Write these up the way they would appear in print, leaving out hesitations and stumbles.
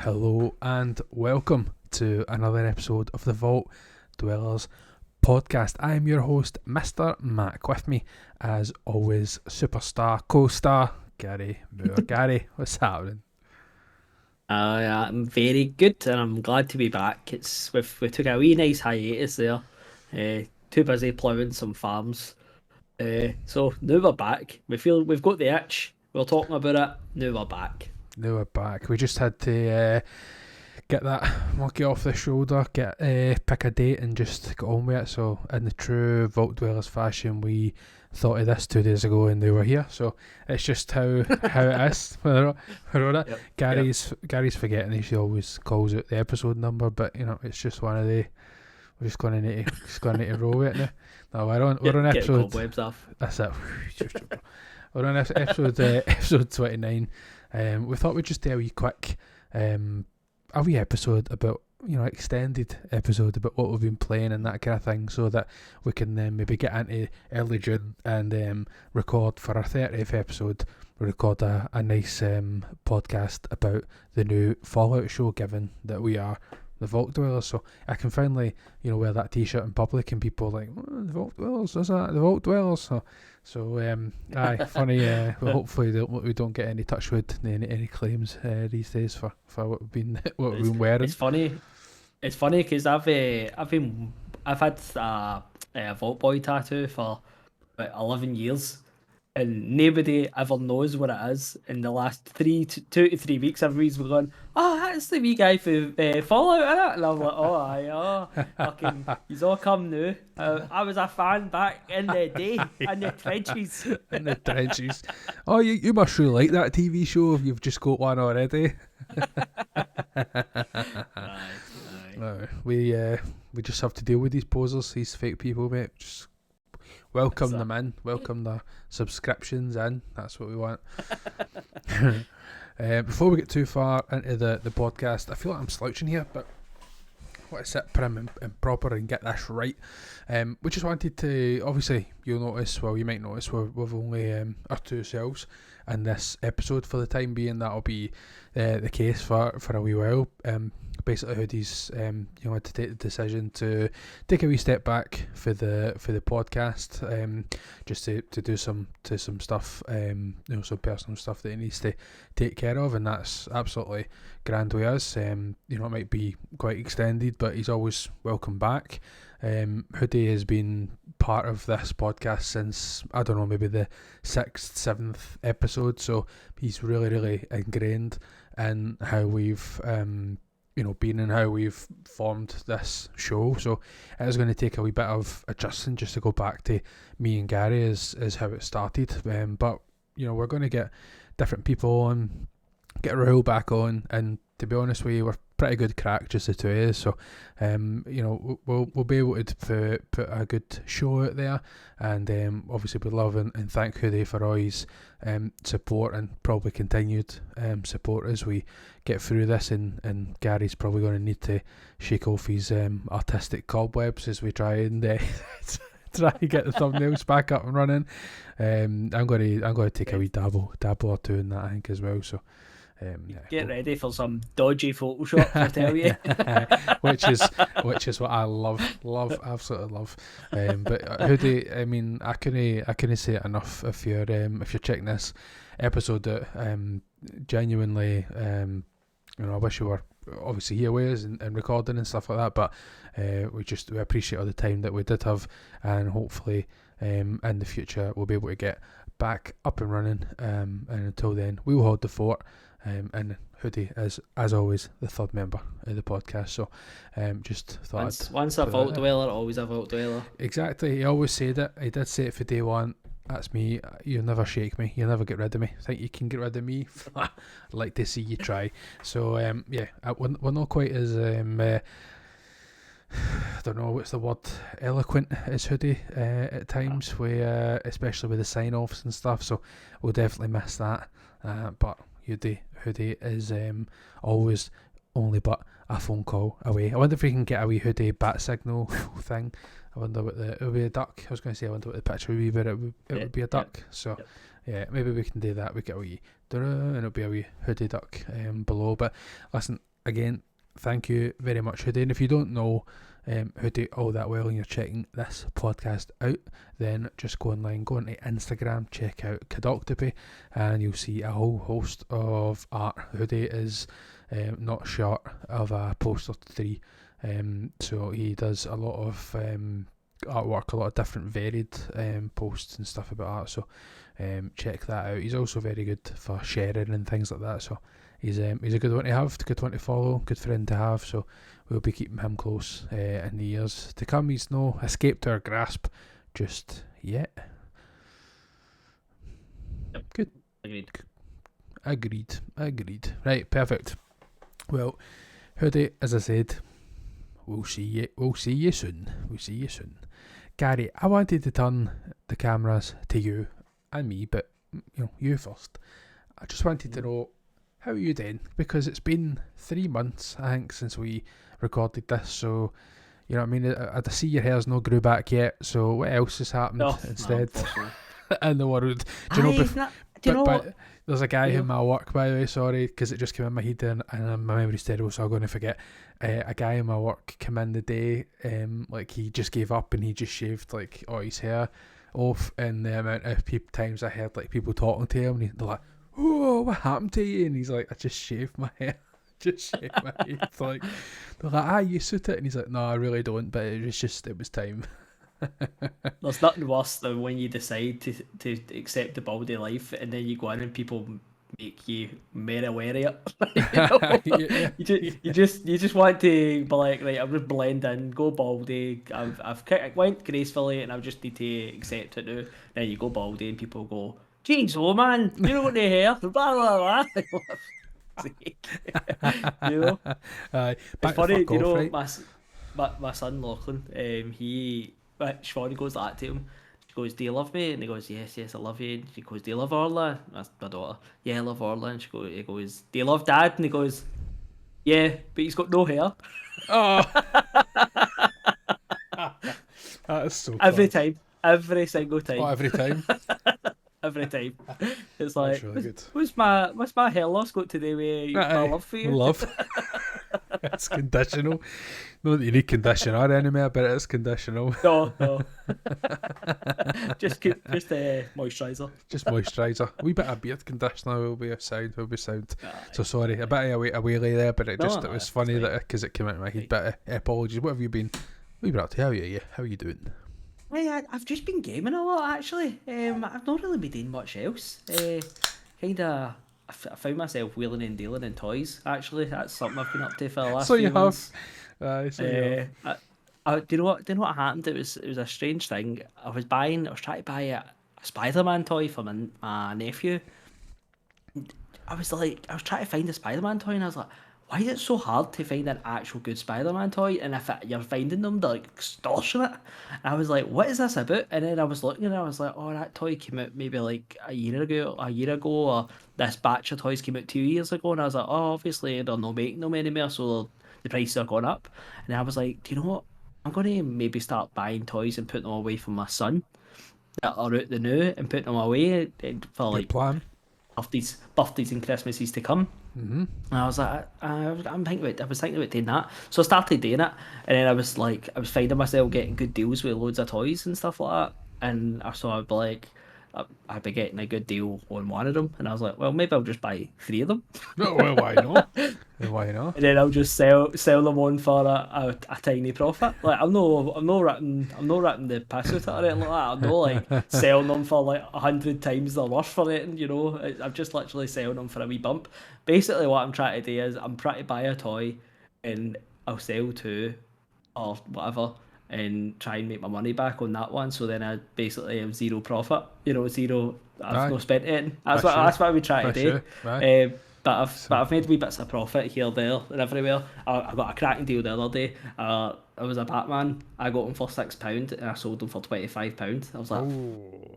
Hello and welcome to another episode of the Vault Dwellers Podcast. I am your host, MrMac. With me, as always, superstar, co-star, Gary Moore. Gary, what's happening? I'm very good, and I'm glad to be back. We took a wee nice hiatus there. Too busy ploughing some farms. So now we're back. We feel we've got the itch. We were talking about it. Now we're back. We just had to get that monkey off the shoulder, pick a date and just get on with it. So in the true Vault Dwellers fashion, we thought of this 2 days ago and they were here. So it's just how it is. We're on it. Yep. Gary's forgetting he always calls out the episode number, but it's just one of the. We're just going to need to roll with it now. No, we're on episode. Get the off. That's it. We're on episode 29. We thought we'd just do a wee quick episode about extended episode about what we've been playing and that kind of thing, so that we can maybe get into early June and record for our 30th episode. We record a nice podcast about the new Fallout show, given that we are the Vault Dwellers. So I can finally wear that t-shirt in public and people are like, oh, the Vault Dwellers, is that the Vault Dwellers? So aye, funny. Well, hopefully we don't get any touchwood, any claims these days for what we've been wearing. It's funny because I've had a Vault Boy tattoo for about 11 years. And nobody ever knows what it is. In the last 2 to 3 weeks, everybody's going, "Oh, that's the wee guy for Fallout, innit?" And I'm like, fucking, he's all come now. I was a fan back in the day, in the trenches. In the trenches. Oh, you must really like that TV show if you've just got one already. Aye. We just have to deal with these posers, these fake people, mate. Just welcome them in, welcome their subscriptions in. That's what we want. Before we get too far into the podcast, I feel like I'm slouching here, but I want to sit prim and proper and get this right. We just wanted to, obviously you might notice we've only our two selves in this episode for the time being. That'll be the case for a wee while. Basically, Hoodie's had to take the decision to take a wee step back for the podcast, just to do some stuff, some personal stuff that he needs to take care of, and that's absolutely grand with us. It might be quite extended, but he's always welcome back. Hoodie has been part of this podcast since, I don't know, maybe the 6th, 7th episode, so he's really, really ingrained in how we've been and how we've formed this show. So it is going to take a wee bit of adjusting just to go back to me and Gary as how it started. But we're going to get different people on, get Rahul back on, and to be honest with you, we're pretty good crack, just the two of us. So we'll be able to put a good show out there, and obviously we love and thank Hoodie for all his support and probably continued support as we get through this, and Gary's probably going to need to shake off his artistic cobwebs as we try and try to get the thumbnails back up and running. I'm going to take a wee dabble or two in that, I think, as well. So get ready for some dodgy Photoshop, I tell you. which is what I love, absolutely love. But Hoodie, I mean, I couldn't say it enough. If you're checking this episode out, genuinely, I wish you were obviously here with us and recording and stuff like that. But we appreciate all the time that we did have, and hopefully in the future we'll be able to get back up and running. And until then, we will hold the fort. And Hoodie is, as always, the third member of the podcast. So just thought once a Vault Dweller, always a Vault Dweller. Exactly. He always said it. He did say it for day one. That's me. You'll never shake me. You'll never get rid of me. Think you can get rid of me? I'd like to see you try. So we're not quite as I don't know what's the word, eloquent as Hoodie at times, especially with the sign-offs and stuff. So we'll definitely miss that. But Hoodie is always only but a phone call away. I wonder if we can get a wee Hoodie bat signal thing. I wonder what it would be, a duck. I was going to say I wonder what the picture would be, but it would be a duck. So yeah, maybe we can do that. We get a wee and it'll be a wee Hoodie duck below. But listen, again, thank you very much, Hoodie. And if you don't know Hoodie all that well and you're checking this podcast out, then just go online, go onto Instagram, check out Cadoctopy, and you'll see a whole host of art. Hoodie is not short of a poster 3, so he does a lot of artwork, a lot of different varied posts and stuff about art, so check that out. He's also very good for sharing and things like that, so he's a good one to have, good one to follow, good friend to have, so we'll be keeping him close in the years to come. He's no escaped our grasp just yet. Yep. Good. Agreed. Right, perfect. Well, Hoodie, as I said, we'll see you soon. Gary, I wanted to turn the cameras to you and me, but you first. I just wanted to know, how are you doing? Because it's been 3 months, I think, since we recorded this, so you know what I mean. I see your hair's no grew back yet, so what else has happened instead in the world? Do you know? There's a guy in my work, by the way, sorry, because it just came in my head and my memory's terrible, so I'm going to forget. A guy in my work came in the day, like he just gave up and he just shaved like all his hair off, and the amount of times I heard like people talking to him, and they're like, "Oh, what happened to you?" And he's like, "I just shaved my hair." Just shake my head. Like, they're like, you suit it, and he's like, no, I really don't, but it was time. There's nothing worse than when you decide to accept the baldy life, and then you go in and people make you more aware of it. You just want to be like, right, I'll just blend in, go baldy. I've went gracefully, and I just need to accept it now. Then you go baldy, and people go, "Jeez, oh man, you don't want the hair." Blah blah blah. You know, it's funny. You know, right? my son Lachlan, Siobhan goes like that to him. She goes, "Do you love me?" And he goes, "Yes, I love you." And she goes, "Do you love Orla?" That's my daughter. "Yeah, I love Orla." And he goes, "Do you love Dad?" And he goes, "Yeah, but he's got no hair." Oh, that is so every time, every single time. Oh, every time. Every time. It's like, really good. what's my hair loss got to do with my love for you? Love. It's conditional. Not that you need conditioner anymore, but it is conditional. No. just moisturiser. Just moisturiser. A wee bit of beard conditioner will be sound. So sorry, a bit of a wheelie there, but it was funny that because it came out of my head. But apologies. What have you been? What have you been up to? How are you doing? I've just been gaming a lot, actually. I've not really been doing much else. I found myself wheeling and dealing in toys, actually. That's something I've been up to for the last few months. Do you know what happened? It was a strange thing. I was trying to buy a Spider-Man toy for my nephew. I was trying to find a Spider-Man toy, and I was like, why is it so hard to find an actual good Spider-Man toy? And if you're finding them, they're like extortionate. And I was like, what is this about? And then I was looking and I was like, oh, that toy came out maybe like a year ago, or this batch of toys came out 2 years ago. And I was like, oh, obviously they're not making them anymore, so the prices are going up. And I was like, do you know what? I'm going to maybe start buying toys and putting them away for my son that are out the new, and putting them away for like birthdays and Christmases to come. Mm-hmm. And I was like, I was thinking about doing that. So I started doing it, and then I was finding myself getting good deals with loads of toys and stuff like that. And so I'd be like, I'd be getting a good deal on one of them, and I was like, well, maybe I'll just buy 3 of them. Well, why not? Why not? And then I'll just sell them on for a tiny profit. Like I'm not ratting the piss out or anything like that. I'm not like selling them for like 100 times their worth for it. You know, I'm just literally selling them for a wee bump. Basically, what I'm trying to do is I'm trying to buy a toy, and I'll sell 2 or whatever, and try and make my money back on that one. So then I basically have zero profit. You know, zero. I've not spent it. That's what we try to do. Right. But I've made wee bits of profit here, there, and everywhere. I got a cracking deal the other day. I was a Batman. I got him for £6, and I sold him for £25. I was like, oh,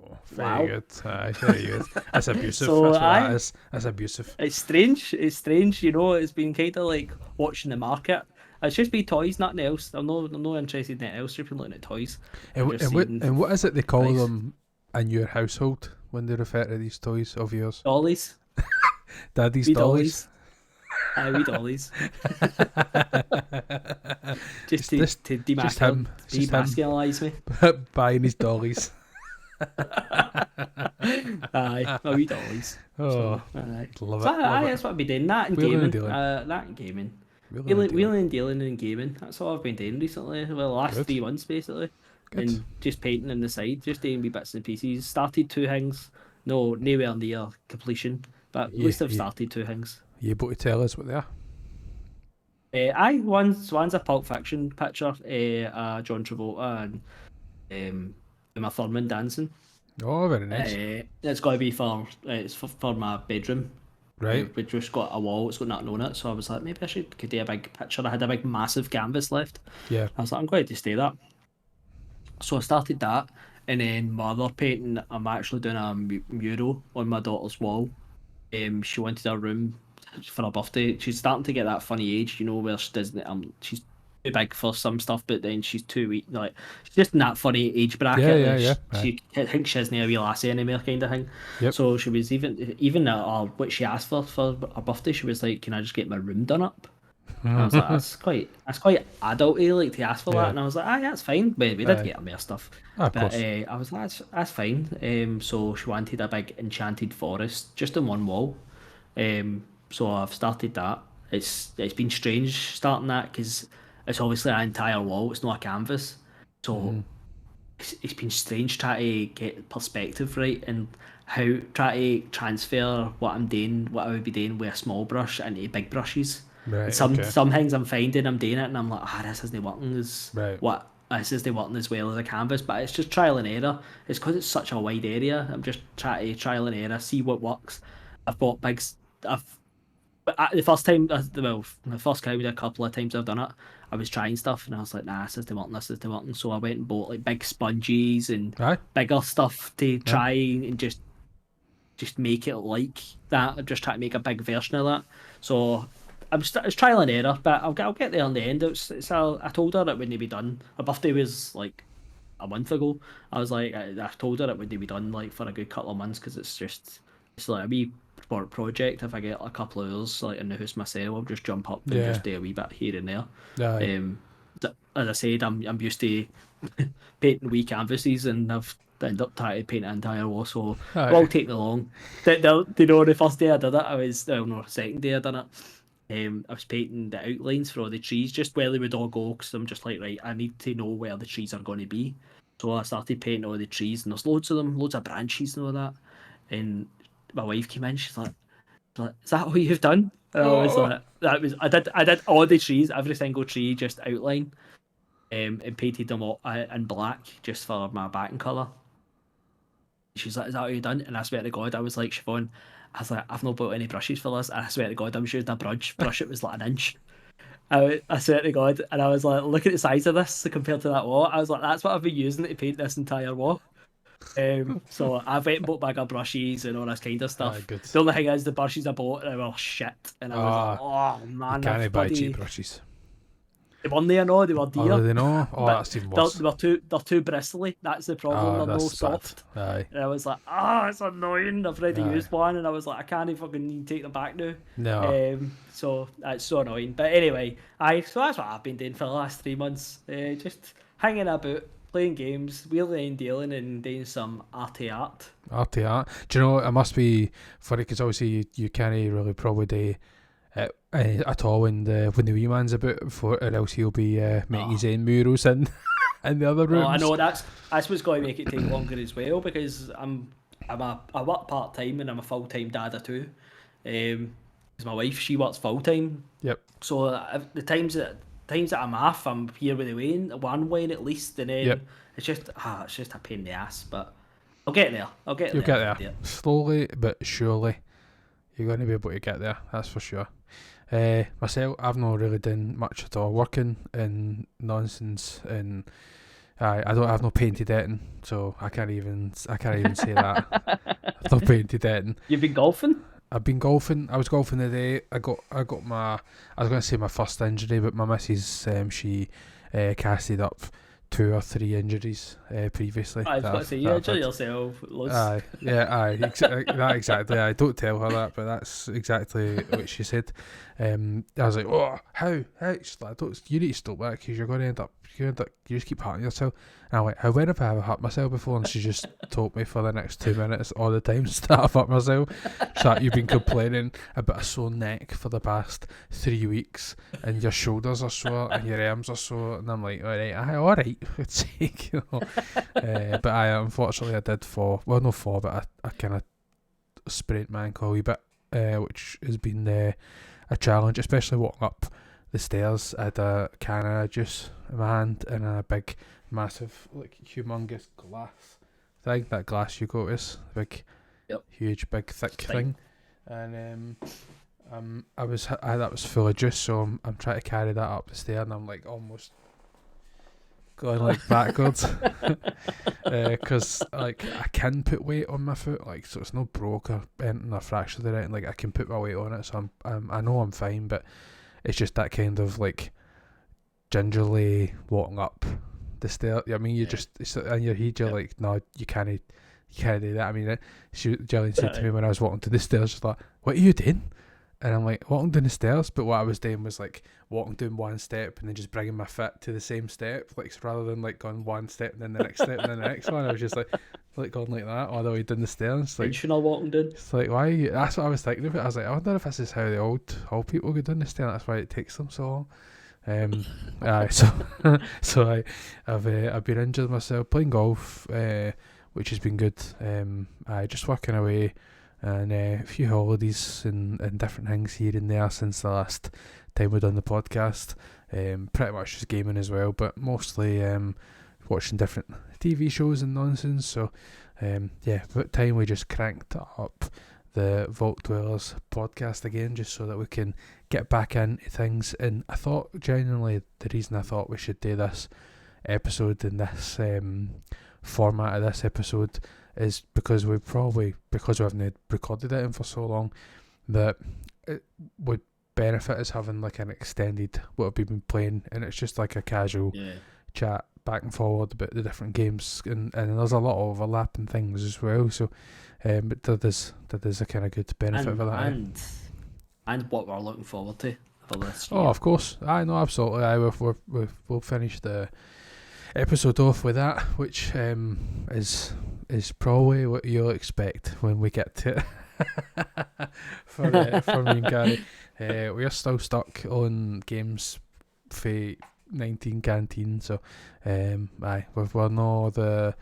wow. Very good. Very good. That's abusive. So That's what that is. That's abusive. It's strange. You know, it's been kind of like watching the market. It's just be toys, nothing else. I'm not interested in anything else. Just been looking at toys. And what is it they call them in your household when they refer to these toys of yours? Dollies. Daddy's dollies. wee dollies. just to Just him. demasculise me. Buying his dollies. Aye, my wee dollies. Oh, aye. love So, it. Love that's what I've been doing. That and Wheeling and gaming. dealing. That and gaming. Really Wheeling and dealing and gaming. That's all I've been doing recently. Well, the last Good. 3 months basically. Good. And just painting on the side, just doing wee bits and pieces. Started 2 things. No, nowhere near completion. But at least I've started 2 things. You able to tell us what they are? One's a Pulp Fiction picture, John Travolta and Uma Thurman dancing. Oh, very nice. It's got to be for my bedroom. Right. We just got a wall, it's got nothing on it, so I was like, maybe I could do a big picture. I had a big massive canvas left. Yeah. I was like, I'm going to stay that. So I started that, and then my other painting, I'm actually doing a mural on my daughter's wall. She wanted a room for her birthday. She's starting to get that funny age, you know, where she doesn't. She's too big for some stuff, but then she's too weak. Like, she's just in that funny age bracket. Yeah. She thinks she isn't a wee lassie anymore, kind of thing. Yep. So she was even what she asked for her birthday. She was like, "Can I just get my room done up?" And I was like, that's quite adulty, like, to ask for that. And I was like, that's fine. But we did get her more stuff. Of but course. I was like, that's fine. So she wanted a big enchanted forest just on one wall. So I've started that. It's been strange starting that because it's obviously an entire wall. It's not a canvas. So it's been strange trying to get perspective right and try to transfer what I'm doing, what I would be doing with a small brush into big brushes. Right. Some things I'm finding I'm doing it and I'm like, this isn't working this isn't working as well as a canvas, but it's just trial and error. It's because it's such a wide area. I'm just trying to trial and error, see what works. I've bought the first time, the first time, a couple of times I've done it, I was trying stuff and I was like, this isn't working. So I went and bought like big sponges and bigger stuff to try and just make it like that. I'm just trying to make a big version of that. So it's trial and error, but I'll get there in the end. I told her it wouldn't be done. Her birthday was like a month ago. I was like, I told her it wouldn't be done like for a good couple of months because it's like a wee project. If I get a couple of hours like in the house myself, I'll just jump up and just do a wee bit here and there. As I said, I'm used to painting wee canvases, and I've ended up trying to paint an entire wall, so it won't take me long. The first day I did it, second day I done it. I was painting the outlines for all the trees, just where they would all go, because I'm just like, right, I need to know where the trees are going to be. So I started painting all the trees, and there's loads of them, loads of branches and all that. And my wife came in, she's like, is that all you've done? And I was like, I did all the trees, every single tree, just outline, and painted them all in black, just for my backing colour. She's like, is that all you've done? And I swear to God, I was like, Siobhan, I was like, I've not bought any brushes for this. And I swear to God, I'm using a brush. It was like an inch. I swear to God. And I was like, look at the size of this compared to that wall. I was like, that's what I've been using to paint this entire wall. So I went and bought bigger brushes and all this kind of stuff. The only thing is, the brushes I bought, they were shit. And I was like, oh man. You can't buy cheap brushes. They weren't there, no, they were dear. Oh, they know? Oh, that's even worse. They're too bristly. That's the problem. They're no soft. Aye. And I was like, it's annoying. I've already used one, and I was like, I can't even take them back now. No. So that's so annoying. But anyway, so that's what I've been doing for the last 3 months. Just hanging about, playing games, wheeling and dealing, and doing some arty art. Arty art. Do you know, it must be funny, because obviously you can't really probably do at all when the wee man's about, or else he'll be making his own murals in the other rooms. I know that's what's going to make it take longer as well, because I work part time and I'm a full time dad too. Because my wife, she works full time. Yep. So the times that I'm off, I'm here with the one lane at least, and then it's just a pain in the ass. But I'll get there. You'll get there. Slowly but surely, you're going to be able to get there. That's for sure. Myself, I've not really done much at all. Working in nonsense, and I've not painted anything, so I can't even say that. I've not painted anything. You've been golfing? I've been golfing. I was golfing today. I got I was going to say my first injury, but my missus, she casted up 2 or 3 injuries previously. I was going to say, you injured yourself. Aye, that exactly. I don't tell her that, but that's exactly what she said. I was like, oh, how? She's like, you need to stop that because you're going to end up, you just keep hurting yourself. And I'm like, when have I ever hurt myself before? And she just told me for the next 2 minutes all the times that I've hurt myself. She's like, you've been complaining about a sore neck for the past 3 weeks, and your shoulders are sore and your arms are sore. And I'm like, all right, for God's sake, you know. But unfortunately I did fall. Well, no fall, but I kind of sprained my ankle a wee bit, which has been a challenge, especially walking up the stairs. I had a can of juice in my hand and a big, massive, like humongous glass thing. That glass you got is big, huge, big, thick thing. And that was full of juice, so I'm trying to carry that up the stair, and I'm like almost going like backwards because like I can put weight on my foot, like, so it's not broke or bent or fractured or anything. Like, I can put my weight on it, so I know I'm fine, but it's just that kind of like gingerly walking up the stair. I mean, you just, it's in your head you're like, no, you can't do that. I mean, Jillian said to me when I was walking to the stairs, she's like, what are you doing? And I'm like, walking down the stairs, but what I was doing was like walking down one step and then just bringing my foot to the same step, like, rather than like going one step and then the next step and then the next one. I was just like going like that all the way down the stairs. Like, intentional walking down. It's like, why? That's what I was thinking of it. I was like, I wonder if this is how the old people go down the stairs. That's why it takes them so long. So I've been injured myself playing golf, which has been good. Just working away. And a few holidays and different things here and there since the last time we've done the podcast. Pretty much just gaming as well, but mostly watching different TV shows and nonsense. So about time we just cranked up the Vault Dwellers podcast again, just so that we can get back into things. And I thought, genuinely, the reason I thought we should do this episode in this format of this episode is because we haven't recorded it in for so long, that it would benefit us having like an extended what we've been playing, and it's just like a casual chat back and forward about the different games, and there's a lot of overlapping things as well. So, but there's a kind of good benefit of that. And what we're looking forward to for this year. Oh, of course, I know, absolutely. We'll finish the episode off with that, which is probably what you'll expect when we get to it. for me and Gary, we are still stuck on games for 19 Canteen, so we're not the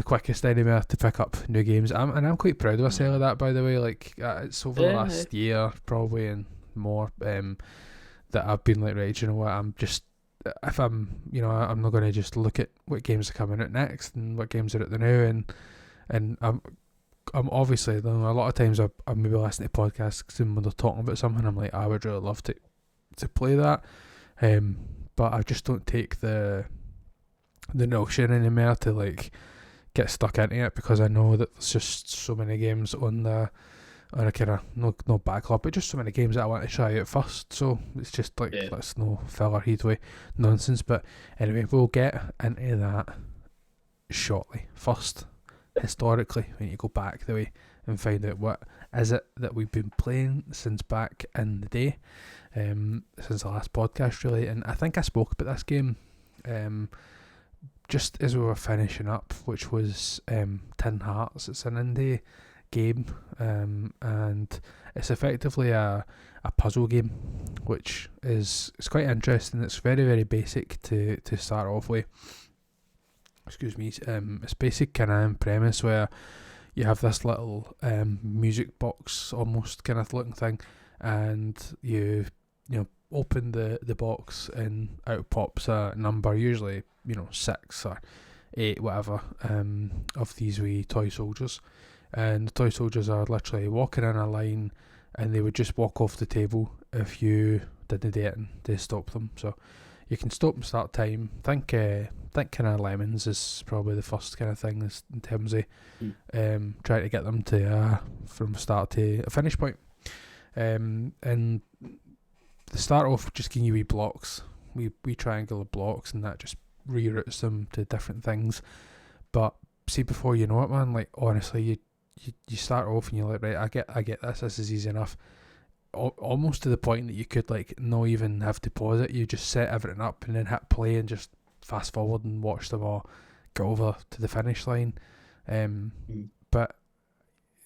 quickest anywhere to pick up new games. I'm quite proud of myself of that, by the way. Like, it's over the last year probably and more that I've been like, right, you know what, I'm not going to just look at what games are coming out next and what games are out there now, and I'm obviously, a lot of times I maybe listen to podcasts and when they're talking about something, I'm like, I would really love to play that, but I just don't take the notion anymore to like get stuck into it, because I know that there's just so many games on a kind of no backlog, but just so many games that I want to try out first. So it's just like, let's no fill our head with nonsense. But anyway, we'll get into that shortly. First, historically, we need to go back the way and find out what is it that we've been playing since back in the day, since the last podcast really. And I think I spoke about this game just as we were finishing up, which was Tin Hearts. It's an indie game, and it's effectively a puzzle game, which is quite interesting. It's very, very basic to start off with. Excuse me. It's basic kind of premise where you have this little music box almost kind of looking thing, and you open the box and out pops a number, usually 6 or 8, whatever, of these wee toy soldiers. And the toy soldiers are literally walking in a line, and they would just walk off the table if you didn't do it to stop them. So you can stop and start time. Think kind of lemons is probably the first kind of thing in terms of trying to get them to from start to a finish point. And they start off just giving you wee blocks we triangular blocks, and that just reroutes them to different things. But see, before you know it, man, like honestly, you start off and you're like, right, I get this is easy enough. Almost to the point that you could like not even have to pause it. You just set everything up and then hit play and just fast forward and watch them all get over to the finish line. But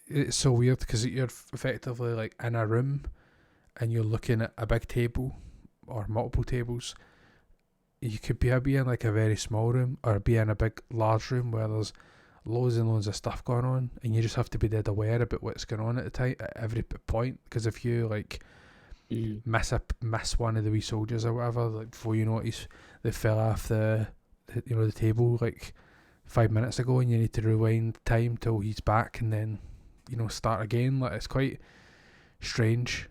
it's so weird because you're effectively like in a room and you're looking at a big table or multiple tables. You could be in like a very small room or be in a big large room where there's loads and loads of stuff going on, and you just have to be dead aware about what's going on at the time at every point, because if you like miss one of the wee soldiers or whatever, like before you notice they fell off the table like 5 minutes ago, and you need to rewind time till he's back and then start again. Like, it's quite strange.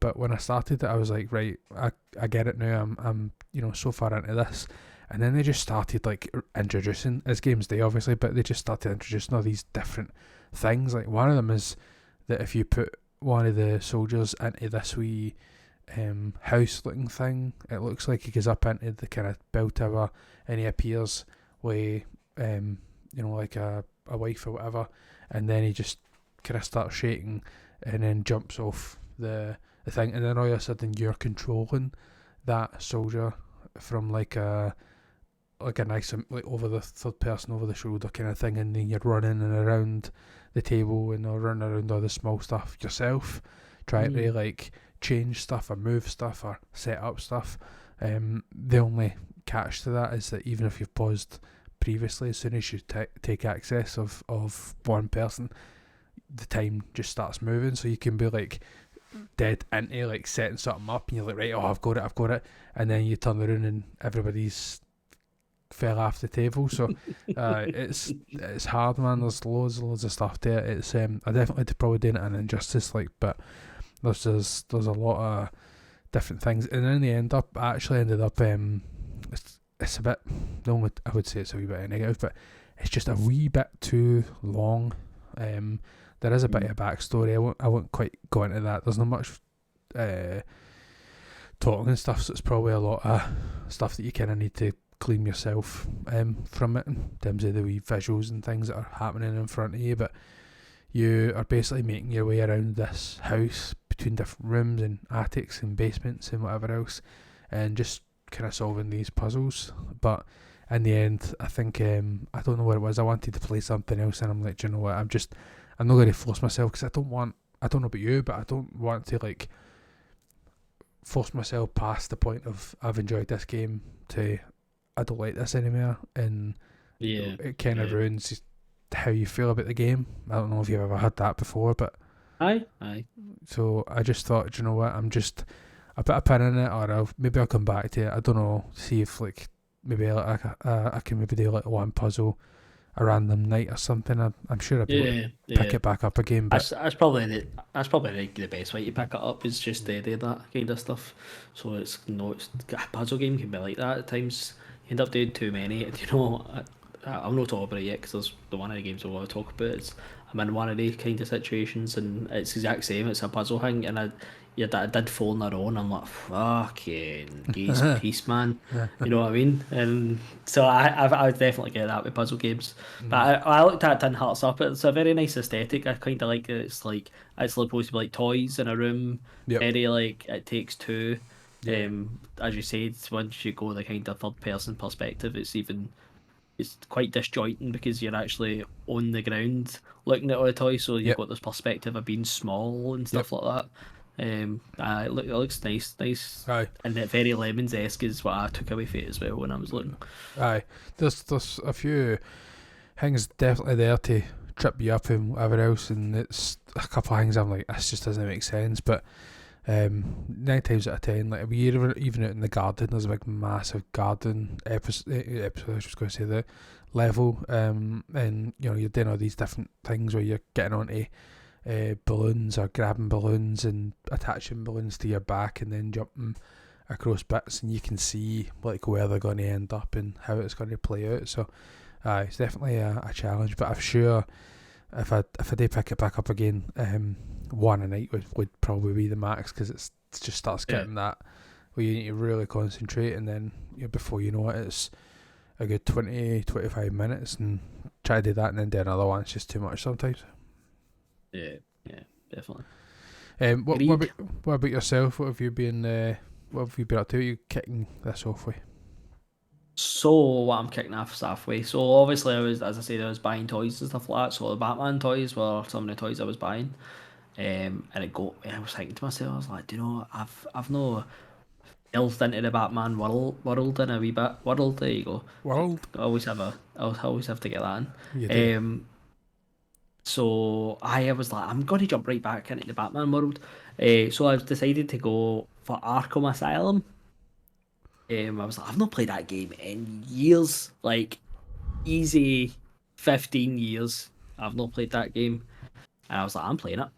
But when I started it, I was like, right, I get it now. I'm so far into this. And then they just started like introducing, as games do obviously, but they just started introducing all these different things. Like, one of them is that if you put one of the soldiers into this wee house looking thing, it looks like he goes up into the kind of bell tower, and he appears with like a wife or whatever, and then he just kind of starts shaking and then jumps off the thing, and then all of a sudden you're controlling that soldier from like a nice, like, over the third person, over the shoulder kind of thing, and then you're running and around the table and running around all the small stuff yourself, trying to like change stuff or move stuff or set up stuff. The only catch to that is that even if you've paused previously, as soon as you take access of one person, the time just starts moving, so you can be like dead into like setting something up, and you're like, right, I've got it, and then you turn around and everybody's fell off the table. So it's hard, man. There's loads of stuff there. It's I definitely probably doing it an injustice, like, but there's a lot of different things, and then they ended up it's a bit, I would say it's a wee bit negative, but it's just a wee bit too long. There is a bit of a backstory. I won't quite go into that. There's not much talking and stuff, so it's probably a lot of stuff that you kind of need to clean yourself from it in terms of the wee visuals and things that are happening in front of you. But you are basically making your way around this house between different rooms and attics and basements and whatever else, and just kind of solving these puzzles. But in the end, I think I don't know what it was. I wanted to play something else, and I'm like, do you know what? I'm not going to force myself, because I don't know about you, but I don't want to like force myself past the point of I've enjoyed this game to I don't like this anymore, and it kind of ruins how you feel about the game. I don't know if you've ever had that before, but aye. So I just thought, do you know what? I put a pin in it, or maybe I'll come back to it. I don't know. See if like maybe I can maybe do like one puzzle a random night or something. I'm sure I'd be able to pick it back up again. But that's probably the best way to pick it up, is just do that kind of stuff. So it's a puzzle game can be like that at times. You end up doing too many. I'm not talking about it yet, because there's the one of the games I want to talk about. I'm in one of these kind of situations, and it's the exact same. It's a puzzle thing, and I did phone her on. I'm like, fucking geez, peace, man. You know what I mean? And so I would definitely get that with puzzle games. But I looked at Tin Hearts Up. It's a very nice aesthetic. I kind of like it. It's supposed to be like toys in a room. Yep. Very like It Takes Two. Yeah. As you said, once you go the kind of third person perspective, it's quite disjointing, because you're actually on the ground looking at all the toys, so you've got this perspective of being small and stuff like that. It looks nice. Aye. And it very Lemons-esque is what I took away from it as well when I was looking. Aye. There's a few things definitely there to trip you up and whatever else, and it's a couple of things I'm like, this just doesn't make sense. But 9 times out of 10, like, we're even out in the garden, there's a big massive garden episode, I was going to say, the level, and you're doing all these different things where you're getting onto balloons or grabbing balloons and attaching balloons to your back and then jumping across bits, and you can see like where they're going to end up and how it's going to play out. So it's definitely a challenge, but I'm sure if I did pick it back up again, one a night would probably be the max, because it just starts getting that where you need to really concentrate, and then before you know it, it's a good 20-25 minutes, and try to do that and then do another one. It's just too much sometimes. Yeah, definitely. What about yourself? What have you been up to? What are you kicking this off with? So what I'm kicking off halfway. So obviously I was buying toys and stuff like that. So the Batman toys were some of the toys I was buying. And I was thinking to myself, I was like, do you know, I've no delved into the Batman world in a wee bit. World, there you go. World? I always have to get that in. You do. So I was like, I'm going to jump right back into the Batman world. So I've decided to go for Arkham Asylum. I was like, I've not played that game in years, like easy 15 years. I've not played that game, and I was like, I'm playing it.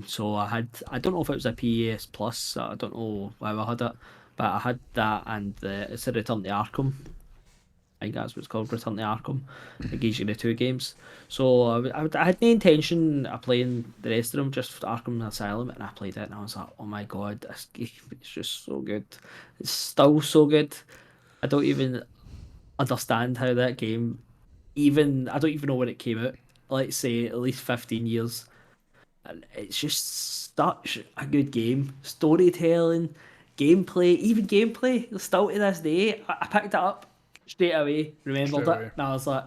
So I don't know if it was a PES Plus. I don't know why I had it, but I had that, and it's a Return to Arkham. I think that's what it's called, Return to Arkham. It gives you the two games. So I had no intention of playing the rest of them, just Arkham Asylum, and I played it, and I was like, oh my god, this game is just so good. It's still so good. I don't even understand how that game, I don't even know when it came out. Let's say at least 15 years. And it's just such a good game. Storytelling, gameplay, still to this day. I picked it up straight away, remembered Straight it, away. and I was like,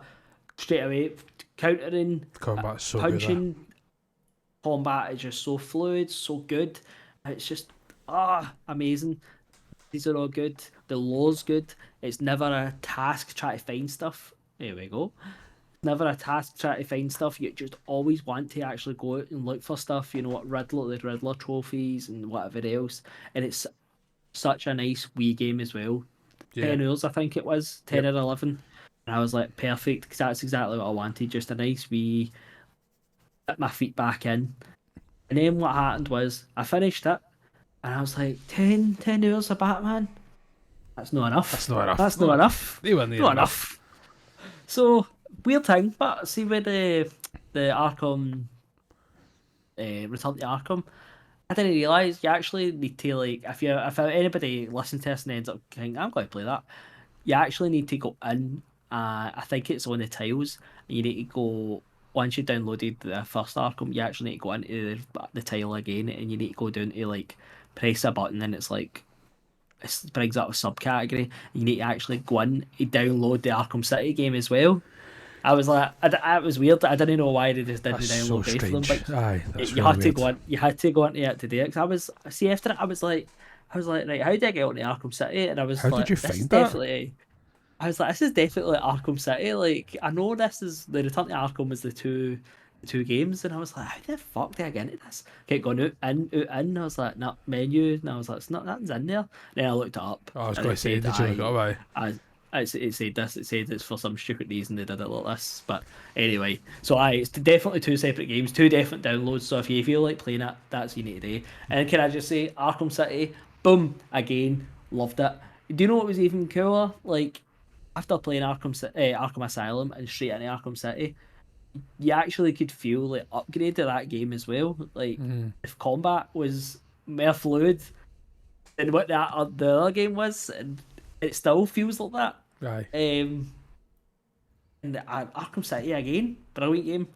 straight away, countering, Combat's so punching, combat is just so fluid, so good. It's just, amazing. These are all good. The lore's good. It's never a task trying to find stuff. There we go. Never a task trying to find stuff. You just always want to actually go out and look for stuff. You know what, the Riddler trophies and whatever else. And it's such a nice Wii game as well. Yeah. 10 hours, I think it was, 10 or 11. And I was like, perfect, because that's exactly what I wanted. Just a nice wee, put my feet back in. And then what happened was, I finished it, and I was like, 10 hours of Batman? That's not enough. That's not enough. That's not enough. They weren't Not enough. So, weird thing, but see with the Arkham, Return to Arkham, I didn't realise you actually need to, like, if anybody listens to this and ends up thinking, I'm going to play that, you actually need to go in, I think it's on the tiles, and you need to go, once you downloaded the first Arkham, you actually need to go into the tile again, and you need to go down to, like, press a button, and it's like, it brings up a subcategory, you need to actually go in and download the Arkham City game as well. I was like, it was weird. I didn't know why they just didn't download so both of them. But aye, that's you really had to go in. You had to go into it today. Because after it, I was like, right, how did I get onto Arkham City? And I was How like, did you this is find that? definitely. I was like, this is definitely Arkham City. Like, I know this is the Return to Arkham is the two games, and I was like, how the fuck did I get into this? Kept going out in. I was like, no, menu, and I was like, it's not, nothing's in there. Then I looked it up. I was going to say, did you look it up? It said this. It said it's for some stupid reason they did it like this. But anyway, so it's definitely two separate games, two different downloads. So if you feel like playing it, that's what you need to do. And can I just say, Arkham City, boom, again, loved it. Do you know what was even cooler? Like, after playing Arkham Asylum and straight into Arkham City, you actually could feel like upgrade to that game as well. Like, if combat was more fluid than what the other game was, and it still feels like that. Aye. And Arkham City again, brilliant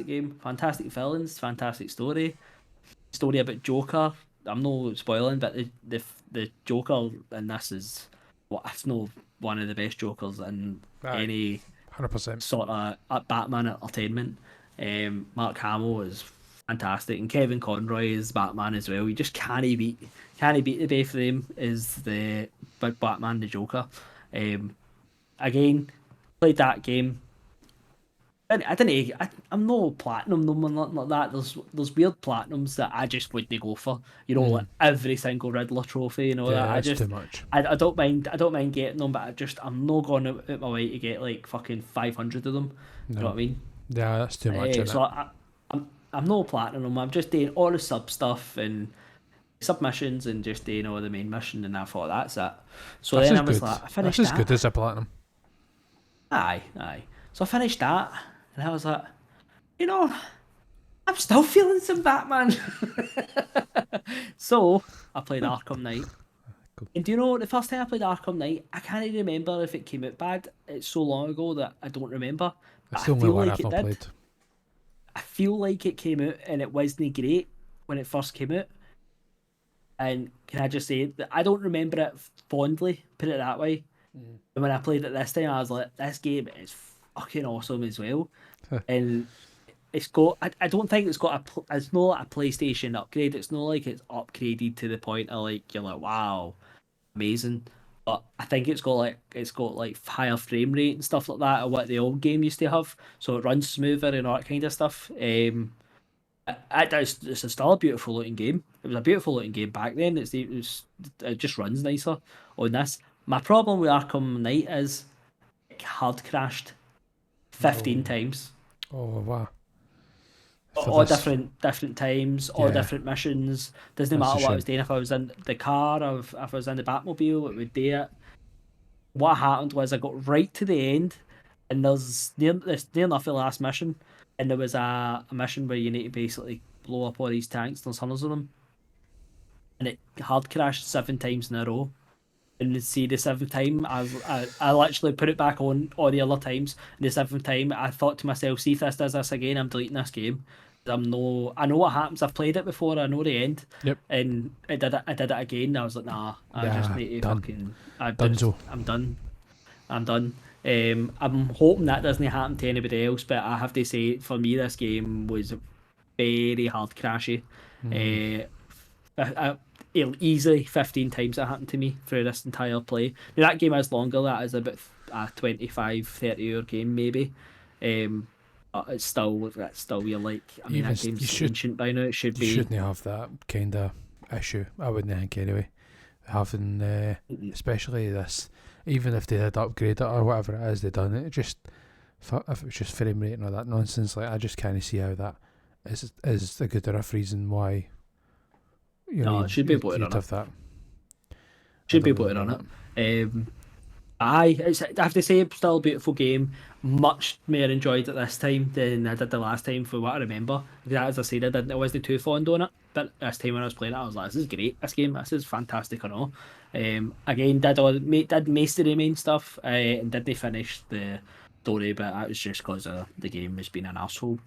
game, fantastic villains, fantastic story about Joker. I'm no spoiling, but the Joker in this is if not one of the best Jokers in any 100% sort of Batman entertainment. Mark Hamill is fantastic, and Kevin Conroy is Batman as well. You just can't beat the both of them is the big Batman, the Joker. Again, played that game. I'm no platinum, no nothing like that. There's weird platinums that I just wouldn't go for. You know, like every single Riddler trophy. You know, yeah, that I that's just too much. I don't mind getting them, but I'm not going out my way to get like fucking 500 of them. You know what I mean? Yeah, that's too much. So I'm no platinum. I'm just doing all the sub stuff and submissions and just doing all the main mission, and I thought that's it. So That's then as I was good. like, I finished That's that. as good as a platinum. Aye. So I finished that, and I was like, you know, I'm still feeling some Batman. So I played Arkham Knight. And do you know, the first time I played Arkham Knight, I can't even remember if it came out bad. It's so long ago that I don't remember. But It's I the only feel one like I've it not did. played. I feel like it came out and it wasn't great when it first came out. And can I just say that I don't remember it fondly, put it that way. And when I played it this time, I was like, this game is fucking awesome as well. And it's got, I don't think it's got it's not like a PlayStation upgrade. It's not like it's upgraded to the point of like, you're like, wow, amazing. But I think it's got like higher frame rate and stuff like that, or what the old game used to have. So it runs smoother and all that kind of stuff. It's still a beautiful looking game. It was a beautiful looking game back then. It just runs nicer on this. My problem with Arkham Knight is it hard crashed 15 No. times. Oh wow. For All this, different times, all yeah, different missions. Doesn't that's a matter what I was shame. doing. If I was in the car, or if I was in the Batmobile, it would do it. What happened was I got right to the end, and there's near enough the last mission, and there was a mission where you need to basically blow up all these tanks. There's hundreds of them, and it hard crashed 7 times in a row. And to see the seventh time, I literally put it back on all the other times. And the seventh time, I thought to myself, see if this does this again, I'm deleting this game. I know what happens. I've played it before. I know the end. Yep. And I did it again. I was like, nah, I just Yeah, need to done. fucking. Dunzo. I'm done. I'm done. I'm hoping that doesn't happen to anybody else, but I have to say, for me, this game was very hard crashy. I, Easily 15 times that happened to me through this entire play. Now, that game is longer. That is about a 25, 30 hour game, maybe. But that's still you're like, I mean, Even that game's you should ancient by now. It should you be. shouldn't have that kind of issue. I wouldn't think anyway. Having especially this, even if they did upgrade it or whatever it is they done it, just if it was just frame rate and all that nonsense, like I just can't see how that is a good enough reason why No, it should be voted you'd on it. have that. Should be I don't voted on know it. I have to say, it's still a beautiful game. Much more enjoyed it this time than I did the last time, for what I remember. As I said, I wasn't too fond on it, but this time when I was playing it, I was like, "This is great. This game, this is fantastic." And all. Again, did most of the main stuff, and didn't finish the story, but that was just because the game has been an asshole.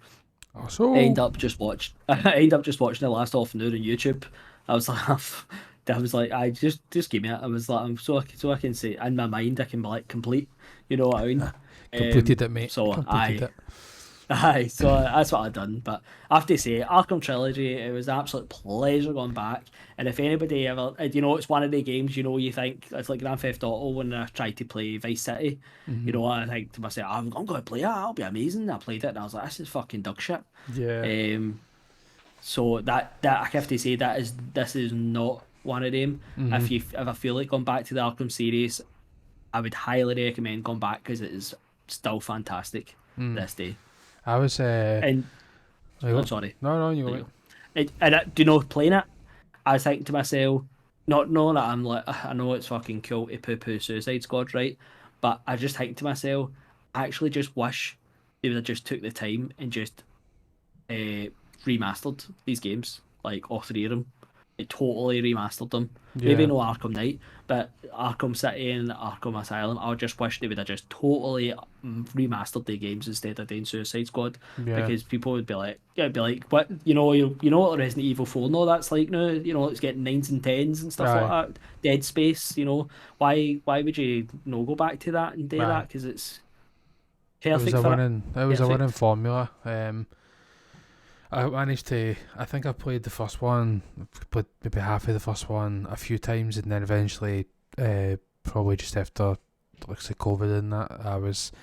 Also, I end up just watch. I end up just watching the last half an hour on YouTube. I was like, I was like, I just give me it. I was like, so I can say in my mind I can be like complete. You know what I mean? completed it, mate. So Completed it. so that's what I've done. But I have to say, Arkham Trilogy, it was an absolute pleasure going back. And if anybody ever, it's one of the games, you think it's like Grand Theft Auto when I tried to play Vice City. I think to myself, I'm going to play it. That'll be amazing. I played it and I was like, this is fucking dog shit. Yeah. So that I have to say this is not one of them. If I feel like going back to the Arkham series, I would highly recommend going back because it is still fantastic this day. I was And there you I'm go. sorry. No, you There go. you go. Do you know, playing it, I was thinking to myself, not knowing that I'm like, I know it's fucking cool to poo-poo Suicide Squad, right? But I just think to myself, I actually just wish they would have just took the time and just remastered these games, like all three of them. It totally remastered them. Maybe Yeah. no Arkham Knight, but Arkham City and Arkham Asylum, I just wish they would have just totally remastered the games instead of doing Suicide Squad. Yeah. Because people would be like, what, you know what Resident Evil 4 and all that's like now? It's getting 9s and 10s and stuff Aye. like that. Dead Space, why would you go back to that and do Aye. that? Because it's It was perfect a for it. winning. It was a Perfect. winning formula. I managed to. I think I played the first one. Played maybe half of the first one a few times, and then eventually, probably just after, like say COVID and that, I was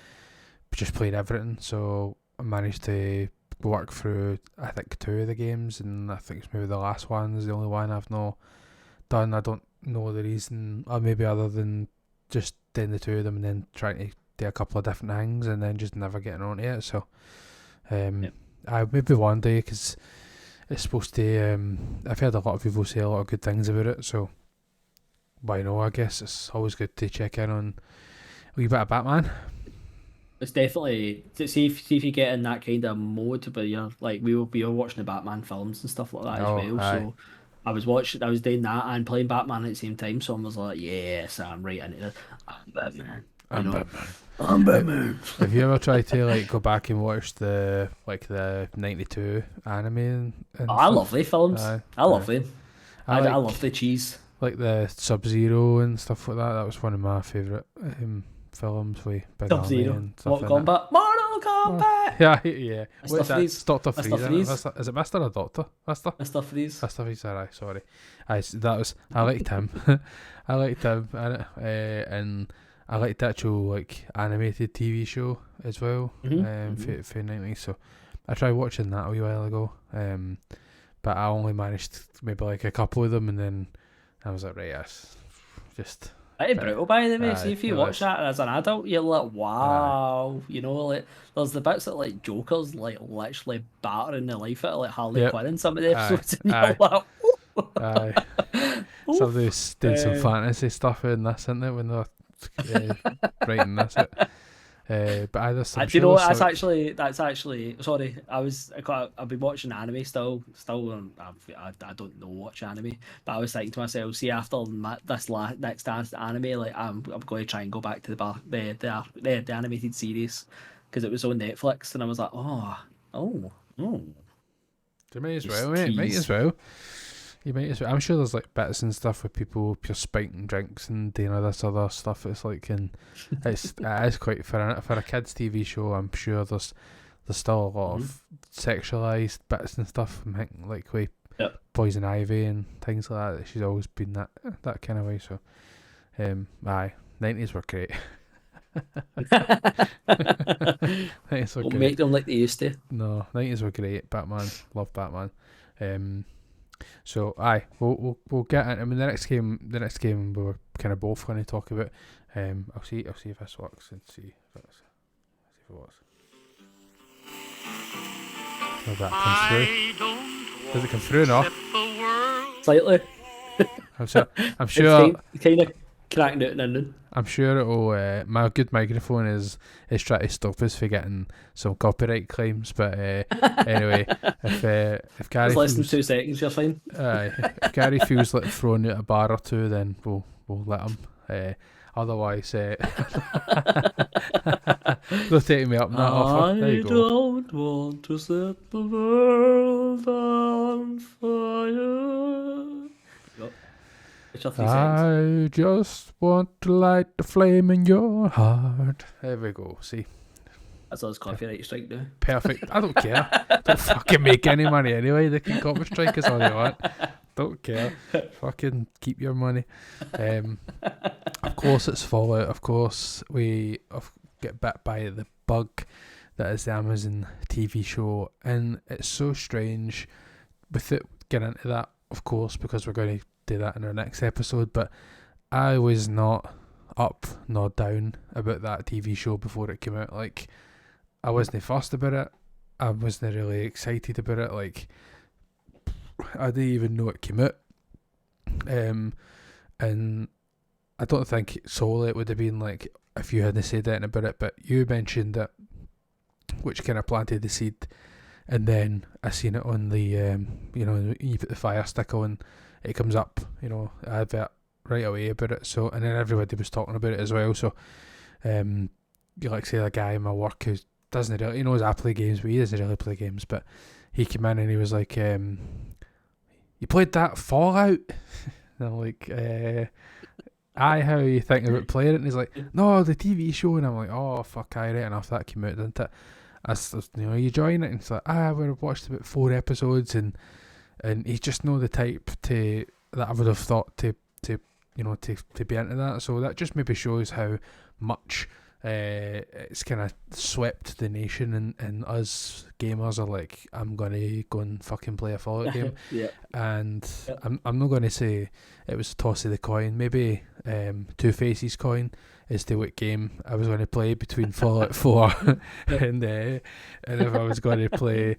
just playing everything. So I managed to work through. I think 2 of the games, and I think it's maybe the last one is the only one I've not done. I don't know the reason, or maybe other than just doing the 2 of them and then trying to do a couple of different things and then just never getting on to it. So, Yep. I maybe one day because it's supposed to. I've heard a lot of people say a lot of good things about it. So, why no? I guess it's always good to check in on a wee bit of Batman. It's definitely to see if you get in that kind of mode, but you're like we were watching the Batman films and stuff like that Oh, as well. aye. So I was doing that and playing Batman at the same time, so I was like, yes, I'm right into this. I'm Batman. I'm Batman. I'm Batman. Have you ever tried to like go back and watch the 92 anime and I stuff? love the films. I love them. I like, love the cheese. like the Sub-Zero and stuff like that. That was one of my favourite films with big army Sub-Zero. and stuff Mortal in it. Kombat. Mortal Kombat. Yeah. Mr. What's that? Freeze. It's Dr. Mr. Freeze. Freeze. Is it Mr. or Doctor? Mr. Mr. Freeze. Mr. Freeze. Aye, sorry. I liked him. I liked him, and I liked the actual like animated TV show as well. For 90s. So I tried watching that a wee while ago. But I only managed maybe like a couple of them, and then I was like, right, yes, just. It's brutal, by the way. See, if you it watch is. that as an adult, you're like, wow. You know, like there's the bits that like Joker's like literally battering the life out of like Harley Quinn in some of the episodes, and you're like, Aye. Somebody's doing some fantasy stuff in this, isn't it, when they're writing this out. But either some. do you know what? That's actually. Sorry, I've been watching anime still. I don't know watch anime, but I was thinking to myself, see, after this next anime, like I'm going to try and go back to the animated series because it was on Netflix, and I was like, oh. You might as well, mate. Might as well. You might as well. I'm sure there's like bits and stuff with people just spiking drinks and doing all this other stuff. It's like, and it is quite for a kids TV show. I'm sure there's still a lot of sexualized bits and stuff. I'm thinking like with Poison Ivy and things like that. She's always been that kind of way. So, aye, 90s were great. 90s were Don't great. make them like they used to. No, 90s were great. Batman, love Batman. So aye, we'll get in. I mean, the next game we were kind of both going to talk about. I'll see if this works and see if it works. Does that come through? Does it come through now? Slightly. I'm sure. It's kind of cracking out and in. I'm sure it'll. My good microphone is trying to stop us from getting some copyright claims. But anyway, if Gary It's less than 2 seconds, you're fine. If Gary feels like throwing out a bar or two, then we'll let him. Otherwise, they're taking me up that offer. There you go. I don't want to set the world on fire. I just want to light the flame in your heart. There we go. See, that's us copyright strike now. Perfect. I don't care. Don't fucking make any money anyway. They can copyright strike us all they want. Don't care. Fucking keep your money. Of course it's Fallout. Of course we get bit by the bug that is the Amazon TV show, and it's so strange with it getting into that, of course, because we're going to do that in our next episode. But I was not up nor down about that TV show before it came out. Like, I wasn't fussed about it. I wasn't really excited about it. Like, I didn't even know it came out. And I don't think solely it would have been like if you hadn't said anything about it, but you mentioned it, which kind of planted the seed. And then I seen it on the, you put the Fire Stick on, it comes up, advert right away about it. So, and then everybody was talking about it as well. So, you like say a guy in my work who doesn't really, he knows I play games, but he doesn't really play games. But he came in and he was like, "You played that Fallout?" And I'm like, "Aye, how are you thinking about playing it?" And he's like, "No, the TV show." And I'm like, "Oh, fuck, aye, right enough, that came out, didn't it?" You join it, and it's like, I would have watched about 4 episodes, and he's just not the type that I would have thought to be into that. So that just maybe shows how much it's kind of swept the nation, and us gamers are like, I'm gonna go and fucking play a Fallout game. And I'm not gonna say it was a toss of the coin. Maybe Two Faces coin as to what game I was going to play between Fallout 4 and if I was going to play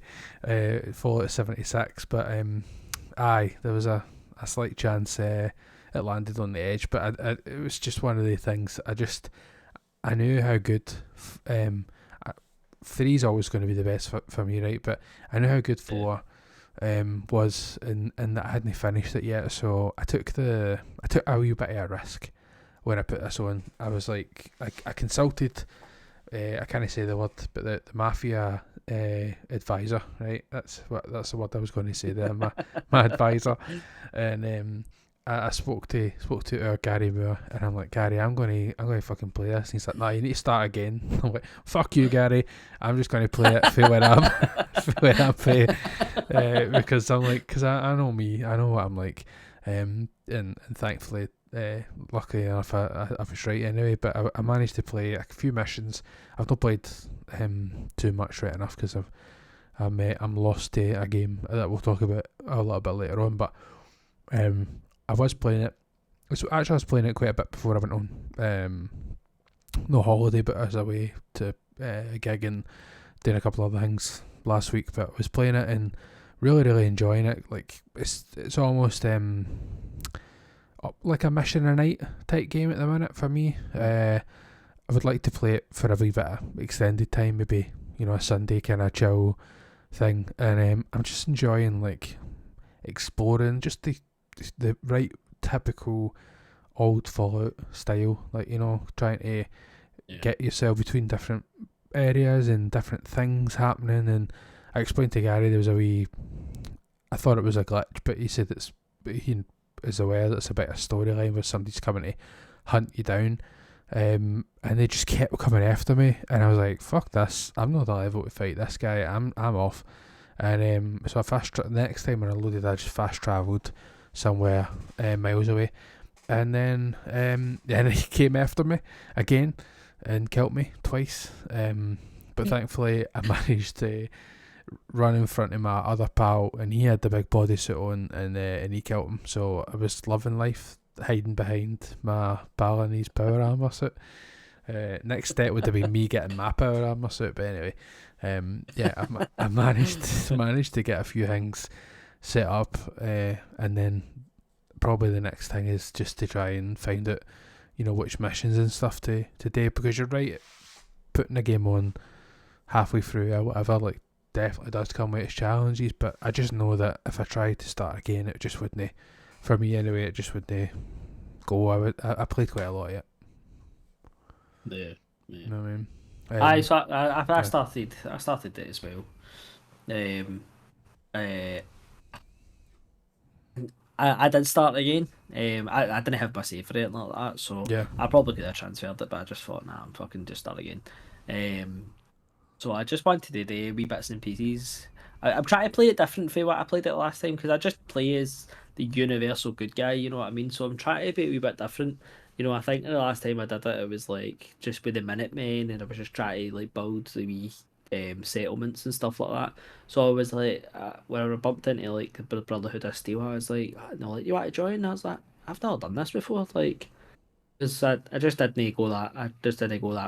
Fallout 76. But aye, there was a slight chance it landed on the edge. But it was just one of the things. I knew how good 3's always going to be the best for me, right? But I knew how good 4 was in that I hadn't finished it yet, so I took a wee bit of a risk when I put this on. I was like, I consulted, I can't say the word, but the mafia advisor, right? That's the word I was going to say there. My advisor, and I spoke to our Gary Moore, and I'm like, Gary, I'm going to fucking play this. And he's like, no, you need to start again. I'm like, fuck you, Gary. I'm just going to play it for when I'm because I'm like, because I know me, I know what I'm like, and thankfully, luckily enough, I was right anyway. But I managed to play a few missions. I've not played him too much right enough because I'm lost to a game that we'll talk about a little bit later on. But I was playing it. So actually, I was playing it quite a bit before I went on. No holiday, but I was away to a gig and doing a couple of other things last week. But I was playing it and really, really enjoying it. Like it's almost like a mission a night type game at the minute for me. I would like to play it for a wee bit of extended time, maybe a Sunday kind of chill thing. And I'm just enjoying like exploring just the right typical old Fallout style, like trying to get yourself between different areas and different things happening. And I explained to Gary there was I thought it was a glitch, but he said he is aware that it's a bit of storyline where somebody's coming to hunt you down, and they just kept coming after me, and I was like, fuck this, I'm not able to fight this guy, I'm off. And so the next time when I loaded, I just fast travelled somewhere miles away, and then he came after me again and killed me twice, but thankfully I managed to run in front of my other pal, and he had the big bodysuit on, and he killed him. So I was loving life, hiding behind my pal in his power armor suit. Next step would have been me getting my power armor suit, but anyway, I managed to get a few things set up, and then probably the next thing is just to try and find out, which missions and stuff to do, because you're right, putting a game on halfway through or whatever, like, definitely does come with its challenges, but I just know that if I tried to start again, it just wouldn't, for me anyway, it just wouldn't go. I played quite a lot of it. Yeah. You know what I mean? I started it as well. I did start again. I didn't have my save for it like that, so yeah, I probably could have transferred it, but I just thought, nah, I'm fucking just start again. So I just wanted to do wee bits and pieces. I'm trying to play it different from what I played it last time, because I just play as the universal good guy, you know what I mean? So I'm trying to be a wee bit different. I think the last time I did it, it was like just with the Minutemen, and I was just trying to like build the wee settlements and stuff like that. So I was like, when I bumped into like the Brotherhood of Steel, I was like, no, like, you want to join? And I was like, I've never done this before, like. Because I just didn't go that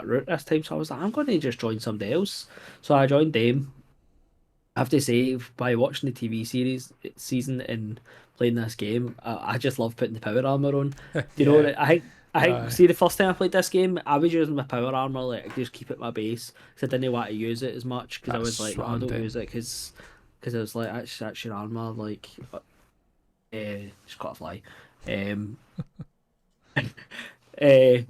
route this time, so I was like, I'm going to just join somebody else. So I joined them. I have to say, by watching the TV season and playing this game, I just love putting the power armor on. I think see, the first time I played this game, I was using my power armor, like, just keep it at my base, because I didn't want to use it as much, because I was like, I don't use it, because I was like, that's your armor, like, just got a fly. What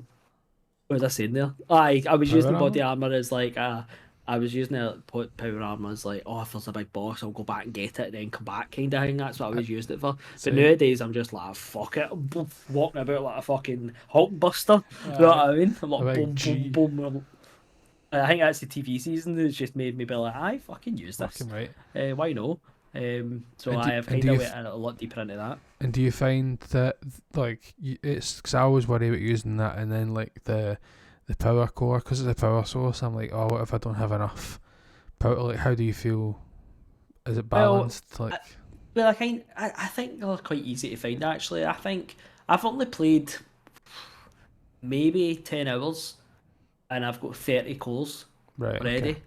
was I saying there? I was using the body armor as like I was using it power armor as like, if there's a big boss, I'll go back and get it and then come back kind of thing. That's what I was using it for. But nowadays I'm just like, fuck it, I'm walking about like a fucking Hulkbuster. You know what I mean? I'm like, boom, boom, boom. I think that's the TV season that's just made me be like, I fucking use this. Fucking right. Why not? So I have kind of went a lot deeper into that. And do you find that, like, it's because I always worry about using that, and then like the power core, because it's a power source, I'm like, what if I don't have enough power? Like, how do you feel? Is it balanced? I think they're quite easy to find, actually. I think I've only played maybe 10 hours, and I've got 30 cores already. Okay.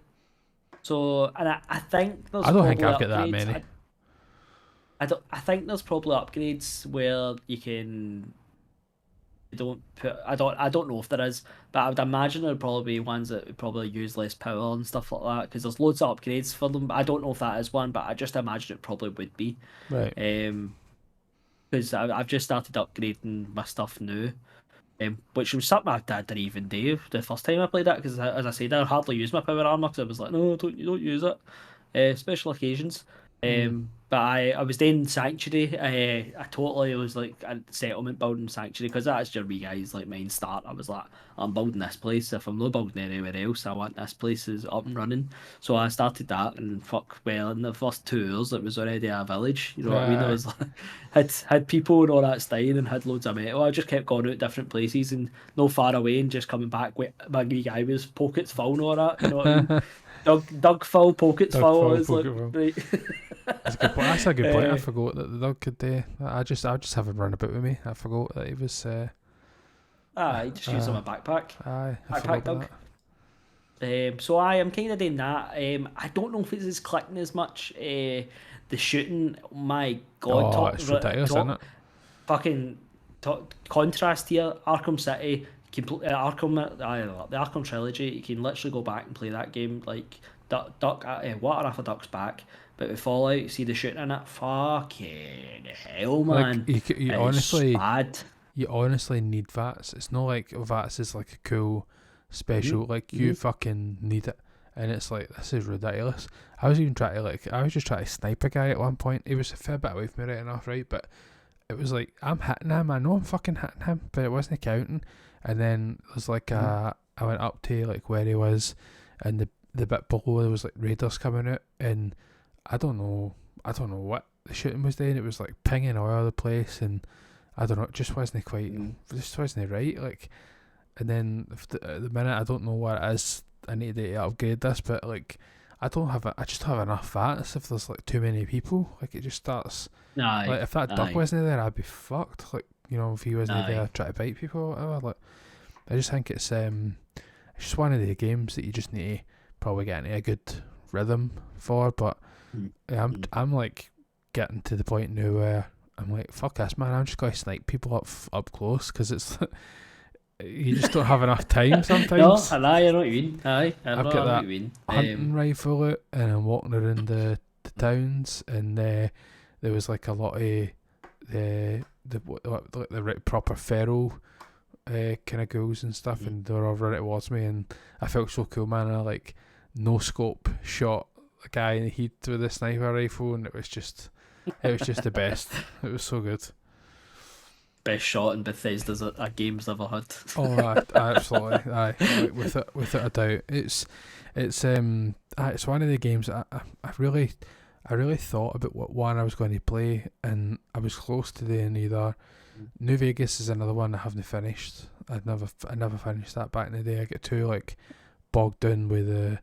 So, and I think there's. I don't think I've got that many. I think there's probably upgrades where you can I don't know if there is, but I would imagine there'd probably be ones that would probably use less power and stuff like that, because there's loads of upgrades for them. I don't know if that is one, but I just imagine it probably would be. Right. Because I've just started upgrading my stuff now, which was something I didn't even do the first time I played that, because as I said, I hardly use my power armor, because I was like, no, don't use it. Special occasions. But I was doing Sanctuary. I totally was like a settlement building Sanctuary, because that's your wee guys like main start. I was like, I'm building this place. If I'm not building anywhere else, I want this place is up and running. So I started that, and well, in the first 2 hours it was already a village. You know what I mean? I was like, had people and all that staying, and had loads of metal. I just kept going out different places and no far away, and just coming back with my wee guy was pockets full and all that. You know what I mean? Dug full, pockets full. I was like, right. That's a good point. I forgot that the dog could do. I just have him run about with me. I forgot that he was. He just used him a backpack. Aye, I Backpack forgot dog. that. So I am kind of doing that. I don't know if it's as clicking as much. The shooting, my God, It's ridiculous, isn't it? Fucking contrast here. Arkham City, the Arkham trilogy. You can literally go back and play that game like water off a duck's back. But with Fallout, you see the shooting in it. Fucking hell, man! Like, you honestly, bad. You honestly need VATS. It's not like VATS is like a cool special. Like you fucking need it, and it's like, this is ridiculous. I was just trying to snipe a guy at one point. He was a fair bit away from me, right enough, right? But it was like, I'm hitting him. I know I'm fucking hitting him, but it wasn't counting. And then there's like I went up to like where he was, and the bit below there was like raiders coming out, and I don't know what the shooting was doing. It was like pinging all over the place, and I don't know, it just wasn't right. Like, and then at the minute I don't know what it is. I need to upgrade this, but like I just have enough VATS if there's like too many people. Like it just starts. Like if that duck wasn't there, I'd be fucked. Like, you know, if he wasn't there trying to bite people or whatever. Like, I just think it's just one of the games that you just need to probably get into a good rhythm for. But I'm like getting to the point now where I'm like, fuck this, man. I'm just going to snipe people up close, because it's you just don't have enough time sometimes. No, I know what you mean. I've got that hunting rifle out, and I'm walking around the towns, and there was like a lot of the proper feral kind of ghouls and stuff, and they were all running towards me, and I felt so cool, man. I like no scope shot a guy in the heat with a sniper rifle, and it was just the best. It was so good. Best shot in Bethesda's a game's ever had. Oh, absolutely, aye, without a doubt. It's one of the games I really thought about what one I was going to play, and I was close to doing either. New Vegas is another one I haven't finished. I never finished that back in the day. I get too like bogged down with the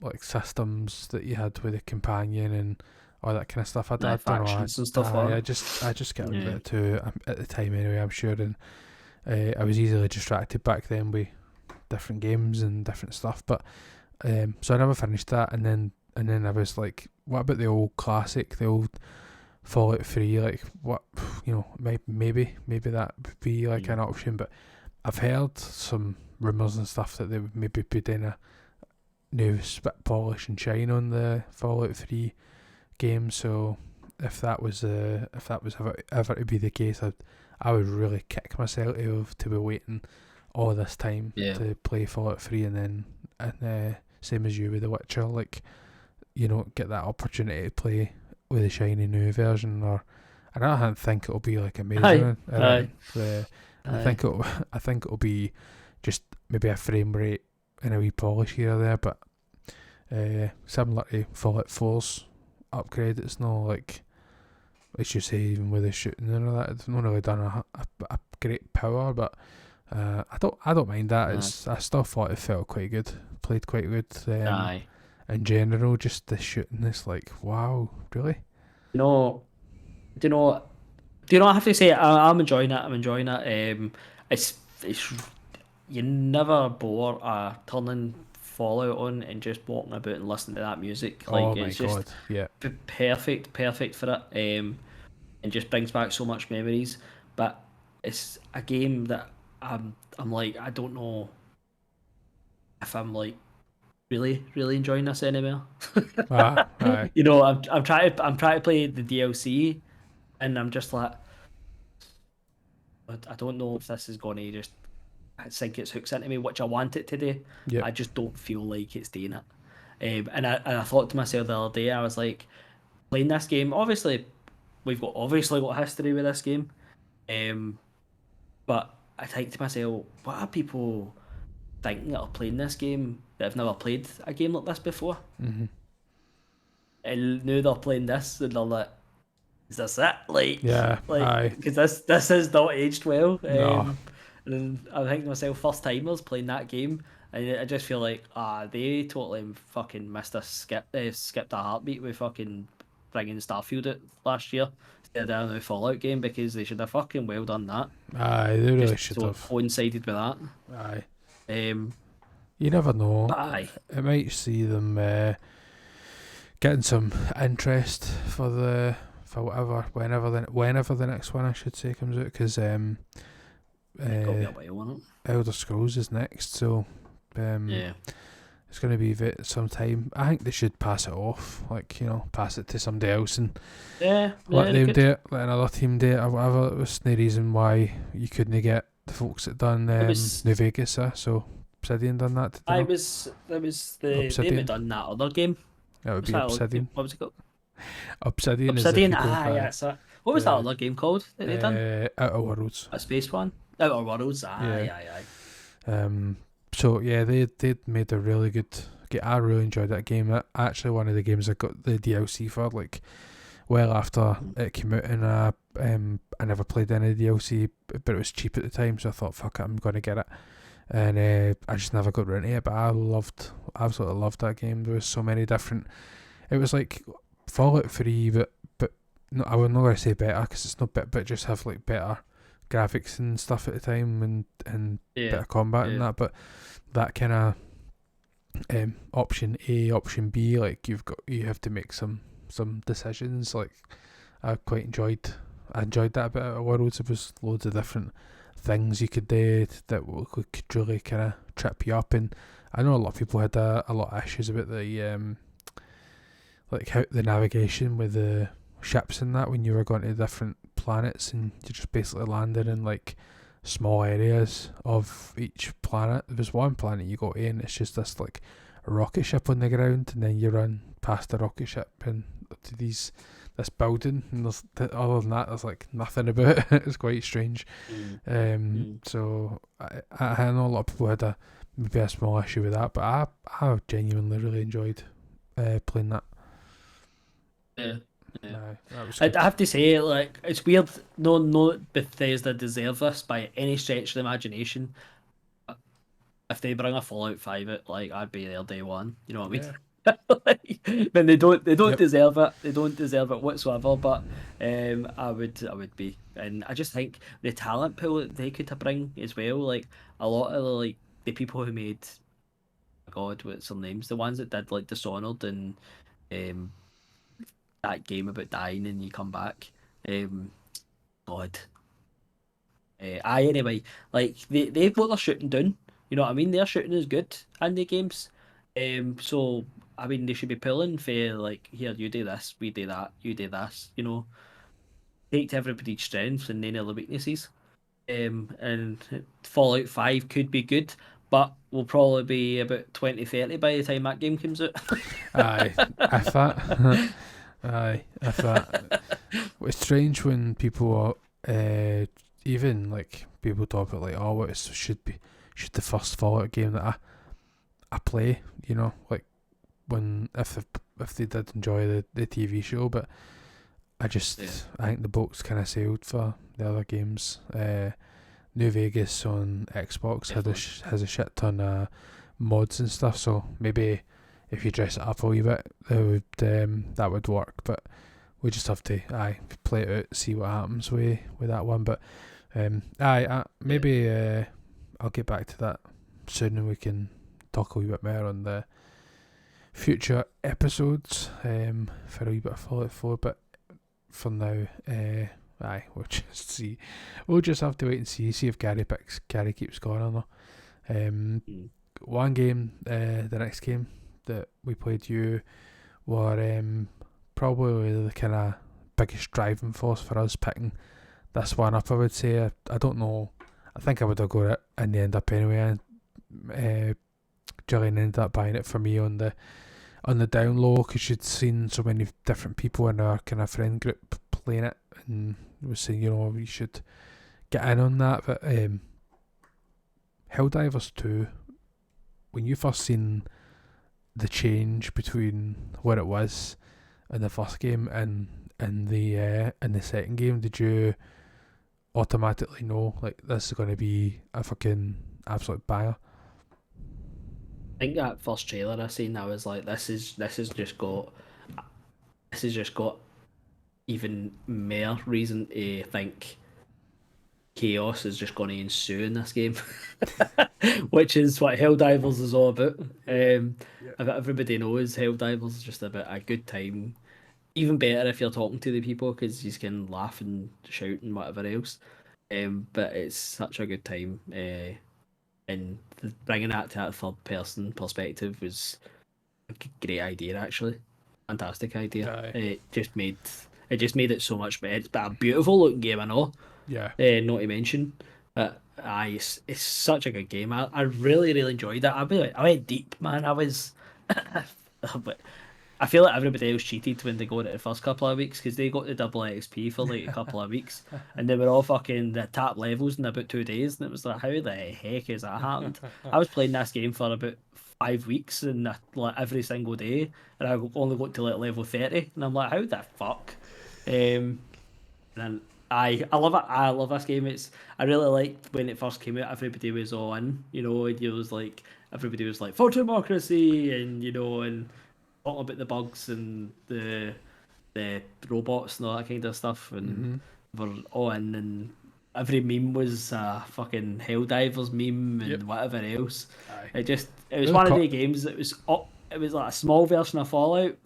like systems that you had with the companion and all that kind of stuff. I don't know. And stuff like that. I just get a bit too at the time anyway, I'm sure, and I was easily distracted back then with different games and different stuff. But so I never finished that, and then I was like, what about the old classic, the old Fallout 3? Like, what, you know, maybe that would be like an option. But I've heard some rumours and stuff that they would maybe put in a new spit polish and shine on the Fallout 3 game. So if that was ever to be the case, I would really kick myself to be waiting all this time to play Fallout 3, and same as you with The Witcher, like, you know, get that opportunity to play with a shiny new version. Or I don't think it'll be like amazing. I think it'll be just maybe a frame rate and a wee polish here or there, but similar to Fallout 4's upgrade. It's not like, let's just say, even with the shooting and all that, it's not really done a great power, but I don't mind that. I still thought it felt quite good, played quite good. In general, just the shooting is like, wow, really. Do you know? I have to say, I'm enjoying it. It's you never bore turning Fallout on and just walking about and listening to that music. Like, oh my it's just God, yeah, perfect for it. And just brings back so much memories. But it's a game that I'm like, I don't know if I'm like really enjoying this anymore. Aye. You know, I'm trying to play the DLC, and I'm just like, I don't know if this is going to just sink its hooks into me, which I want it to do. Yep. I just don't feel like it's doing it. And I thought to myself the other day, I was like, playing this game. Obviously, we've got history with this game. Um, but I think to myself, what are people thinking that are playing this game that have never played a game like this before? Mm-hmm. And now they're playing this, and they're like, "Is this it?" Yeah. Aye. Because this is not aged well. No. And I think to myself, first timers playing that game, and I just feel like they totally fucking missed skipped a heartbeat with fucking bringing Starfield out last year instead of the new Fallout game, because they should have fucking well done that. Aye. They really Just should so it have. coincided with that. Aye. Um, You never know. but aye, It might see them getting some interest for whenever the next one I should say comes out, because got me a while on Elder Scrolls is next, so it. Yeah, it's going to be some time. I think they should pass it off, pass it to somebody else and let them good. do it, let another team do it or whatever. There was no reason why you couldn't get the folks that done New Vegas, so Obsidian done that. It was they Obsidian. had done that other game. That would be What's Obsidian. What was it called? Obsidian Obsidian. is the people Yeah, that's it. What was that other game called that they done? Outer Worlds. A space one. Outer Worlds. Aye. So yeah, they made a really good game. I really enjoyed that game. Actually, one of the games I got the DLC for, like, well after it came out, and I never played any DLC, but it was cheap at the time, so I thought, fuck it, I'm gonna get it. And I just never got around to it, but I absolutely loved that game. There was so many different. It was like Fallout 3, but no, I would not going to say better because it's not but just have like better graphics and stuff at the time, and better combat and that. But that kind of option A, option B, like you have to make some decisions. Like I enjoyed that bit of Worlds. There was loads of different things you could do that could really kind of trip you up, and I know a lot of people had a lot of issues about the like how the navigation with the ships and that when you were going to different planets, and you just basically landed in like small areas of each planet. There was one planet you go to and it's just this like rocket ship on the ground, and then you run past the rocket ship and to this building, and other than that there's like nothing about it. It's quite strange. So I know a lot of people had maybe a small issue with that, but I genuinely really enjoyed playing that. Yeah. That was I have to say, like, it's weird. No, Bethesda deserve this by any stretch of the imagination. If they bring a Fallout 5 out, like, I'd be there day one. You know what I mean? But they don't deserve it. They don't deserve it whatsoever. But I would be, and I just think the talent pool that they could bring as well. Like a lot of the people who made, God, what's their names? The ones that did like Dishonored and that game about dying and you come back. God. Anyway, like they've got their shooting down. You know what I mean? Their shooting is good in the games. So I mean they should be pulling for like, here, you do this, we do that, you do this. You know, take to everybody's strengths and none of the weaknesses. And Fallout 5 could be good, but will probably be about 2030 by the time that game comes out. Aye, if that. Aye, if that. It's strange when people are, even like people talk about like, oh, what should the first Fallout game that I play, you know, like when if they did enjoy the TV show, but I think the boat's kind of sailed for the other games. New Vegas on Xbox has a shit ton of mods and stuff, so maybe if you dress it up a wee bit, that would work. But we just have to play it out, see what happens with that one. But maybe I'll get back to that soon, and we can talk a wee bit more on the future episodes for a wee bit of Fallout 4. But for now, Aye, we'll just see. We'll just have to wait and see if Gary keeps going or not. One game, the next game that we played you were probably the kind of biggest driving force for us picking this one up. I would say. I don't know. I think I would have got it in the end up anyway. Gillian ended up buying it for me on the down low because she'd seen so many different people in our kind of friend group playing it and was saying, we should get in on that. But Helldivers 2, when you first seen the change between what it was in the first game and in the second game, did you automatically know like this is going to be a fucking absolute banger? I think that first trailer I seen, I was like, this has just got even more reason to think chaos is just going to ensue in this game, which is what Helldivers is all about. Everybody knows Helldivers is just about a good time. Even better if you're talking to the people because you can laugh and shout and whatever else. But it's such a good time. And bringing that to that third person perspective was a great idea, actually. Fantastic idea. It just made it so much better. It's a beautiful looking game, I know. Yeah. Not to mention, but it's such a good game. I really enjoyed it. I went deep, man. I was. I feel like everybody else cheated when they got it the first couple of weeks because they got the double XP for like a couple of weeks and they were all fucking the top levels in about 2 days and it was like, how the heck has that happened? I was playing this game for about 5 weeks and like every single day and I only got to like level 30 and I'm like, how the fuck? And I love it. I love this game. I really liked when it first came out. Everybody was all in, it was like everybody was like for democracy and and talking about the bugs and the robots and all that kind of stuff, and we're all in, and every meme was a fucking Helldivers meme and whatever else. Aye. It was one of the games that was like a small version of Fortnite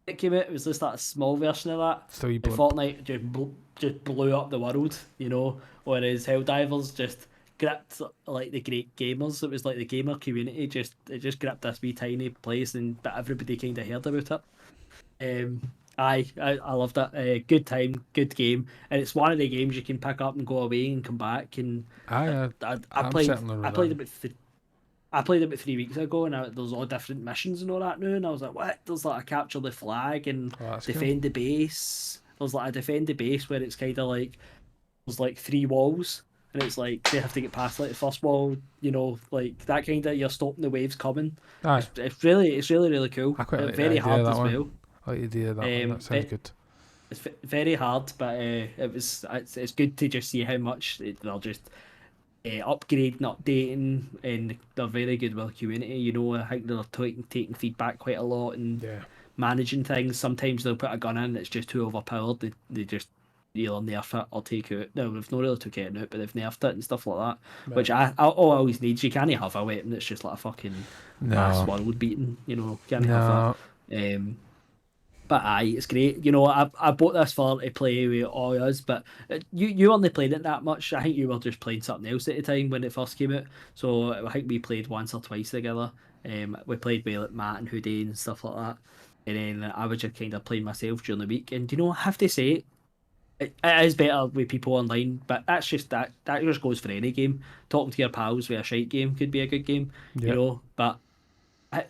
that came out. It was just like a small version of that. So Fortnite just blew up the world, whereas Helldivers just gripped like the great gamers. It was like the gamer community it just gripped this wee tiny place, but everybody kind of heard about it. I loved it. Good time, good game, and it's one of the games you can pick up and go away and come back. And I played about 3 weeks ago, and there's all different missions and all that now. And I was like, what? There's like a capture the flag and defend the base. There's like a defend the base where it's kind of like there's like 3 walls. And it's like they have to get past like the first wall, like that kind of, you're stopping the waves coming. It's really cool. I quite like very hard as one. well. I like the idea of that one. That sounds good. It's very hard, but it's good to just see how much they're just upgrading, updating, and they're very good with the community. I think they're taking feedback quite a lot and managing things. Sometimes they'll put a gun in that's just too overpowered. They just either nerf it or take it out. No, we've not really took it out, but they've nerfed it and stuff like that. Right. Which I always need. You can't have a weapon that's just like a fucking mass world beating. Can't have that. But aye, it's great. I bought this for to play with all us, but you weren't playing it that much. I think you were just playing something else at the time when it first came out. So I think we played once or twice together. We played with like Matt and Houdini and stuff like that. And then I was just kind of playing myself during the week. And I have to say, it is better with people online, but that just goes for any game. Talking to your pals with a shite game could be a good game, but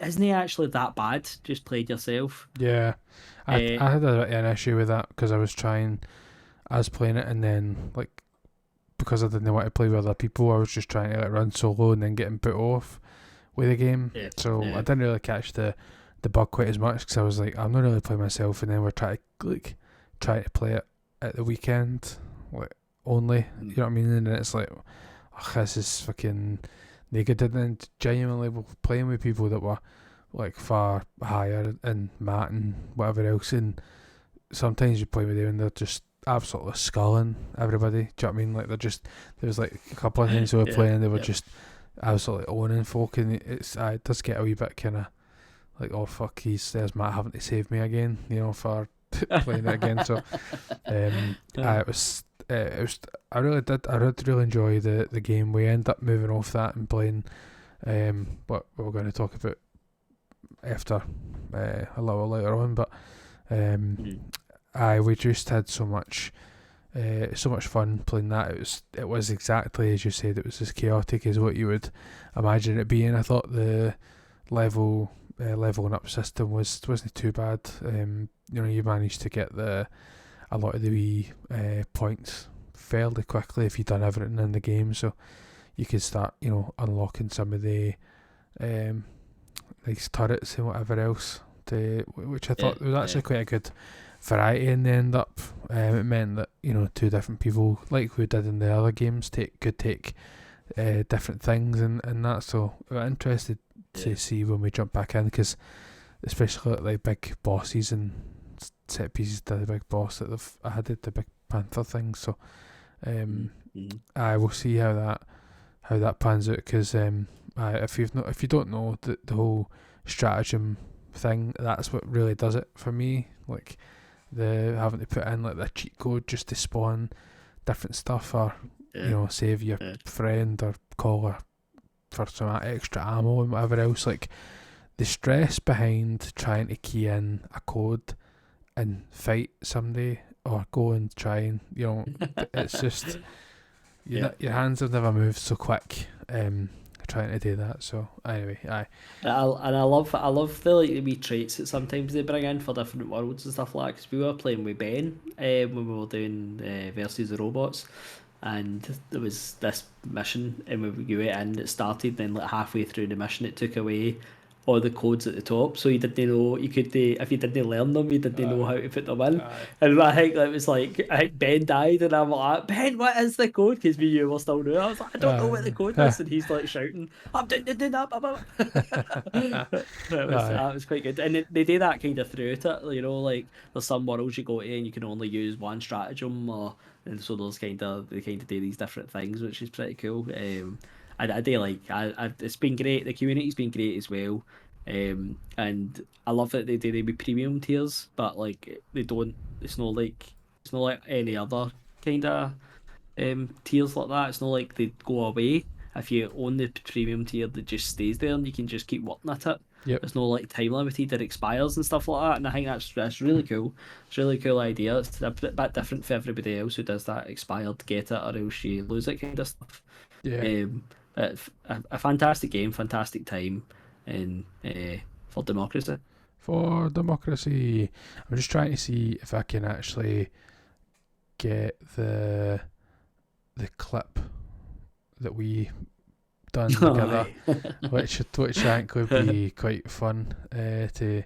isn't it actually that bad? Just played yourself. Yeah, I had an issue with that because I was playing it, and then like because I didn't want to play with other people, I was just trying to like run solo and then getting put off with the game. I didn't really catch the bug quite as much because I was like, I'm not really playing myself, and then we're trying to play it at the weekend, like only, you know what I mean? And then it's like, this is fucking naked. And then genuinely playing with people that were like far higher and Matt and whatever else, and sometimes you play with them and they're just absolutely sculling everybody. Do you know what I mean? Like there was like a couple of times we were playing, they were just absolutely owning folk, and it does get a wee bit kind of like, oh fuck, there's Matt having to save me again, for playing it again. So I did really enjoy the game. We end up moving off that and playing what we're going to talk about after a little later on, but we just had so much fun playing that. It was exactly as you said. It was as chaotic as what you would imagine it being. I thought the leveling up system wasn't too bad. You managed to get a lot of the wee points fairly quickly if you've done everything in the game, so you could start unlocking some of the like turrets and whatever else, which I thought was actually quite a good variety in the end up. It meant that two different people, like we did in the other games, could take different things and that. So we're interested to see when we jump back in, because especially like big bosses and set pieces to the big boss that they've added, the big panther thing. So I will see how that pans out, because if you don't know the whole stratagem thing, that's what really does it for me. Like the having to put in like the cheat code just to spawn different stuff, or save your friend or call her for some extra ammo and whatever else. Like the stress behind trying to key in a code and fight somebody, or go and try and it's just your hands have never moved so quick trying to do that. So anyway, I love the the wee traits that sometimes they bring in for different worlds and stuff like that, because we were playing with Ben when we were doing versus the robots, and there was this mission, and when we went in, it started, then like halfway through the mission it took away all the codes at the top, so you didn't know you could if you didn't learn them, you didn't know how to put them in. And I think it was like, I think Ben died, and I'm like, Ben, what is the code? Because me and you were still new. I was like, I don't know what the code is, and he's like shouting, I'm doing that. That was quite good, and they do that kind of throughout it. Like there's some worlds you go to and you can only use one stratagem, and so they kind of do these different things, which is pretty cool. I do like. It's been great. The community's been great as well, and I love that they do the premium tiers, but like they don't. It's not like any other kind of tiers like that. It's not like they go away. If you own the premium tier, that just stays there, and you can just keep working at it. Yep. It's not like time limited, it expires and stuff like that. And I think that's really cool. It's a really cool idea. It's a bit different for everybody else who does that expired get it or else you lose it kind of stuff. Yeah. A fantastic game, fantastic time, and for democracy. For democracy, I'm just trying to see if I can actually get the clip that we done together, which I think would be quite fun to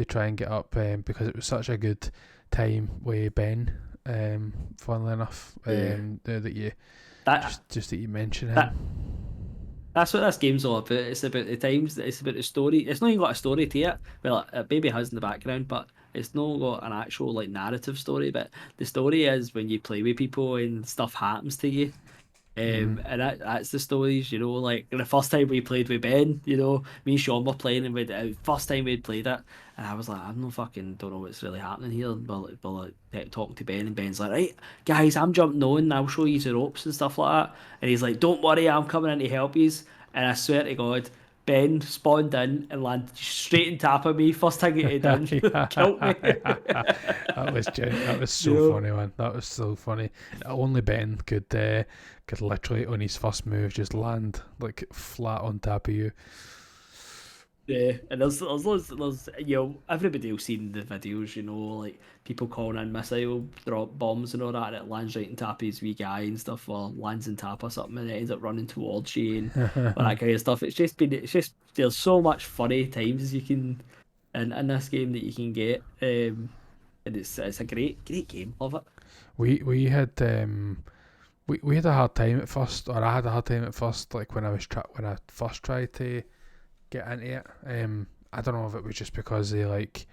try and get up, because it was such a good time with Ben. Funnily enough, that you just that you mention him. That's what this game's all about. It's about the times. It's about the story. It's not even got a story to it. Well, it maybe has in the background, but it's not got an actual like narrative story. But the story is when you play with people and stuff happens to you. And that's the stories, like the first time we played with Ben, me and Sean were playing, and the first time we'd played it, and I was like, I don't know what's really happening here. But talking to Ben, and Ben's like, right, guys, I'm jumping on, and I'll show you the ropes and stuff like that. And he's like, don't worry, I'm coming in to help you. And I swear to God, Ben spawned in and landed straight on top of me. First thing he done, killed me. That was so funny, man. That was so funny. Only Ben could literally on his first move just land like flat on top of you. Yeah, and there's everybody else seen the videos, like people calling in missile drop bombs and all that, and it lands right on top of his wee guy and stuff, or lands on top or something, and it ends up running towards you and all that kind of stuff. There's so much funny times as you can in this game that you can get, and it's a great game. Love it. We had we had a hard time at first, or I had a hard time at first, like when I first tried to get into it. I don't know if it was just because they like,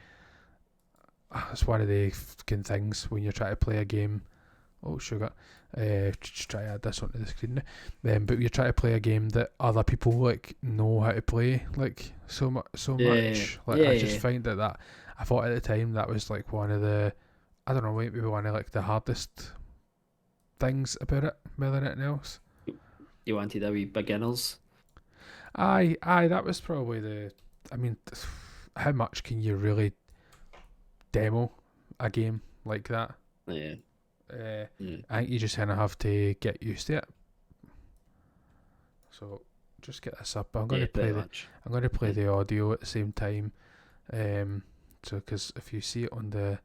it's one of the fucking things when you're trying to play a game. Oh sugar, just try to add this onto the screen now. But you're trying to play a game that other people like know how to play like so much. Like I just find that I thought at the time that was like one of the, I don't know, maybe one of like the hardest things about it more than anything else. You wanted a wee beginners. Aye, that was probably the. I mean, how much can you really demo a game like that? Yeah. I think you just kind of have to get used to it. So just get this up. I'm going to play the audio at the same time. So because if you see it on the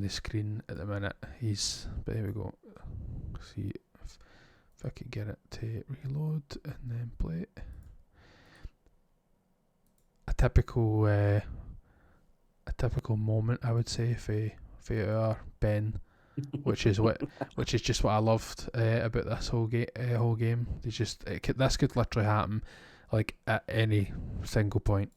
screen at the minute, but there we go. See if I could get it to reload and then play it. A typical moment, I would say, for our Ben, which is just what I loved about this whole game. This could literally happen like at any single point.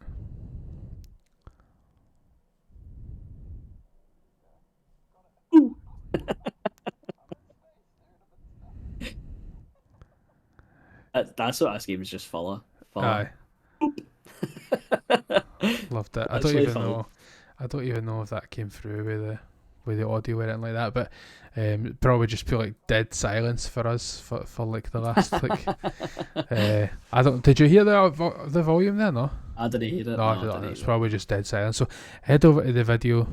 That's what this game is just full of. Aye. Loved it. I don't even know if that came through with the audio or anything like that, but probably just feel like dead silence for us for like the last like. I don't. Did you hear the volume there? No. I didn't hear it. No, it's probably just dead silence. So head over to the video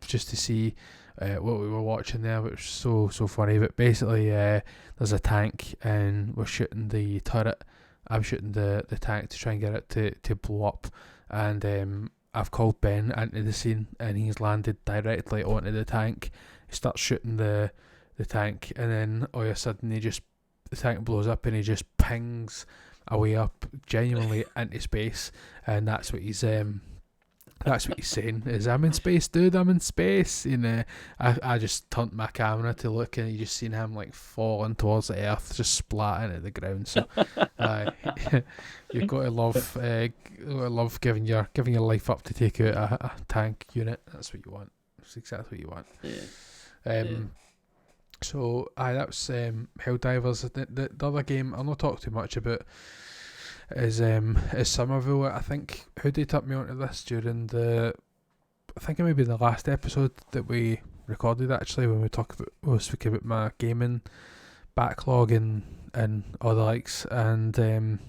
just to see what we were watching there, which was so funny. But basically, there's a tank and we're shooting the turret. I'm shooting the tank to try and get it to blow up, and I've called Ben into the scene, and he's landed directly onto the tank. He starts shooting the tank, and then all of a sudden the tank blows up, and he just pings away up genuinely into space, and that's what he's saying is, "I'm in space, dude, I'm in space." And I just turned my camera to look, and you just seen him like falling towards the earth, just splatting at the ground. So you've got to love giving your life up to take out a tank unit. That's what you want. That's exactly what you want. Yeah. So that was Helldivers. The other game I'll not talk too much about is Somerville. I think who did up me onto this during I think it may be the last episode that we recorded, actually, when we was speaking about my gaming backlog and all the likes, and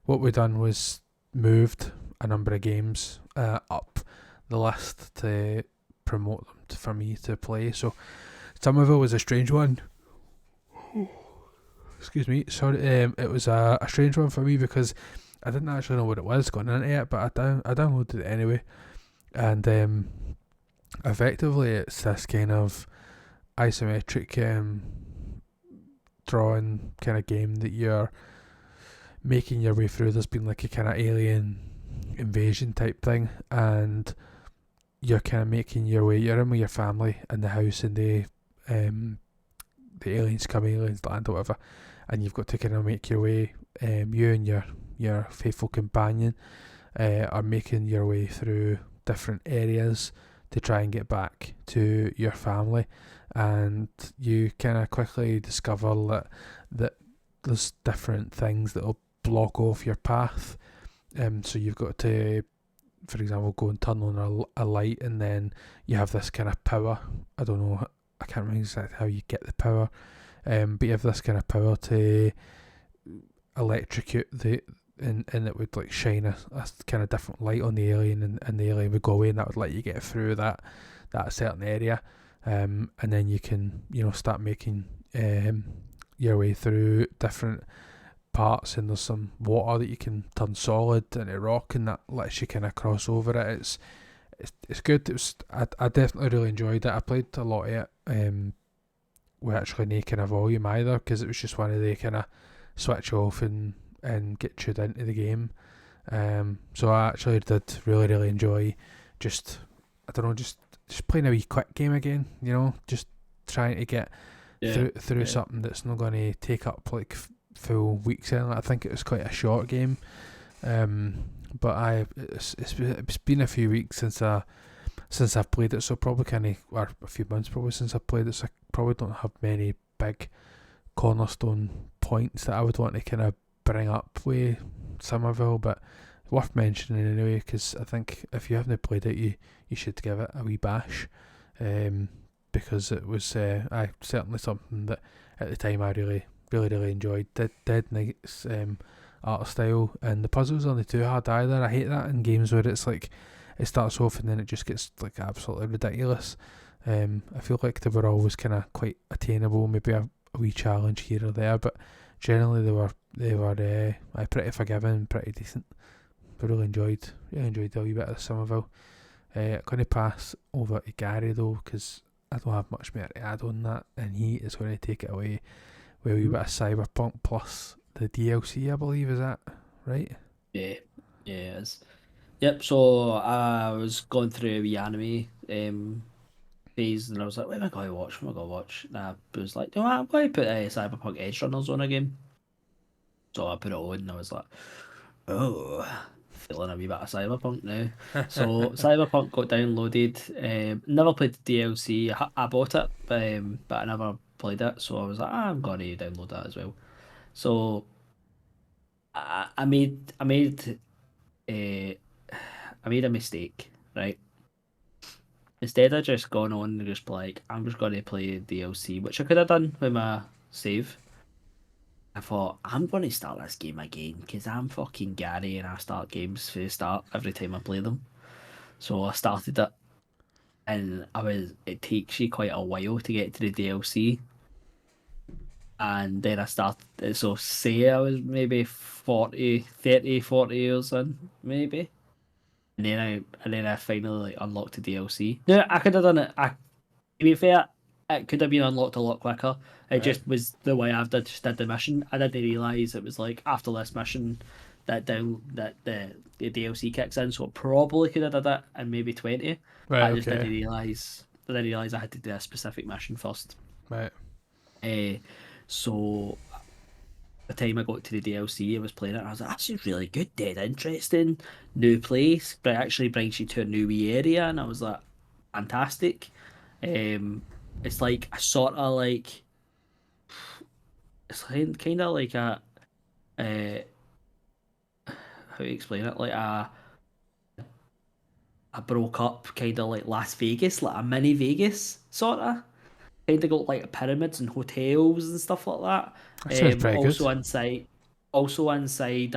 what we done was moved a number of games up the list to promote them for me to play. So Somerville was a strange one. Excuse me, sorry. It was a strange one for me because I didn't actually know what it was going into it, but I downloaded it anyway, and effectively it's this kind of isometric drawing kind of game that you're making your way through. There's been like a kind of alien invasion type thing, and you're kind of making your way. You're in with your family in the house, and the aliens land or whatever, and you've got to kind of make your way. You and your faithful companion are making your way through different areas to try and get back to your family, and you kind of quickly discover that there's different things that'll block off your path. So you've got to, for example, go and turn on a light, and then you have this kind of power. I don't know, I can't remember exactly how you get the power, but you have this kind of power to electrocute and it would like shine a kind of different light on the alien, and the alien would go away, and that would let you get through that certain area, and then you can start making your way through different parts, and there's some water that you can turn solid into rock, and that lets you kind of cross over it. It's good. I definitely really enjoyed it. I played a lot of it with actually no kind of volume either, because it was just one of the kind of switch off and get tuned into the game. So I actually did really enjoy just playing a wee quick game again, just trying to get through something that's not going to take up like full weeks in. I think it was quite a short game, but it's been a few weeks since I've played it, so probably or a few months probably since I've played it, so I probably don't have many big cornerstone points that I would want to kind of bring up with Somerville, but worth mentioning anyway, because I think if you haven't played it, you should give it a wee bash, because it was certainly something that at the time I really enjoyed. Dead Knight's art style, and the puzzles aren't too hard either. I hate that in games where it's like it starts off and then it just gets like absolutely ridiculous. I feel like they were always kind of quite attainable, maybe a wee challenge here or there, but generally they were pretty forgiving, pretty decent. I really enjoyed a wee bit of Somerville. I'm going to pass over to Gary though, because I don't have much more to add on that, and he is going to take it away with a wee bit of Cyberpunk plus the DLC, I believe. Is that right? Yeah, it is. Yep. So I was going through a wee anime phase, and I was like, "What am I going to watch? What am I going to watch?" And I was like, "No, I'm going to put Cyberpunk Edge Runners on again." So I put it on, and I was like, "Oh, feeling a wee bit of Cyberpunk now." So Cyberpunk got downloaded. Never played the DLC. I bought it, but I never played it. So I was like, I'm going to download that as well. So uh, I made a mistake, right? Instead of just going on and just like, I'm just going to play DLC, which I could have done with my save. I thought, I'm going to start this game again because I'm fucking Gary and I start games from the start every time I play them. So I started it, and it takes you quite a while to get to the DLC. And then I started, so say I was maybe 40 years in, maybe. And then I finally like, unlocked the DLC. No, I could have done it. To be fair, it could have been unlocked a lot quicker. It Right. just was the way just did the mission. I didn't realise it was like after this mission that the DLC kicks in, so it probably could have did it in maybe 20. Right. I just Okay. didn't realise I had to do a specific mission first. Right. So the time I got to the DLC, I was playing it, and I was like, "This is really good, dead interesting, new place, but it actually brings you to a new wee area," and I was like, "Fantastic." It's like a sort of like it's kind of like uh, how do you explain it? Like a broke up kind of like Las Vegas, like a mini Vegas sort of. Kind of got like pyramids and hotels and stuff like That sounds that. pretty good. Also inside,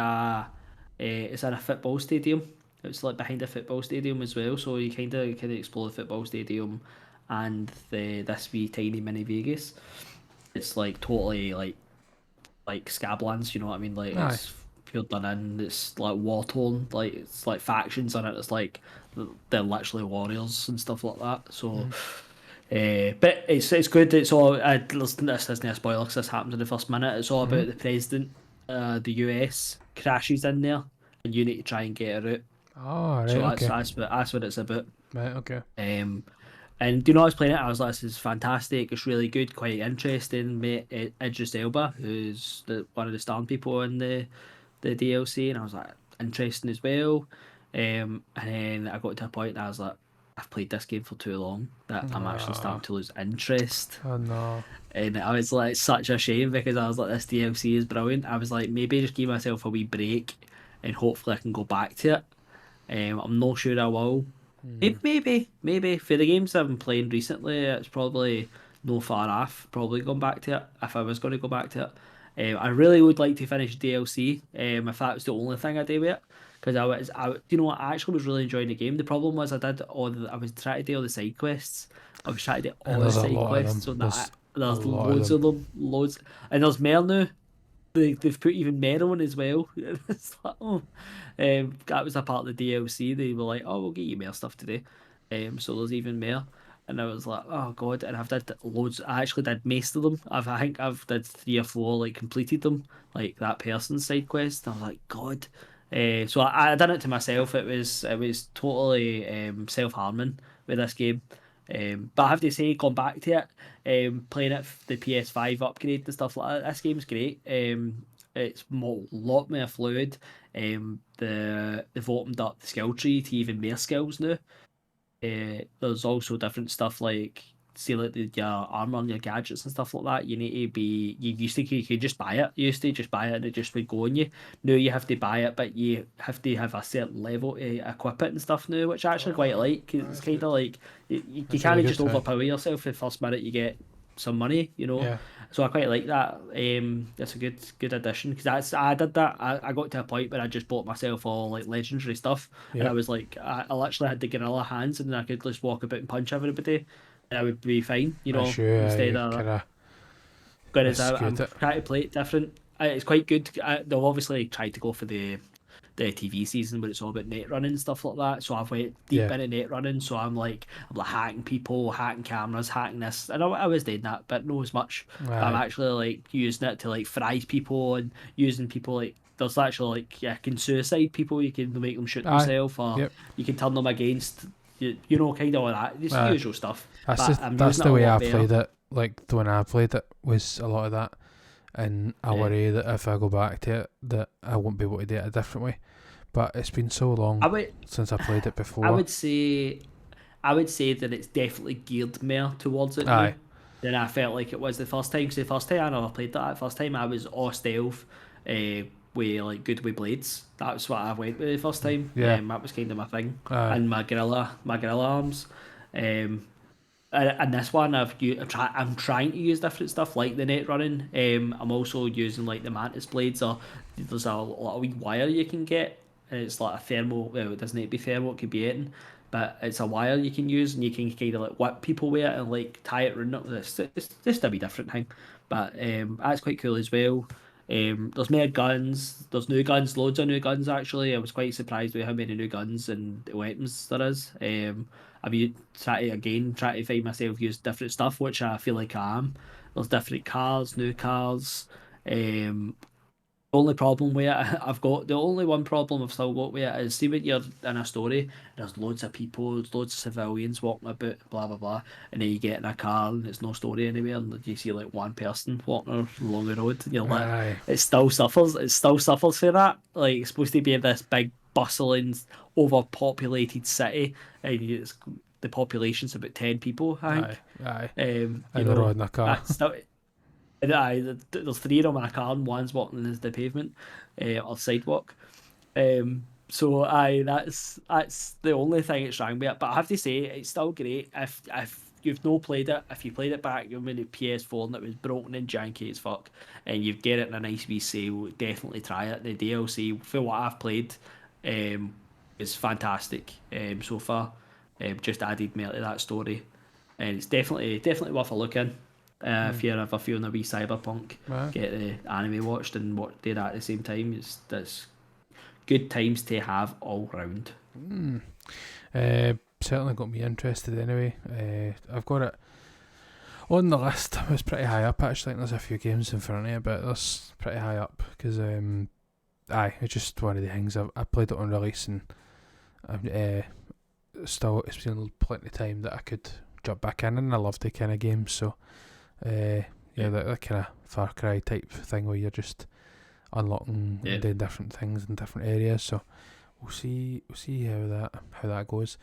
it's in a football stadium. It's like behind a football stadium as well, so you kind of explore the football stadium and this wee tiny mini Vegas. It's like totally like Scablands, you know what I mean? Like Aye. it's pure done in. It's like war torn. Like it's like factions in it. It's like they're literally warriors and stuff like that. So. Mm. But it's good. It's all. Listen, this isn't a spoiler because this happens in the first minute. It's all Mhm. about the president. The US crashes in there, and you need to try and get her out. Oh, right. So Okay. that's what it's about. Right. Okay. And do you know I was playing it? I was like, this is fantastic. It's really good, quite interesting. Mate, Idris Elba, who's one of the starring people in the DLC, and I was like, interesting as well. And then I got to a point and I was like, I've played this game for too long that I'm actually Ah. starting to lose interest. Oh no. And I was like, such a shame because I was like, this DLC is brilliant. I was like, maybe just give myself a wee break and hopefully I can go back to it. I'm not sure I will. Mm. Maybe for the games I've been playing recently, it's probably no far off. Probably going back to it if I was going to go back to it. I really would like to finish DLC. If that was the only thing I do with it, because you know what, I actually was really enjoying the game. The problem was I was trying to do all the side quests. I was trying to do And all the there's a side lot of them. quests, so There's that a there's lot of loads them. of them, loads, and there's more now. They've put even more on as well. It's like, oh. That was a part of the DLC. They were like, "Oh, we'll get you more stuff today." So there's even more, and I was like, "Oh God!" And I've did loads. I actually did most of them. I think I've did 3 or 4, like completed them, like that person's side quest. I was like, "God." So I done it to myself. It was totally self harming with this game. But I have to say, going back to it, playing it the PS5 upgrade and stuff like that, this game's great. It's lot more fluid. They've opened up the skill tree to even more skills now. There's also different stuff like see like your armor and your gadgets and stuff like that, you need to be. You could just buy it. You used to just buy it and it just would go on you. Now you have to buy it, but you have to have a certain level to equip it and stuff now, which I actually quite like. 'Cause it's kind of like you That's can't really just good, aye. overpower yourself the first minute you get some money, you know. Yeah. So I quite like that. That's a good addition because I did that. I got to a point where I just bought myself all like legendary stuff, and I Yep. was like, I literally had the gorilla hands, and I could just walk about and punch everybody, and I would be fine, you I'm know. sure Instead you of kind of whereas I'm skewed it. trying to play it different. It's quite good. They've obviously tried to go for the TV season where it's all about net running and stuff like that. So I've went deep Yeah. into net running. So I'm like hacking people, hacking cameras, hacking this. And I was doing that, but not as much. But I'm Aye. actually like using it to like fry people and using people like there's actually like yeah, can suicide people. You can make them shoot Aye. themselves, or Yep. you can turn them against you know, kind of all that. It's the Aye. usual stuff. That's But I'm that's using it the a way I lot better. played it. Like the when I played it was a lot of that, and I Yeah. worry that if I go back to it, that I won't be able to do it a different way. But it's been so long I would since I played it I before. would say that it's definitely geared more towards it now Aye. than I felt like it was the first time. Because the first time I never played that, first time I was all stealth, with like good with blades. That's what I went with the first time. Yeah. That was kind of my thing, Aye. and my gorilla arms. And this one I'm trying to use different stuff like the net running. I'm also using like the mantis blades. Or there's a lot of wee wire you can get, and it's like a thermal. Well, it doesn't need to be thermal; it could be anything. But it's a wire you can use, and you can kind of like whip people with it and like tie it around. It's just a wee different thing, but that's quite cool as well. There's more guns. There's new guns, loads of new guns actually. I was quite surprised with how many new guns and weapons there is. I've try to find myself use different stuff, which I feel like I am. There's different cars, new cars. The only problem with it, the only one problem I've still got with it is see when you're in a story, there's loads of people, there's loads of civilians walking about, blah blah blah, and then you get in a car and there's no story anywhere, and you see like one person walking along the road, and you're like, Aye. it still suffers for that. Like it's supposed to be this big bustling, overpopulated city, and the population's about 10 people, I Aye. think. Aye. You And they're know, all in a car. that's still. There's three of them in a car and one's walking the pavement or sidewalk. So that's the only thing that's wrong with it. But I have to say it's still great. If you've no played it, if you played it back when the PS4 and it was broken and janky as fuck, and you get it in a nice wee sale, definitely try it. The DLC for what I've played, is fantastic. So far, just added more to that story, and it's definitely worth a look in. If you're ever feeling a wee cyberpunk, Aye. get the anime watched and do that at the same time. That's good times to have all round. Certainly got me interested anyway. I've got it on the list. It was pretty high up actually. I think there's a few games in front of it, but that's pretty high up because it's just one of the things. I played it on release and still it's been plenty of time that I could jump back in, and I love the kind of games. So that kind of Far Cry type thing where you're just unlocking and doing different things in different areas. So we'll see how that goes.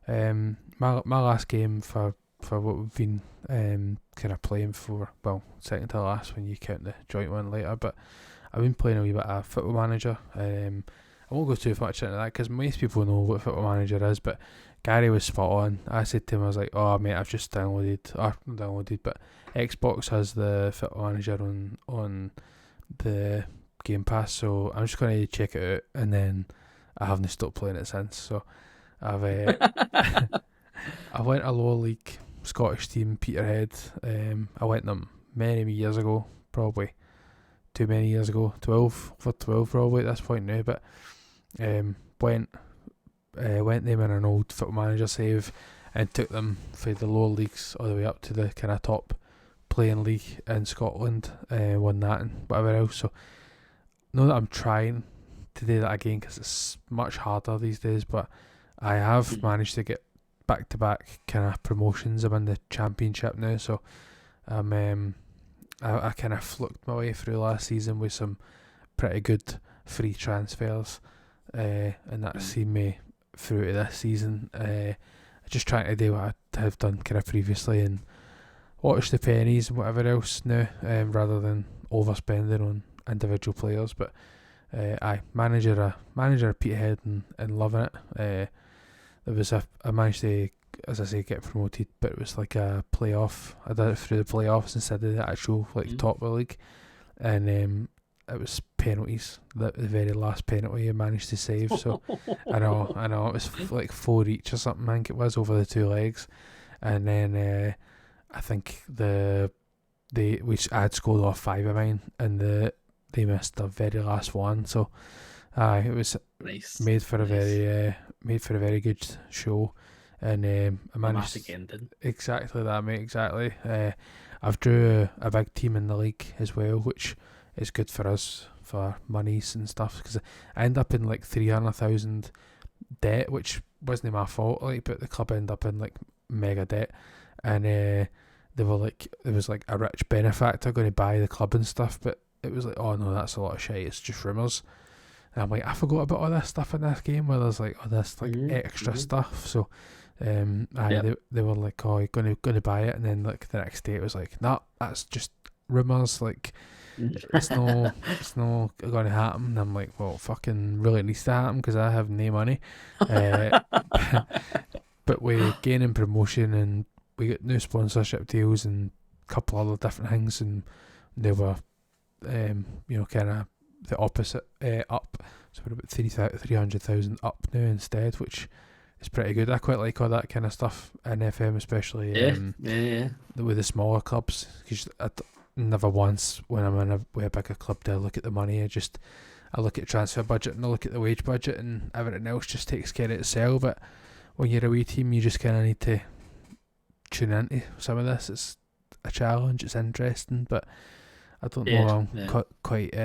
My last game for what we've been kind of playing for, well, second to last when you count the joint one later, but I've been playing a wee bit of Football Manager. I won't go too much into that because most people know what Football Manager is, but Gary was spot on. I said to him, I was like, oh mate, I've just downloaded, but Xbox has the Football Manager on the Game Pass, so I'm just going to check it out, and then I haven't stopped playing it since. So I've I went a lower league Scottish team, Peterhead. I went them many years ago, probably too many years ago, 12 probably at this point now, but went them in an old Football Manager save and took them for the lower leagues all the way up to the kind of top playing league in Scotland, won that and whatever else. So know that I'm trying to do that again because it's much harder these days, but I have managed to get back-to-back kind of promotions. I'm in the Championship now, so I kind of fluked my way through last season with some pretty good free transfers, and that's seen me through to this season. Just trying to do what I have done kind of previously and watch the pennies and whatever else now, rather than overspending on individual players. But manager of Peterhead and loving it. There was I managed to, as I say, get promoted, but it was like a playoff. I did it through the playoffs instead of the actual top of the league, and it was penalties. The very last penalty I managed to save. So I know it was like 4 each or something. I think it was over the 2 legs, and then I think I had scored off 5 of mine, and they missed the very last one. So it was Nice. made for a very good show, and I managed exactly that, mate. Exactly. I've drew a big team in the league as well, which is good for us for monies and stuff, because I end up in like 300,000 debt, which wasn't my fault, like, but the club ended up in like mega debt, and they were like, there was like a rich benefactor going to buy the club and stuff, but it was like, oh no, that's a lot of shit, it's just rumours. And I'm like, I forgot about all this stuff in this game where there's like all this like extra stuff. So they were like, oh, you're gonna buy it, and then like the next day it was like, nah, that's just rumours, like it's no gonna happen. And I'm like, well, fucking really needs to happen because I have no money. But we're gaining promotion and we got new sponsorship deals and a couple other different things, and they were kind of the opposite, up. So we're about 300,000 up now instead, which is pretty good. I quite like all that kind of stuff in FM, especially with the smaller clubs, because never once when I'm with a bigger club do I look at the money. I look at transfer budget and I look at the wage budget, and everything else just takes care of itself. But when you're a wee team, you just kind of need to tune into some of this. It's a challenge, it's interesting, but I don't know, I'm quite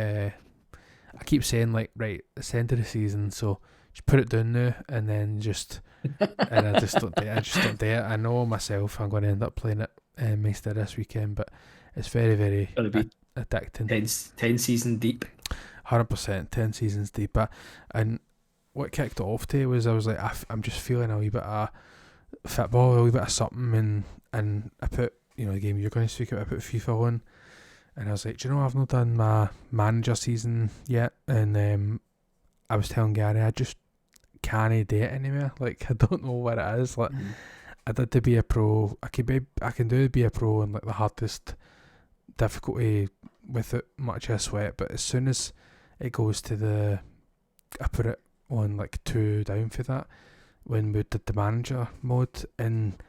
I keep saying like, right, it's the end of the season, so just put it down now, and then and I just don't do it. I know myself I'm going to end up playing it Meister this weekend, but it's very, very addicting. 10 season deep. 100% 10 seasons deep. And what kicked it off to was I was like, I'm just feeling a wee bit of football, a wee bit of something, and I put, the game you're going to speak about, I put FIFA on. And I was like, do you know, I've not done my manager season yet. And I was telling Gary, I just can't do it anymore. Like, I don't know what it is. Like, I did to be a pro. I can do be a pro in like the hardest difficulty without much of a sweat. But as soon as it goes to I put it on like 2 down for that when we did the manager mode, and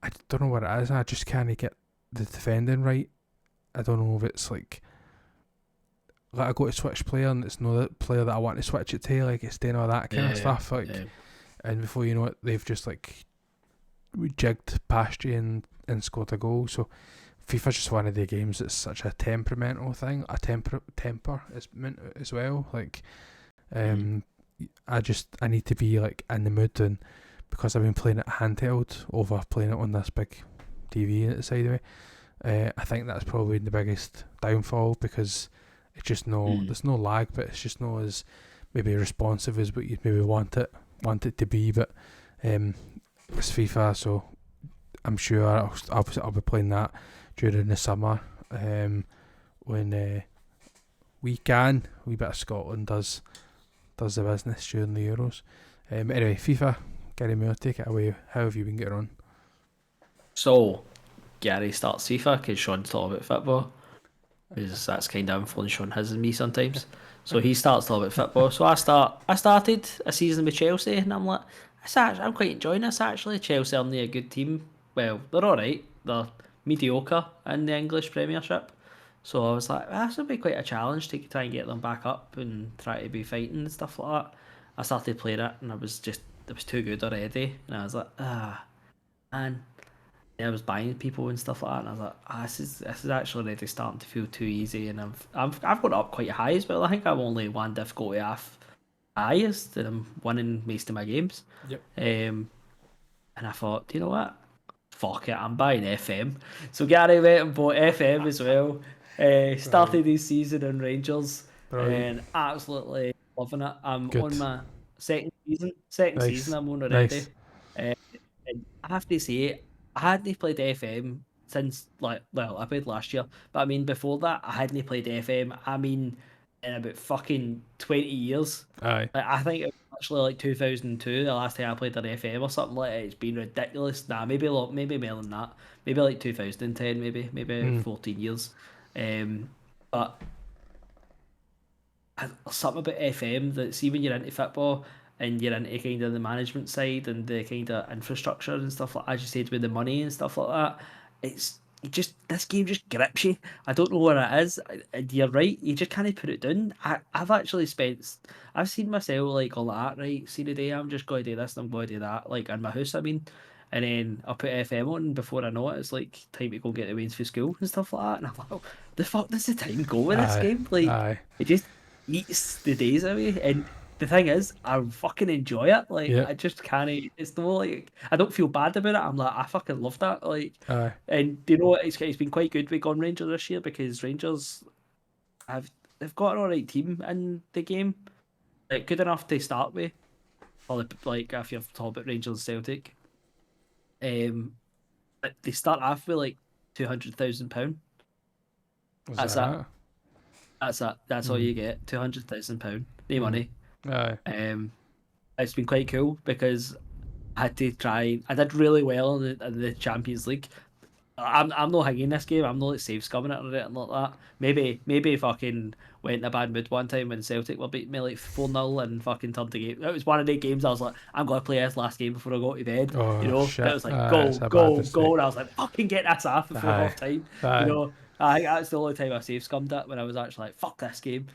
I don't know what it is. I just can't get the defending right. I don't know if it's like I go to switch player and it's not the player that I want to switch it to, like it's doing all that kind of stuff, like, and before you know it, they've just like jigged past you and scored a goal. So FIFA's just one of the games that's such a temperamental thing, a temper is meant as well. Like, I need to be like in the mood, and because I've been playing it handheld over playing it on this big TV at the side of me. I think that's probably the biggest downfall, because it's just there's no lag, but it's just not as maybe responsive as what you'd maybe want it to be. But it's FIFA, so I'm sure I'll be playing that during the summer, when wee bit of Scotland does the business during the Euros. Anyway, FIFA, Gary Moore, take it away. How have you been getting on? So Gary starts FIFA because Sean's talking about football, because that's kind of influenced Sean his and me sometimes. So he starts talking about football. So I started a season with Chelsea, and I'm like, I'm quite enjoying this actually. Chelsea are a good team. Well, they're alright. They're mediocre in the English Premiership. So I was like, this would be quite a challenge to try and get them back up and try to be fighting and stuff like that. I started playing it, and it was too good already. And I was like, man. I was buying people and stuff like that, and I was like, this is actually already starting to feel too easy, and I've got up quite high as well. I think I'm only one difficulty off highest, and I'm winning most of my games. Yep. And I thought, do you know what? Fuck it, I'm buying FM. So Gary went and bought FM as well. Started his season in Rangers. Brilliant. And absolutely loving it. I'm on my second season I'm on already. Nice. And I have to say, I hadn't played FM since like, well, I played last year, but I mean before that I hadn't played FM. I mean, in about fucking 20 years. Aye. Like, I think it was actually like 2002 the last time I played an FM or something like that. It's been ridiculous. Nah, maybe a lot, maybe more than that. Maybe like 2010, maybe 14 years. But something about FM that, see, when you're into football and you're into kind of the management side and the kind of infrastructure and stuff like, as you said, with the money and stuff like that, it's this game just grips you. I don't know what it is. And you're right, you just can't put it down. I've actually I've seen myself like all that, right? See, today I'm just going to do this and I'm going to do that, like in my house, I mean. And then I'll put FM on, and before I know it, it's like time to go get the wains for school and stuff like that. And I'm like, oh, the fuck does the time go with this Aye. game? Like, Aye. it just eats the days away. And the thing is, I fucking enjoy it. Like, Yep. I just can't. It's no like, I don't feel bad about it. I'm like, I fucking love that. Like, Aye. and do you know what? It's been quite good with Gone Rangers this year, because Rangers they've got an alright team in the game. Like, good enough to start with. Or like, if you're talking about Rangers and Celtic, but they start off with like £200,000. Was That's that? it. That's it. That's all you get. £200,000. No money. Aye. It's been quite cool because I had to try. I did really well in the Champions League. I'm not hanging this game. I'm not like safe scumming it or anything like that. Maybe fucking went in a bad mood one time when Celtic were beating me like 4-0 and fucking turned the game. It was one of the games I was like, I'm gonna play this last game before I go to bed. Oh, you know, shit. it was like It's a bad go, mistake. and I was like, fucking get this off before Aye. half time. Aye. You know, I think that's the only time I safe scummed it, when I was actually like, fuck this game.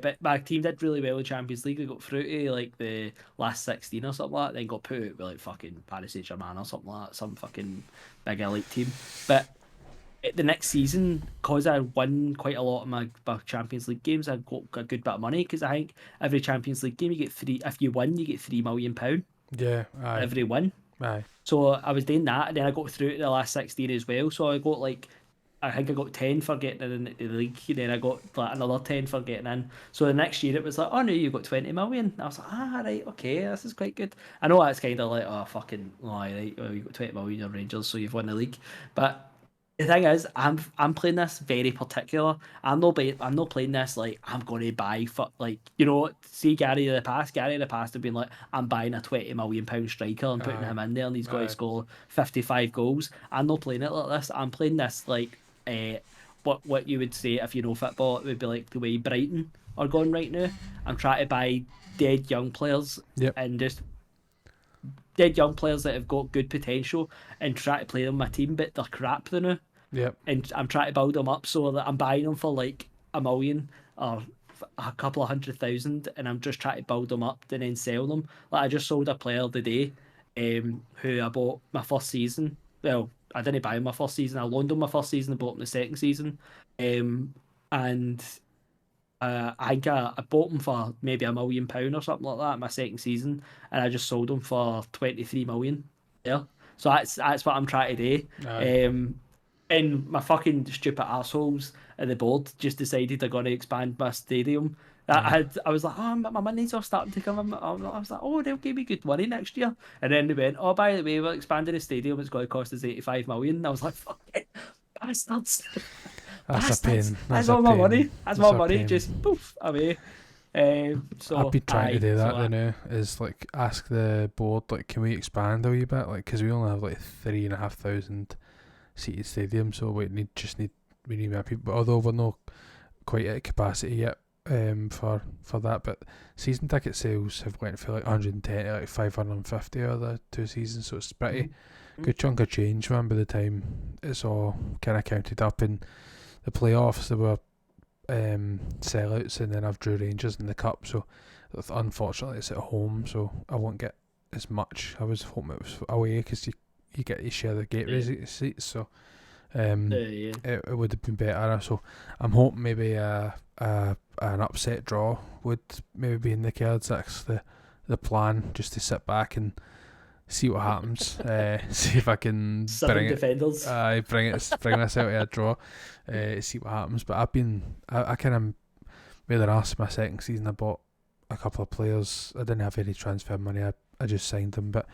But my team did really well in Champions League. They got through to like the last 16 or something like that, then got put out with like fucking Paris Saint-Germain or something like that, some fucking big elite team. But the next season, because I won quite a lot of my Champions League games, I got a good bit of money, because I think every Champions League game you get if you win, you get £3 million Yeah. Aye. every win. Aye. So I was doing that, and then I got through to the last 16 as well. So I got like, I think I got 10 for getting in the league, and then I got like another 10 for getting in. So the next year it was like, oh no, you got 20 million. I was like, right, okay, this is quite good. I know that's kind of like, oh fucking lie, right? Oh, you got 20 million, you're Rangers, so you've won the league. But the thing is, I'm playing this very particular. I'm not playing this like I'm going to buy for, like, you know, see Gary in the past. Gary in the past have been like, I'm buying a £20 million striker and putting him in there, and he's going to score 55 goals. I'm not playing it like this. I'm playing this like what you would say, if you know football, it would be like the way Brighton are going right now. I'm trying to buy dead young players, Yep. and just dead young players that have got good potential, and try to play them in my team, but they're crap now. Yep. And I'm trying to build them up so that I'm buying them for like $1 million or a couple of 100,000, and I'm just trying to build them up and then sell them. Like, I just sold a player today, who I bought my first season. Well, I didn't buy him my first season. I loaned him my first season and bought him the second season. And I think I bought him for maybe £1 million or something like that my second season, and I just sold him for 23 million. Yeah, so that's what I'm trying to do. Aye. And my fucking stupid assholes at the board just decided they're going to expand my stadium. I was like, oh, my money's all starting to come in. I was like, oh, they'll give me good money next year. And then they went, oh, by the way, we're expanding the stadium. It's going to cost us 85 million. And I was like, fuck it, bastards. That's a pain. That's a all my pain. money. That's my a money. pain. Just poof away. So I've been trying to do that so now, is like ask the board, like, can we expand a wee bit, like, because we only have like 3,500 seated stadium, so we need more people. Although we're not quite at capacity yet, for that, but season ticket sales have went from like 110 to like 550 over the 2 seasons, so it's pretty good chunk of change, man. By the time it's all kind of counted up in the playoffs, there were sellouts, and then I've drew Rangers in the cup, so unfortunately it's at home, so I won't get as much. I was hoping it was away, because you get to share the gate seats, so it would have been better. So I'm hoping maybe an upset draw would maybe be in the cards. That's the plan, just to sit back and see what happens. See if I can Southern defenders. bring myself to a draw. See what happens. But I kind of made an ass my second season. I bought a couple of players. I didn't have any transfer money. I just signed them, but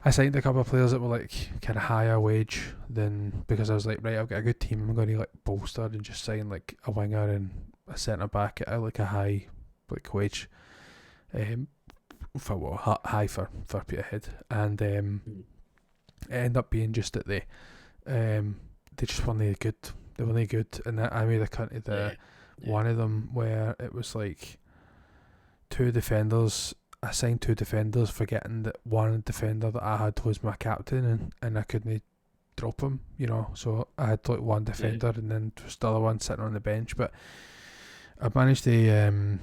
I signed a couple of players that were like kind of higher wage than, because I was like, right, I've got a good team, I'm going to like bolster and just sign like a winger and a centre back at like a high like wage, for what, high for Peterhead, and it ended up being just that they just weren't good. They weren't good, and I made a cut to one of them where it was like two defenders. I signed two defenders, forgetting that one defender that I had was my captain, and I couldn't drop him, you know. So I had like one defender, and then just the other one sitting on the bench. But I managed to,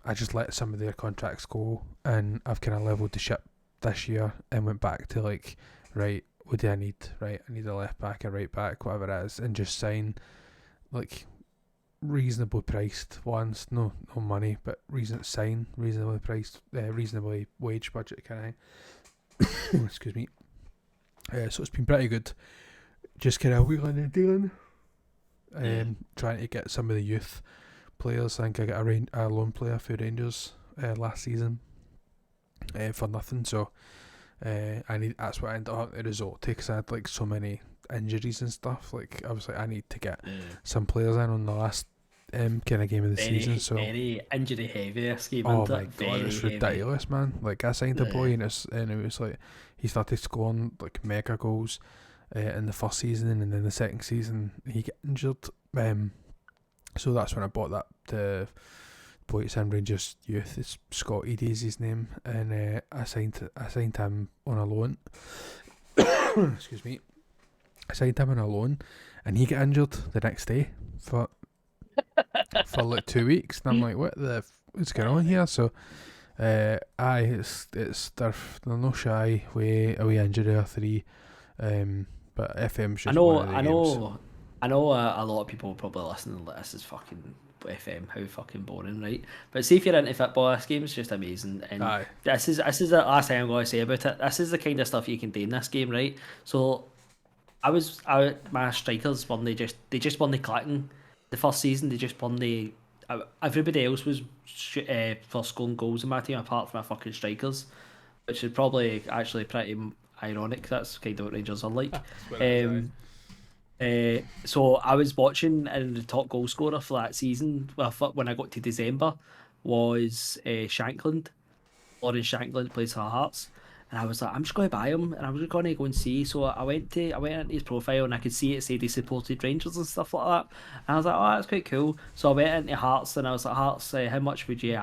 I just let some of their contracts go, and I've kind of leveled the ship this year and went back to like, right, what do I need? Right, I need a left back, a right back, whatever it is, and just sign like reasonably priced ones, no money, but reasonably priced, reasonably wage budget kind of excuse me. So it's been pretty good, just kind of wheeling and dealing, trying to get some of the youth players. I think I got a loan player for Rangers last season for nothing, so that's what I ended up having to resort to, because I had like so many injuries and stuff. Like I was like, I need to get some players in on the last kind of game of the season. So very injury heavy scheme. Oh my god, it's ridiculous, man. Like I signed a boy, and it was like he started scoring like mega goals in the first season, and then the second season he got injured. So that's when I bought the boy that's in Rangers youth. It's Scotty D's his name, and I signed him on a loan. Excuse me. I signed him on a loan, and he got injured the next day for like 2 weeks, and I'm like, what's going on here? So it's they're no shy way away injury or three, but FM's just I know a lot of people probably listening to this is fucking FM, how fucking boring, right? But see, if you're into football, this game is just amazing, and this is the last thing I'm going to say about it. This is the kind of stuff you can do in this game, right? So my strikers won. They just won the clacking. The first season, they just won the. Everybody else was for scoring goals in my team, apart from my fucking strikers, which is probably actually pretty ironic. That's kind of what Rangers are like. So I was watching, and the top goal scorer for that season, when I got to December, was Shankland. Lawrence Shankland plays for Hearts. And I was like, I'm just going to buy him, and I was going to go and see. So I went into his profile, and I could see it said he supported Rangers and stuff like that. And I was like, oh, that's quite cool. So I went into Hearts, and I was like, Hearts, how much would you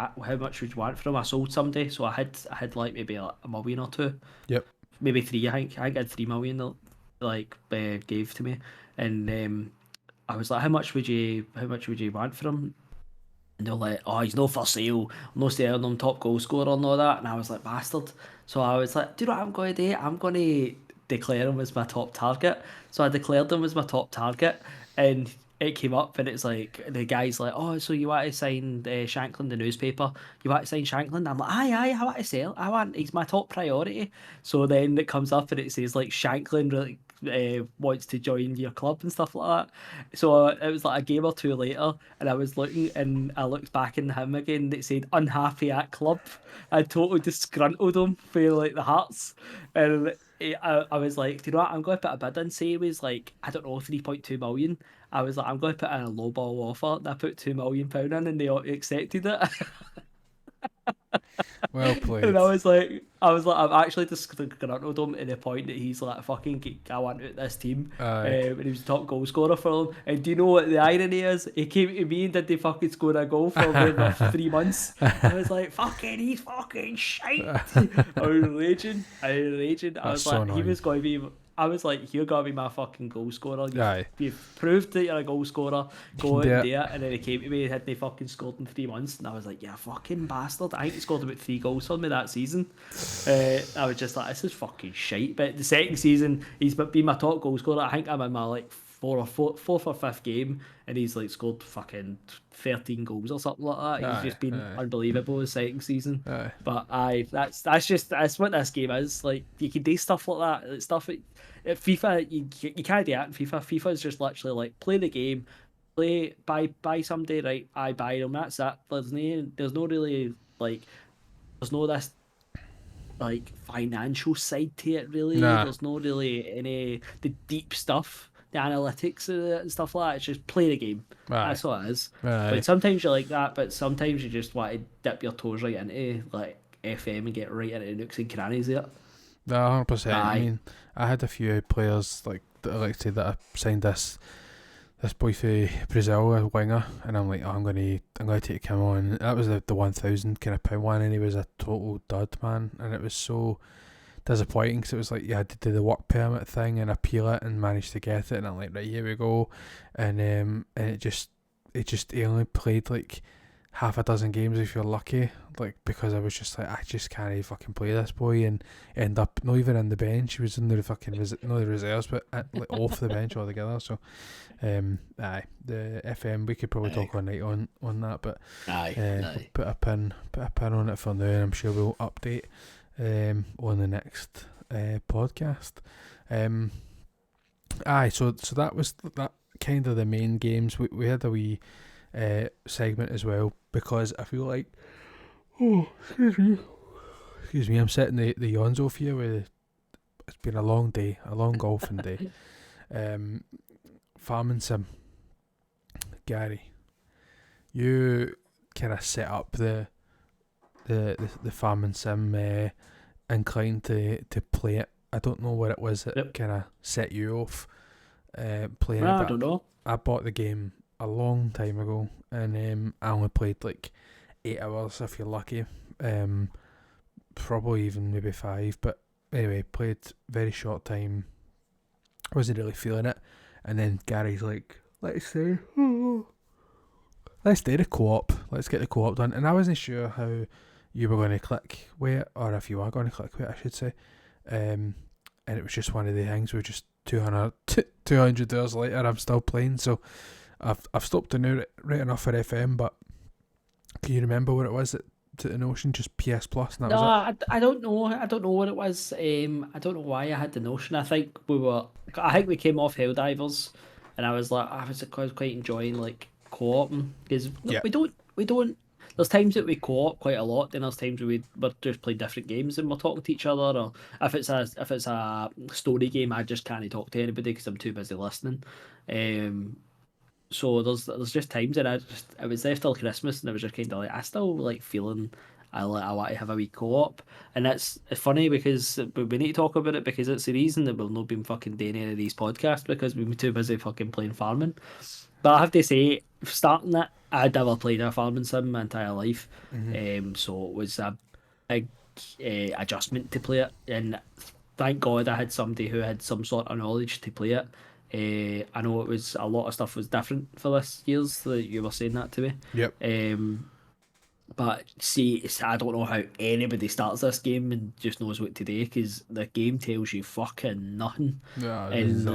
want for him? I sold somebody, so I had like maybe like $1 million or two. Yep. Maybe 3. I think I had 3 million like gave to me, and I was like, how much would you want for him? And they were like, oh, he's no for sale, no selling him, top goal scorer and all that. And I was like, bastard. So I was like, do you know what I'm going to do? I'm going to declare him as my top target. So I declared him as my top target, and it came up, and it's like, the guy's like, oh, so you want to sign Shankland, the newspaper? You want to sign Shankland? I'm like, aye, I want to sell. He's my top priority. So then it comes up, and it says like, Shankland really wants to join your club and stuff like that. So it was like a game or two later, and I was looking, and I looked back in him again, and it said unhappy at club. I totally disgruntled him for like the Hearts, and I was like, do you know what, I'm going to put a bid in. Say it was like, I don't know, 3.2 million. I was like, I'm going to put in a low ball offer, and I put £2 million in, and they accepted it. Well played. And I was like, I'm actually disgruntled him to the point that he's like, fucking, I want out this team. And he was the top goal scorer for them. And do you know what the irony is? He came to me and did they fucking score a goal for about 3 months. I was like, he's fucking shite. I was raging. I was like, he was going to be. I was like, you're going to be my fucking goal scorer. You've proved that you're a goal scorer. Go out and do it. And then he came to me and had me fucking scored in 3 months. And I was like, yeah, fucking bastard. I think he scored about 3 goals for me that season. I was just like, this is fucking shite. But the second season, he's been my top goal scorer. I think I'm in my like fourth or 5th game. And he's like scored fucking 13 goals or something like that. He's just been unbelievable the second season. But that's what this game is. Like, you can do stuff like that. It's stuff at FIFA, you can't do that in FIFA. FIFA is just literally like, play the game, buy somebody, right? I buy them. That's it. There's no really like, there's no this like financial side to it really. Nah. There's no really any the deep stuff, the analytics of it and stuff like that. It's just play the game. Aye. That's all it is. Aye. But sometimes you like that, but sometimes you just want to dip your toes right into like FM and get right into the nooks and crannies there. No, 100%. I Aye. mean, I had a few players like that I like to say that I signed this boy for Brazil, a winger, and I'm like, oh, I'm gonna take him on. That was the £1,000 kind of pound one, and he was a total dud, man. And it was so disappointing because it was like you had to do the work permit thing and appeal it and manage to get it, and I'm like, right, here we go, and he only played like half a dozen games if you're lucky, like because I was just like, I just can't fucking play this boy, and end up not even in the bench. He was in the fucking not the reserves, but like off the bench altogether. So, aye, the FM we could probably talk all night on that, but Aye. put a pin on it for now, and I'm sure we'll update on the next podcast. Aye, so that was that kind of the main games. We had a wee segment as well because I feel like, oh, excuse me, I'm setting the yawns off here with it's been a long day, a long golfing day. Farming sim, Gary, you kind of set up the farming sim, inclined to play it. I don't know what it was that kind of set you off playing it. I don't know. I bought the game a long time ago, and I only played like 8 hours if you're lucky. Probably even maybe 5, but anyway, played very short time. I wasn't really feeling it, and then Gary's like, let's do the co-op. Let's get the co-op done. And I wasn't sure how you were going to click with it, or if you were going to click with it, I should say. And it was just one of the things. We're just 200 hours later, I'm still playing. So I've stopped to know it right enough for FM. But can you remember what it was to the Notion? Just PS Plus, and that was it. I don't know. I don't know what it was. I don't know why I had the Notion. I think we came off Helldivers, and I was like, I was quite enjoying like co-oping because we don't. There's times that we co-op quite a lot, then there's times we're just playing different games and we're talking to each other. Or if it's a story game, I just can't talk to anybody because I'm too busy listening. So there's just times, and I was there till Christmas, and I was just kind of like, I still like feeling I want to have a wee co-op, and it's funny because we need to talk about it because it's the reason that we've not been fucking doing any of these podcasts because we've been too busy fucking playing farming. But I have to say, starting it, I'd never played a farming sim my entire life, so it was a big adjustment to play it, and thank God I had somebody who had some sort of knowledge to play it. I know it was a lot of stuff was different for this year's that you were saying that to me. Yep. But see, I don't know how anybody starts this game and just knows what to do because the game tells you fucking nothing. Yeah, And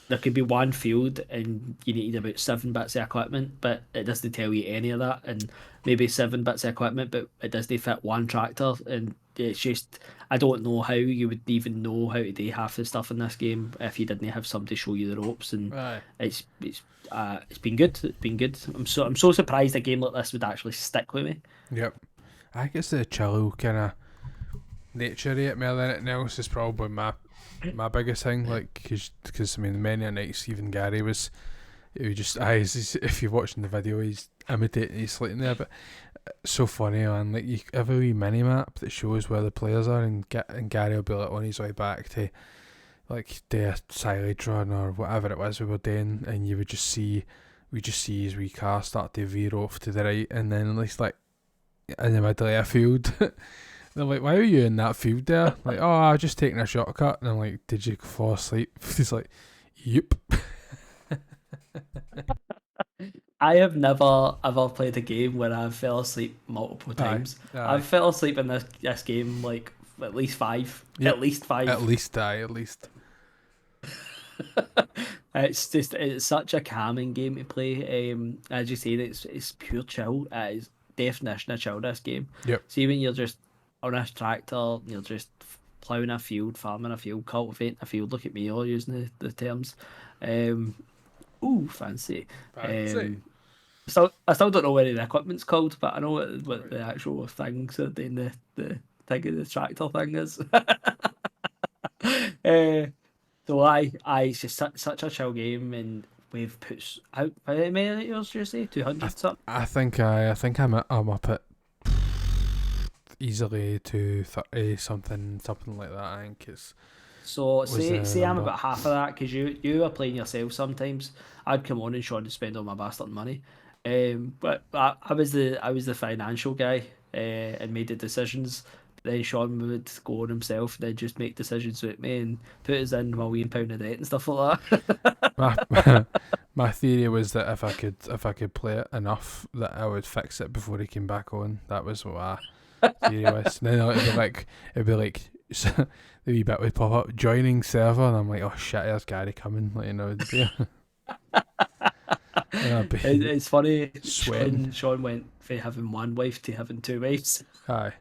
there could be one field and you need about 7 bits of equipment, but it doesn't tell you any of that. And maybe 7 bits of equipment, but it doesn't fit one tractor. And it's just, I don't know how you would even know how to do half the stuff in this game if you didn't have somebody show you the ropes. And it's been good. It's been good. I'm so surprised a game like this would actually stick with me. Yep. I guess the chill kind of nature of it more than anything else is probably my biggest thing, like because I mean many a night even Gary was just if you're watching the video he's imitating he's sleeping there, but it's so funny, man. Like you have a wee mini map that shows where the players are, and Gary will be like on his way back to like do a silage run or whatever it was we were doing, and we just see his wee car start to veer off to the right, and then it's like in the middle of a field. They're like, why are you in that field there? Like, oh, I was just taking a shortcut. And I'm like, did you fall asleep? He's like, yep. I have never ever played a game where I fell asleep multiple times. I've fell asleep in this game like at least 5. Yep. At least 5. At least. It's such a calming game to play. As you said, it's pure chill. It's definition of chill, this game. Yep. See when you're just on a tractor, you're just ploughing a field, farming a field, cultivating a field. Look at me, all using the terms. Fancy. So I still don't know what the equipment's called, but I know what the actual things are doing the thing of the tractor thing is. uh, so it's just such a chill game, and we've put how many years do you say? 200 something. I think I'm up at easily 230 something like that. I think it's. So say I'm number. about half of that because you are playing yourself sometimes. I'd come on and Sean to spend all my bastard money, but I was the financial guy and made the decisions. Then Sean would go on himself, then just make decisions with me and put us in £1 million of debt and stuff like that. My theory was that if I could play it enough, that I would fix it before he came back on. That was what my theory was. And then it'd be like the wee bit would pop up, joining server, and I'm like, oh shit, there's Gary coming. Like, it'd be, It's funny. Sweating. Sean went from having one wife to having two wives. Aye,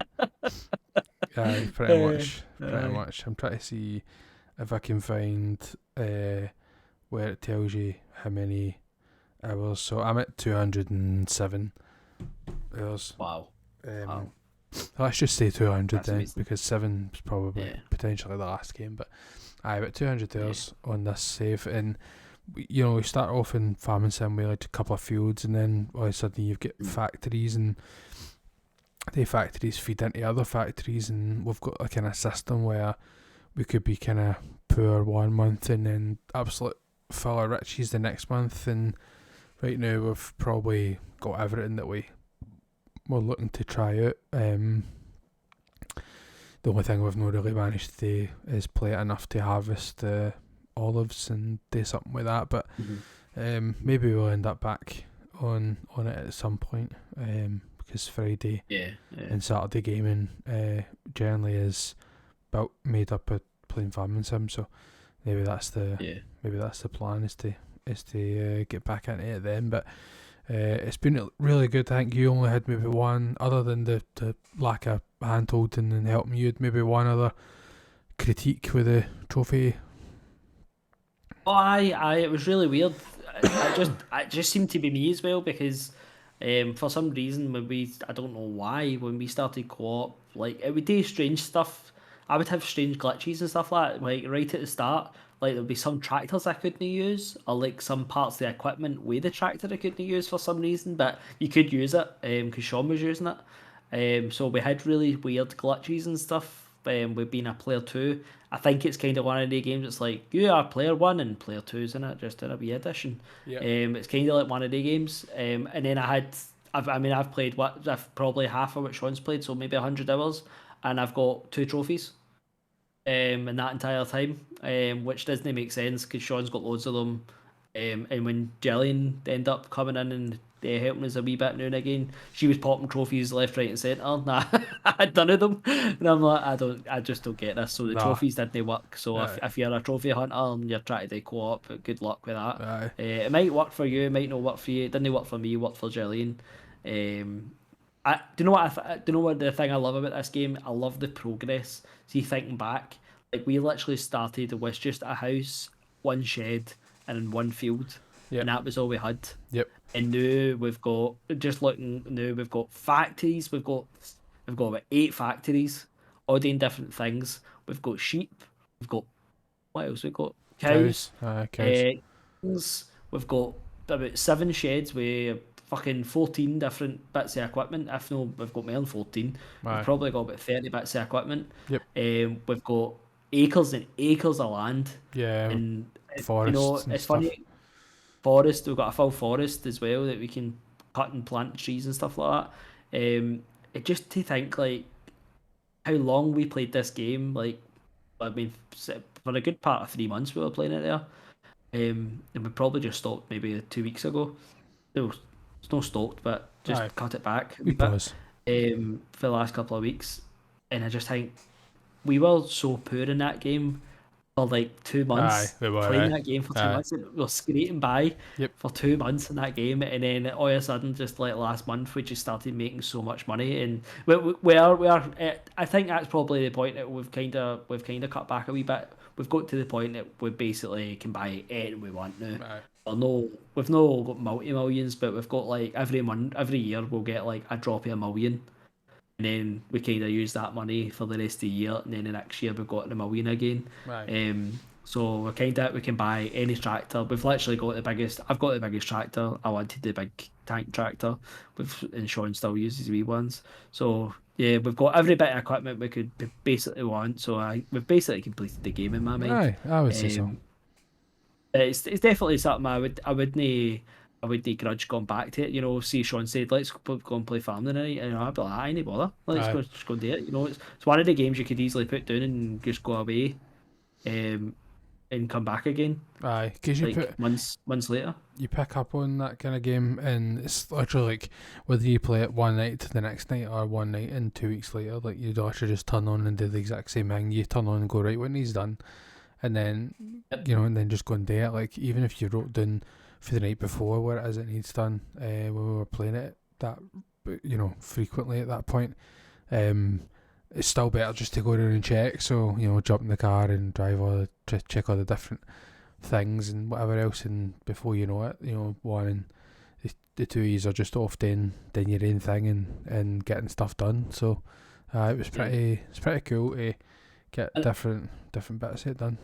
pretty much. I'm trying to see if I can find where it tells you how many hours. So I'm at 207 hours. Wow. Wow. Let's just say 200 That's then, amazing. because 7 is probably potentially the last game. But I about 200 hours on this save, and we start off in farming sim with like a couple of fields, and then all of a sudden you've got factories, and the factories feed into other factories, and we've got a kind of system where we could be kind of poor one month and then absolute full of riches the next month. And right now we've probably got everything that we're looking to try out. The only thing we've not really managed to do is play it enough to harvest olives and do something with that, but maybe we'll end up back on it at some point, because Friday and Saturday gaming generally is made up of playing farming sim, so maybe that's the plan, is to get back into it then. But it's been really good. I think you only had maybe one, other than the lack of hand holding and helping, you had maybe one other critique with the trophy. Oh, aye, it was really weird. It just seemed to be me as well, because for some reason I don't know why, when we started co-op, like, it would do strange stuff. I would have strange glitches and stuff like that, like right at the start. Like, there'd be some tractors I couldn't use, or like some parts of the equipment with the tractor I couldn't use for some reason, but you could use it because Sean was using it. So we had really weird glitches and stuff with being a player 2. I think it's kind of one of the games that's like, you are player 1 and player 2's in it, just in a wee edition. Yep. It's kind of like one of the games. And then I've played probably half of what Sean's played, so maybe 100 hours, and I've got 2 trophies in that entire time, which doesn't make sense because Sean's got loads of them. And when Jillian ended up coming in and helping us a wee bit now and again, she was popping trophies left, right, and centre. Nah, I had none of them, and I'm like, I just don't get this. So the trophies didn't work. So if you're a trophy hunter and you're trying to do co-op, good luck with that. It might work for you, it might not work for you. It didn't work for me. It worked for Jillian. Do you know what the thing I love about this game? I love the progress. See, thinking back, like, we literally started with just a house, one shed, and one field, and that was all we had. Yep. And now we've got factories. We've got about 8 factories, all doing different things. We've got sheep. We've got, what else? We've got cows. Cows. We've got about 7 sheds with fucking 14 different bits of equipment. If no, we've got more than 14. We've probably got about 30 bits of equipment. Yep. We've got acres and acres of land. Yeah. And forests. It's funny. Forest. We've got a full forest as well that we can cut and plant trees and stuff like that. It just to think, like, how long we played this game. Like, I mean, for a good part of 3 months we were playing it there. And we probably just stopped maybe 2 weeks ago. It's not stopped, but just cut it back a bit for the last couple of weeks. And I just think we were so poor in that game for like 2 months. Playing that game for 2 months, and we were skating by for 2 months in that game, and then all of a sudden, just like last month, we just started making so much money. And we are. I think that's probably the point that we've kind of cut back a wee bit. We've got to the point that we basically can buy anything we want now. We've no got multi-millions, but we've got, like, every year we'll get like a drop of $1 million. and then we kind of use that money for the rest of the year, and then the next year we've got the million again. Right. So we can buy any tractor. We've literally got the biggest. I've got the biggest tractor. I wanted the big tank tractor, and Sean still uses wee ones. So yeah, we've got every bit of equipment we could basically want. So we've basically completed the game in my mind. Aye, I would say so. It's definitely something I wouldn't grudge going back to it. You know, see Sean said, let's go and play farming tonight, and I'd be like, I ain't bother. Let's Aye. go just go and do it. You know, it's one of the games you could easily put down and just go away, and come back again. Aye, because like months later. You pick up on that kind of game, and it's literally like whether you play it one night to the next night or one night and 2 weeks later, like you'd literally just turn on and do the exact same thing. You turn on and go, right, when he's done, and then you know, and then just go and do it. Like even if you wrote down for the night before where it is it needs done, when we were playing it that, you know, frequently at that point, it's still better just to go down and check. So, you know, jump in the car and drive check all the different things and whatever else, and before you know it, you know, one and the two E's are just off doing your own thing and getting stuff done. So it's pretty cool to get different bits of it done.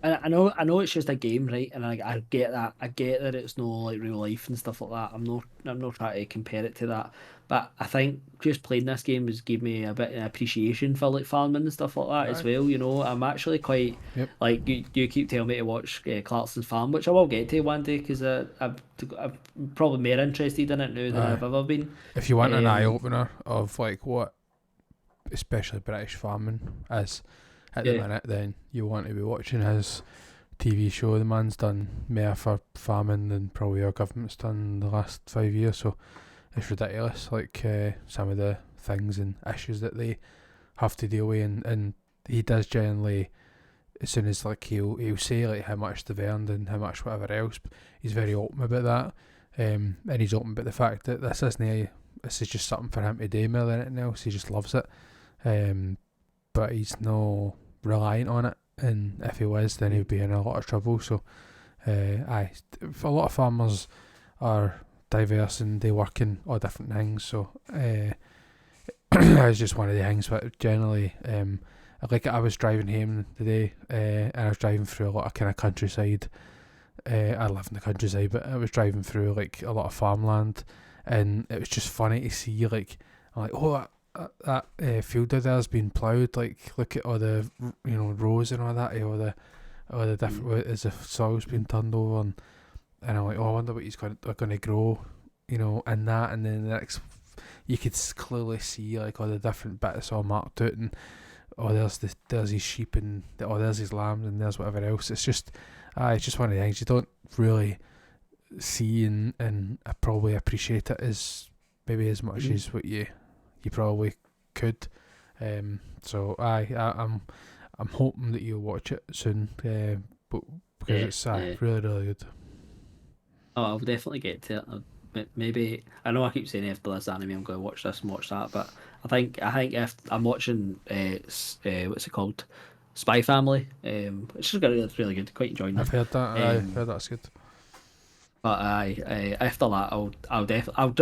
I know it's just a game, right? And I get that. I get that it's no like real life and stuff like that. I'm not trying to compare it to that. But I think just playing this game has given me a bit of appreciation for like farming and stuff like that as well. You know, I'm actually quite like you keep telling me to watch Clarkson's Farm, which I will get to one day because I'm probably more interested in it now than I've ever been. If you want an eye opener of like what, especially British farming is at the minute, then you want to be watching his TV show. The man's done more for farming than probably our government's done in the last 5 years, so it's ridiculous, like some of the things and issues that they have to deal with, and he does generally, as soon as like he'll say like how much they've earned and how much whatever else, he's very open about that, and he's open about the fact that this is just something for him to do more than anything else. He just loves it, but he's no reliant on it, and if he was, then he'd be in a lot of trouble. So a lot of farmers are diverse and they work in all different things, so it's just one of the things. But generally, I was driving home today, and I was driving through a lot of kind of countryside. I live in the countryside, but I was driving through like a lot of farmland, and it was just funny to see like, I'm like, oh, that field of theirs been ploughed, like look at all the, you know, rows and all that, all the different, as the soil's been turned over, and I'm like, oh, I wonder what he's going to grow, you know, in that. And then the next, you could clearly see like all the different bits all marked out, and there's his sheep, and there's his lambs, and there's whatever else. It's just one of the things you don't really see and probably appreciate it as much as what you probably could. So I'm hoping that you'll watch it soon, but because it's really, really good. Oh, I'll definitely get to it. Maybe I know I keep saying after this anime I'm going to watch this and watch that, but I think if I'm watching what's it called, Spy Family, which is really good, quite enjoying it. I've heard that. I've heard that's good. But after that I'll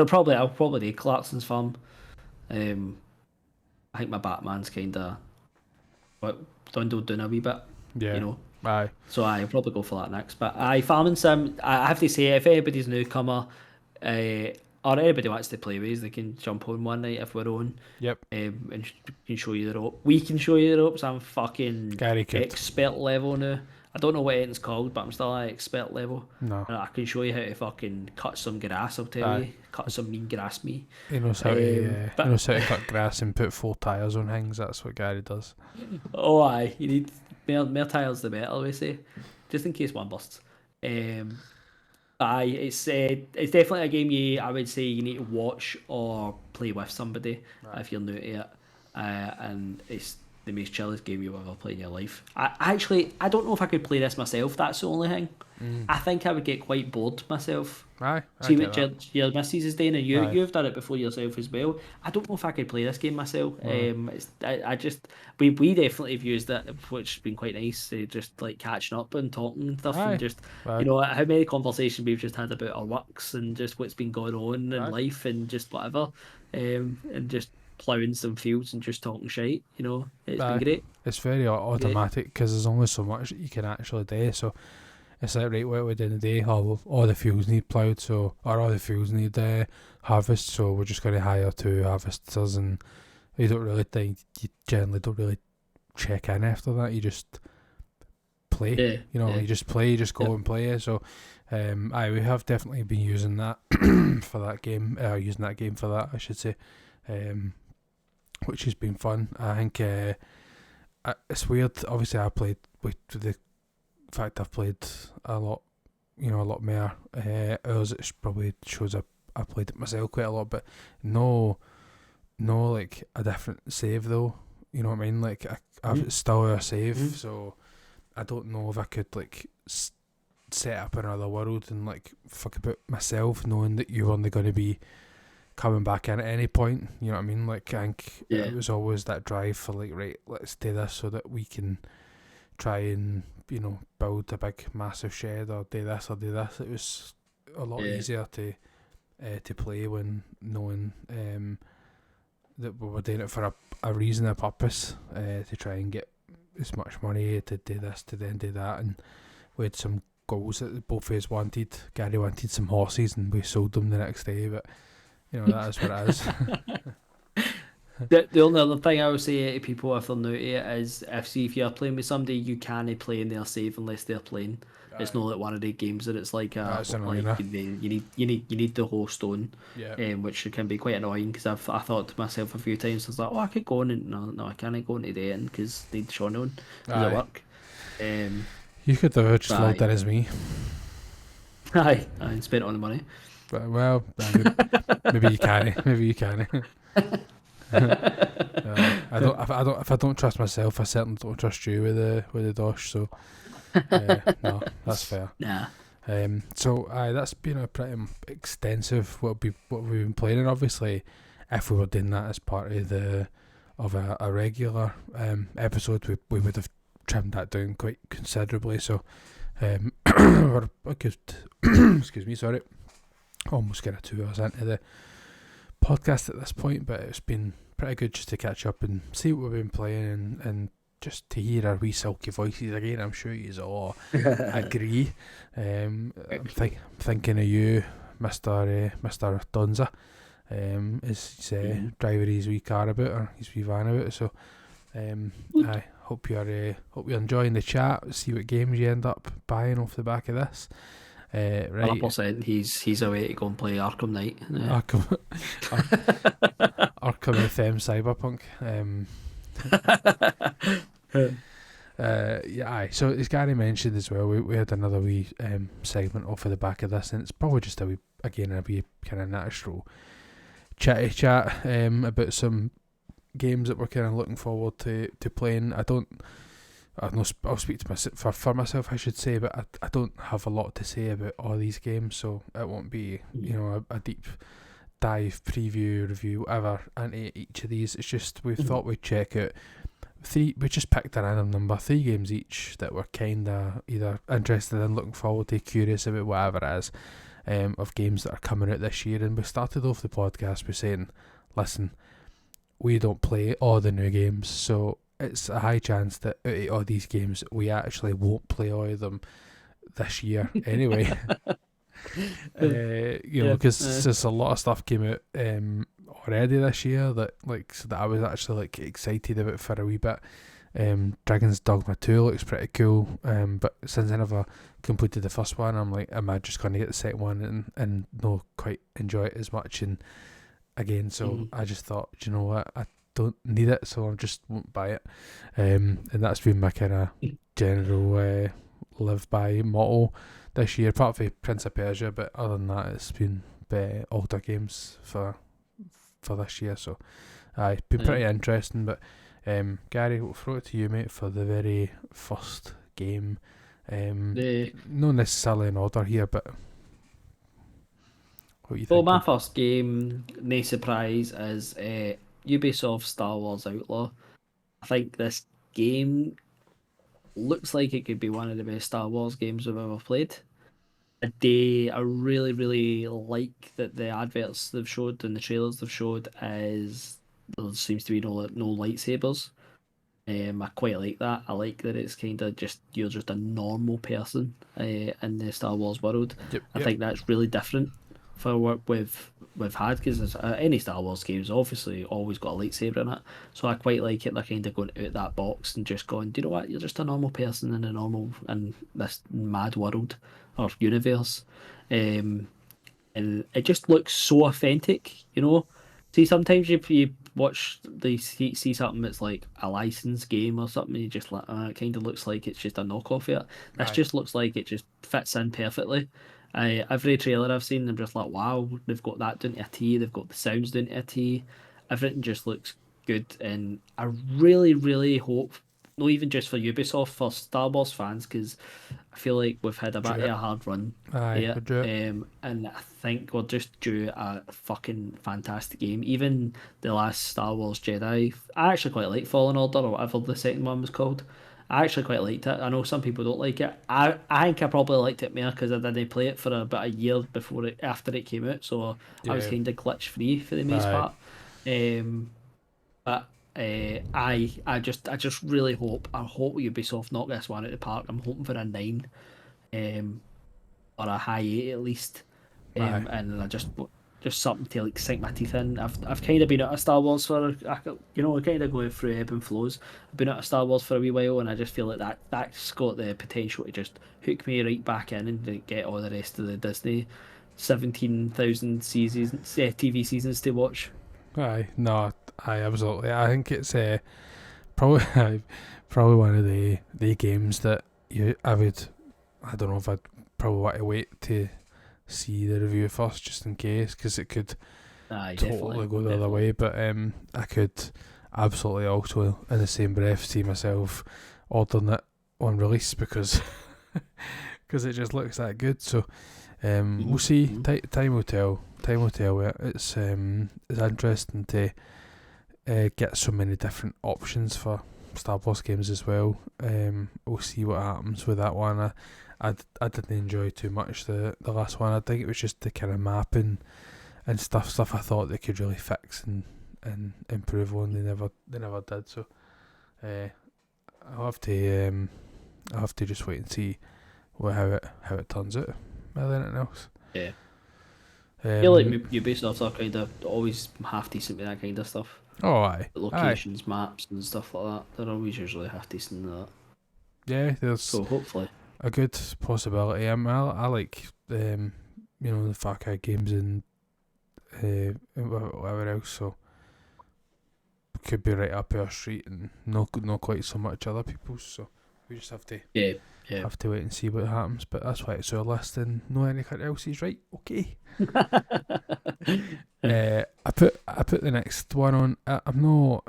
probably do Clarkson's Farm. I think my Batman's kind of dwindled down a wee bit. Yeah. You know. Aye. So I'll probably go for that next. But Farming Sim, I have to say, if anybody's newcomer, or anybody wants to play with, they can jump on one night if we're on. Yep. And can show you the rope. We can show you the ropes. I'm fucking expert level now. I don't know what it's called, but I'm still at expert level. No. And I can show you how to fucking cut some grass, I'll tell you. Cut some mean grass, me. He knows how to cut grass and put 4 tyres on things. That's what Gary does. Oh, aye. You need more tyres the better, we say. Just in case one busts. It's definitely a game I would say you need to watch or play with somebody if you're new to it. And it's the most chillest game you've ever played in your life. I don't know if I could play this myself. That's the only thing. I think I would get quite bored myself. See what your missus is doing, and you've done it before yourself as well. I don't know if I could play this game myself. We definitely have used it, which has been quite nice. Just like catching up and talking and stuff, and just you know how many conversations we've just had about our works and just what's been going on in life and just whatever, and just ploughing some fields and just talking shite. You know, it's been Aye. great. It's very automatic because there's only so much that you can actually do. So it's like, right, what we do in the day, all the fields need ploughed, so, or all the fields need harvest, so we're just going to hire 2 harvesters, and you generally don't really check in after that. You just play. Yeah, You just play, you just go Yep. and play. So, we have definitely been using that for that game, using that game for that, I should say, which has been fun. I think it's weird. Obviously, I played with the fact I've played a lot, a lot more hours. It probably shows I played it myself quite a lot, but no, like a different save though. You know what I mean? Like I've still a save, so I don't know if I could like set up another world and like fuck about myself, knowing that you're only going to be coming back in at any point. You know what I mean? Like I think it was always that drive for like, right, let's do this so that we can try and build a big massive shed or do this or do this. It was a lot easier to play when knowing that we were doing it for a reason, a purpose, to try and get as much money to do this, to then do that. And we had some goals that both of us wanted. Gary wanted some horses and we sold them the next day, but that is what it is. The only other thing I would say to people if they're new to it is if you're playing with somebody, you can't play in their save unless they're playing. It's not like one of the games that it's like you need the host on, which can be quite annoying because I thought to myself a few times, I was like, I could go on and no, I can't go into the end because need Sean on. Does it work? You could have just logged in as me. Aye, and spent all the money. But, well, maybe you can. Maybe you can. If I don't trust myself, I certainly don't trust you with the dosh. So no, that's fair. Nah. So that's been a pretty extensive what we've been playing, and obviously, if we were doing that as part of a regular episode, we would have trimmed that down quite considerably. So we're a good excuse me, sorry, almost get 2 hours into the podcast at this point, but it's been pretty good just to catch up and see what we've been playing and just to hear our wee silky voices again. I'm sure you all agree. I'm thinking of you, Mr. Donza, is driving his wee car about, or his wee van about. So I hope you're enjoying the chat. See what games you end up buying off the back of this. Right, 100%. He's away to go and play Arkham Knight. Arkham FM Cyberpunk. So as Gary mentioned as well, we had another wee segment off of the back of this, and it's probably just a wee kind of natural chatty chat about some games that we're kind of looking forward to playing. I'll speak to myself for myself, I should say, but I don't have a lot to say about all these games, so it won't be a deep dive preview, review, whatever into each of these. It's just we thought we'd check out 3. We just picked a random number, 3 games each that we're kind of either interested in, looking forward to, curious about, whatever it is, of games that are coming out this year. And we started off the podcast by saying, listen, we don't play all the new games, so it's a high chance that out of all these games we actually won't play all of them this year anyway. Because there's a lot of stuff came out already this year that I was actually excited about for a wee bit. Dragon's Dogma 2 looks pretty cool, but since I never completed the first one, I'm like, am I just going to get the second one and not quite enjoy it as much? And again, so I just thought, you know what, I don't need it, so I just won't buy it. And that's been my kind of general live by motto this year, apart from Prince of Persia. But other than that, it's been older games for this year. So it's been pretty interesting. But Gary, we'll throw it to you, mate, for the very first game. Not necessarily in order here, but what you think? My first game, no surprise, is Ubisoft Star Wars Outlaw. I think this game looks like it could be one of the best Star Wars games I've ever played. I really, really like that the adverts they've showed and the trailers they've showed is there seems to be no lightsabers. I quite like that. I like that it's kind of just you're just a normal person in the Star Wars world. Yep, I yep. think that's really different for what we've had because any Star Wars games obviously always got a lightsaber in it. So I quite like it. They're kind of going out that box and just going, do you know what? You're just a normal person in this mad world or universe. Um, and it just looks so authentic, you know. See, sometimes you watch see something that's like a licensed game or something, and you just like, it kind of looks like it's just a knockoff of it. This Aye. just looks like it just fits in perfectly. Every trailer I've seen, I'm just like, wow, they've got that down to a T. They've got the sounds down to a T. Everything just looks good, and I really, really hope, not even just for Ubisoft, for Star Wars fans, because I feel like we've had a bit of Due it. a hard run Aye, here, we'll do it. and I think we're just due a fucking fantastic game. Even the last Star Wars Jedi, I actually quite like Fallen Order or whatever the second one was called. I actually quite liked it. I know some people don't like it. I think I probably liked it more because I didn't play it for about a year after it came out, so I was Yeah. kind of glitch free for the most Aye. part. But I just really hope Ubisoft knock this one out of the park. I'm hoping for a 9, or a high 8 at least, Aye. and I just something to like sink my teeth in. I've kind of been out of Star Wars for kind of going through ebb and flows. I've been out of Star Wars for a wee while, and I just feel like that's got the potential to just hook me right back in and to get all the rest of the Disney 17,000 seasons, TV seasons to watch. Aye. No, aye, absolutely. I think it's probably probably one of the games that I don't know if I'd probably want to wait to see the review first just in case, because it could Aye, totally definitely, go the other definitely. way. But I could absolutely also in the same breath see myself ordering it on release because because it just looks that good. So we'll see. Mhm. Time will tell. Time will tell. It's interesting to get so many different options for Star Wars games as well. We'll see what happens with that one. I didn't enjoy too much the last one. I think it was just the kind of mapping and stuff I thought they could really fix and improve on. They never did. So I'll have to just wait and see how it turns out. More than anything else. Yeah. I feel like Um, Ubisoft are kind of always half decent with that kind of stuff. oh aye, aye, Locations, maps, and stuff like that. They're always usually half decent at that. yeah. There's So hopefully, a good possibility. I like the Far Cry games and whatever else. So could be right up our street and not quite so much other people's. So we just yeah, yeah. have to wait and see what happens. But that's why it's our list and no anything else is right. Okay. I put the next one on. I'm not.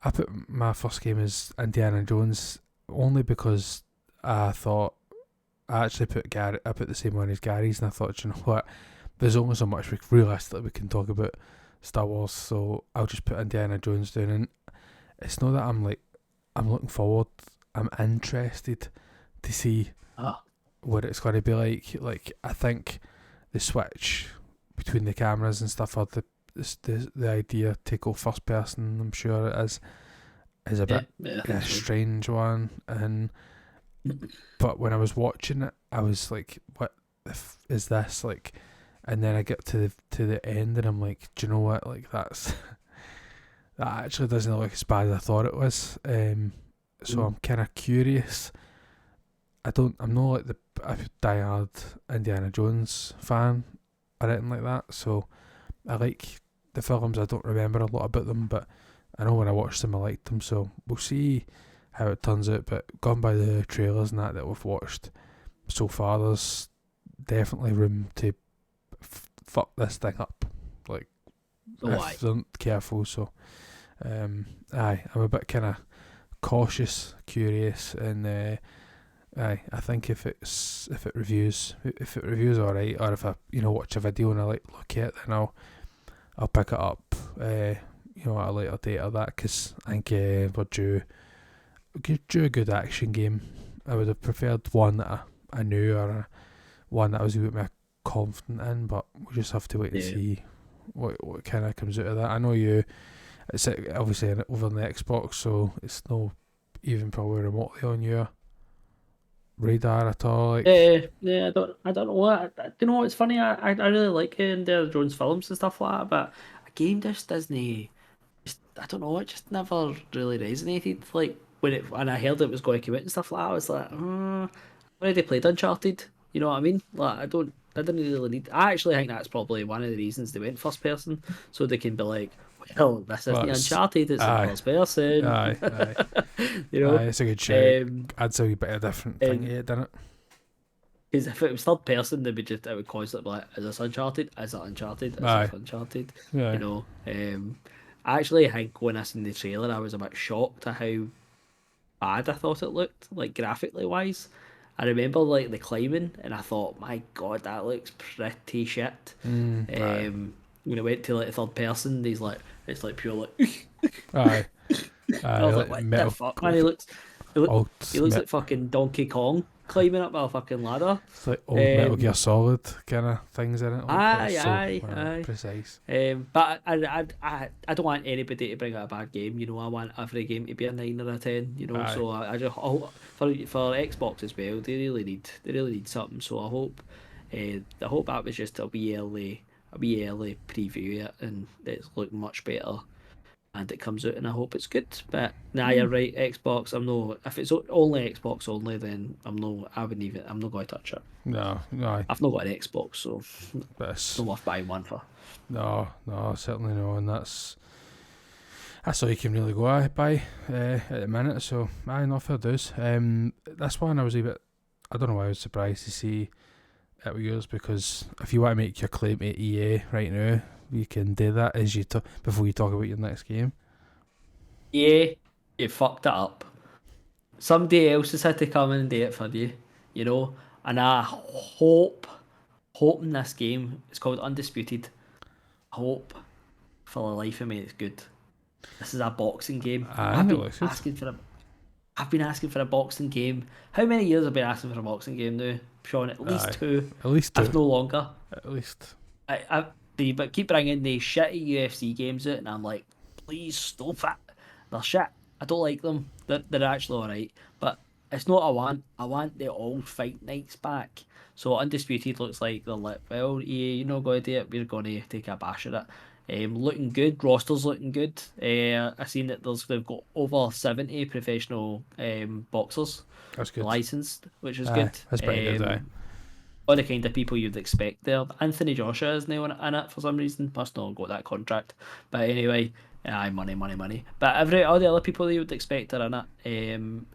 I put my first game as Indiana Jones only because I thought I actually put Gary. I put the same one as Gary's, and I thought, you know what? There's only so much realistically we can talk about Star Wars, so I'll just put Indiana Jones down. And it's not that I'm looking forward. I'm interested to see Ah, what it's going to be like. Like I think the switch between the cameras and stuff, or the idea to go first person, I'm sure it is a yeah, bit yeah, I a think so. strange one. And but when I was watching it, I was like, "What is this like?" And then I get to the end, and I'm like, "Do you know what? Like that actually doesn't look as bad as I thought it was." So I'm kind of curious. I'm not like a diehard Indiana Jones fan or anything like that. So I like the films. I don't remember a lot about them, but I know when I watched them, I liked them. So we'll see how it turns out. But gone by the trailers and that we've watched so far, there's definitely room to fuck this thing up. Like Oh, aye. if they're not careful. So aye, I'm a bit kind of cautious, curious, and aye, I think if it reviews alright, or if I watch a video and I like look at it, then I'll pick it up. At a later date of that, because I think we're due a good action game. I would have preferred one that I knew, or one that I was a bit more confident in, but we just have to wait and Yeah. see what kind of comes out of that. I know you It's obviously over on the Xbox, so it's no even probably remotely on your radar at all. Like, Yeah, I don't know what. You know what's funny? I really like Indiana Jones films and stuff like that, but a game just doesn't. I don't know. It just never really resonated. Like when I heard it was going to come out and stuff like that, I was like, I've already played Uncharted. You know what I mean? Like I didn't really need. I actually think that's probably one of the reasons they went first person, so they can be like, well, this isn't Uncharted. It's in first person. aye. You know. It's a good shout. Um, Adds a wee bit of a different thing to and it, doesn't it? Because if it was third person, it would constantly be like, is this Uncharted? Is it Uncharted? Is this Uncharted? Yeah. You know. I actually think when I seen the trailer, I was a bit shocked at how bad I thought it looked, like graphically wise. I remember like the climbing, and I thought, my God, that looks pretty shit. When it went to like the third person, it's like pure like. Aye. I was like, what the fuck, man? He looks like fucking Donkey Kong climbing up a fucking ladder. It's like old Metal Gear Solid kind of things in it. Like, Aye. Precise. But I don't want anybody to bring out a bad game. You know, I want every game to be a 9 or a 10. You know, Aye. so I just for Xbox as well, they really need something. So I hope that was just a wee early preview yet, and it's looking much better. And it comes out, and I hope it's good. But you're right. Xbox. If it's only Xbox only, then I'm not going to touch it. No. I've not got an Xbox, so But it's not worth buying one for. No, certainly no, and that's all you can really go by at the minute. So, no fair dues. This one I was a bit. I don't know why I was surprised to see it with yours, because if you want to make your claim to EA right now, you can do that as before you talk about your next game. Yeah, you fucked it up. Somebody else has had to come in and do it for you, you know. And I hoping this game, it's called Undisputed. I hope for the life of me it's good. This is a boxing game. I've been asking for a boxing game. How many years have I been asking for a boxing game now, Sean? At least two. At least two. If no longer. At least. But keep bringing the shitty UFC games out, and I'm like, please stop it. They're shit. I don't like them. They're actually alright. But it's not I want the old fight nights back. So Undisputed looks like they're like, well, yeah, you're not going to do it. We're going to take a bash at it. Looking good. Roster's looking good. I've seen that they've got over 70 professional boxers. That's good. Licensed, which is good. That's pretty good, all the kind of people you'd expect there. Anthony Joshua is now in it for some reason. Must not have got that contract. But anyway, money. But all the other people that you would expect are in it.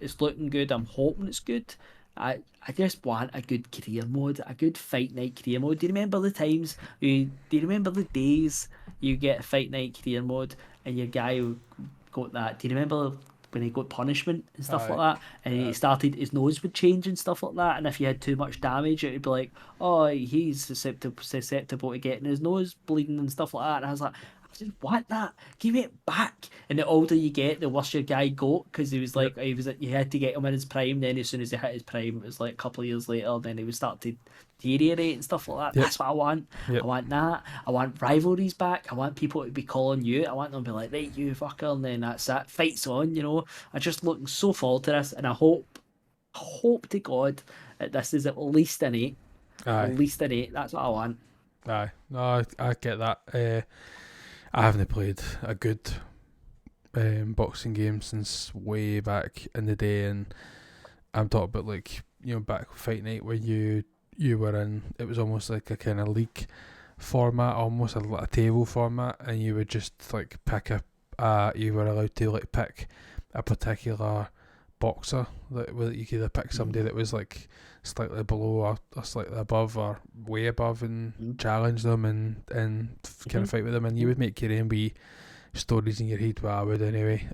It's looking good. I'm hoping it's good. I just want a good career mode, a good fight night career mode. Do you remember the times? Do you remember the days you get fight night career mode and your guy got that? Do you remember when he got punishment and stuff like that, and he started, his nose would change and stuff like that, and if you had too much damage, it would be like, oh, he's susceptible to getting his nose bleeding and stuff like that. And I was like, I just want that. Give me it back. And the older you get, the worse your guy got, because he was like, you had to get him in his prime. Then as soon as he hit his prime, it was like a couple of years later, then he would start to deteriorate and stuff like that. That's what I want. I want that. I want rivalries back. I want people to be calling you. I want them to be like, right, you fucker, and then that's it. Fight's on, you know. I'm just looking so forward to this, and I hope to God that this is at least an 8. At least an 8. That's what I want. Aye. No, I get that. I haven't played a good boxing game since way back in the day, and I'm talking about, like, you know, back Fight Night where you were in, it was almost like a kind of league format, almost a table format, and you would just like pick you were allowed to like pick a particular boxer that you could either pick somebody that was like slightly below or slightly above or way above and challenge them and kind of fight with them, and you would make your own wee stories in your head. Well, I would anyway.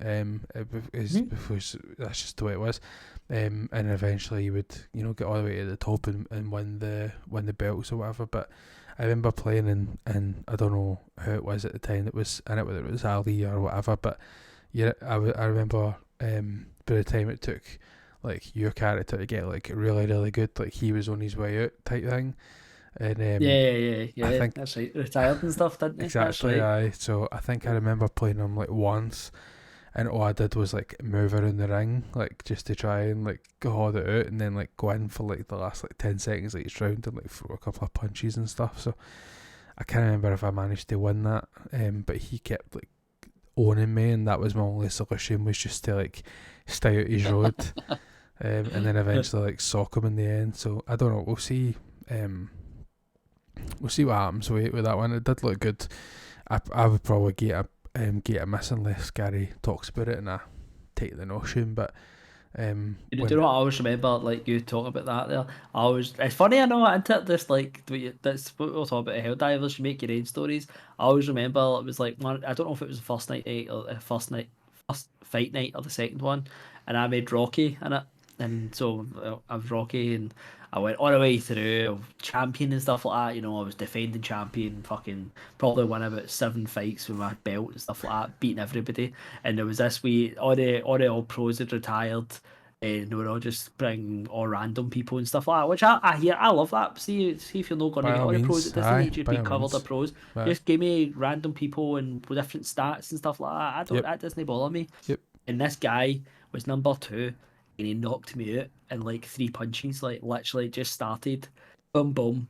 Because that's just the way it was. And eventually you would, you know, get all the way to the top and win the belts or whatever. But I remember playing and I don't know how it was at the time that was in it, whether it was Ali or whatever. But yeah, I remember by the time it took like your character to get like really really good, like he was on his way out type thing. And I Yeah. think That's right. Retired and stuff, didn't he? That's exactly, right. aye. So I think I remember playing him like once, and all I did was like move around the ring, like just to try and like hold it out, and then like go in for like the last like 10 seconds of each round and like throw a couple of punches and stuff. So I can't remember if I managed to win that, but he kept like owning me, and that was my only solution, was just to like stay out his road, and then eventually like sock him in the end. So I don't know. We'll see. We'll see what happens with that one. It did look good. I would probably get a miss unless Gary talks about it and I take the notion. But Do you know what I always remember, like you talking about that there? It's funny, I know, isn't it? This like that's what we'll talk about. Hell divers, you make your own stories. I always remember it was like one. I don't know if it was the first night eight or the first fight night or the second one, and I made Rocky in it, and so I was Rocky, and I went all the way through champion and stuff like that. You know, I was defending champion, fucking probably won about 7 fights with my belt and stuff like that, beating everybody. And there was this wee all the old pros had retired, and they were all just bring all random people and stuff like that, which I hear. I love that. See if you're not going to by get all all the pros, means, it doesn't aye, need you to by be all covered of means, pros. aye. Just give me random people and with different stats and stuff like that. Yep. That doesn't bother me. Yep. And this guy was number 2, and he knocked me out in like 3 punches. Like literally just started, boom, boom,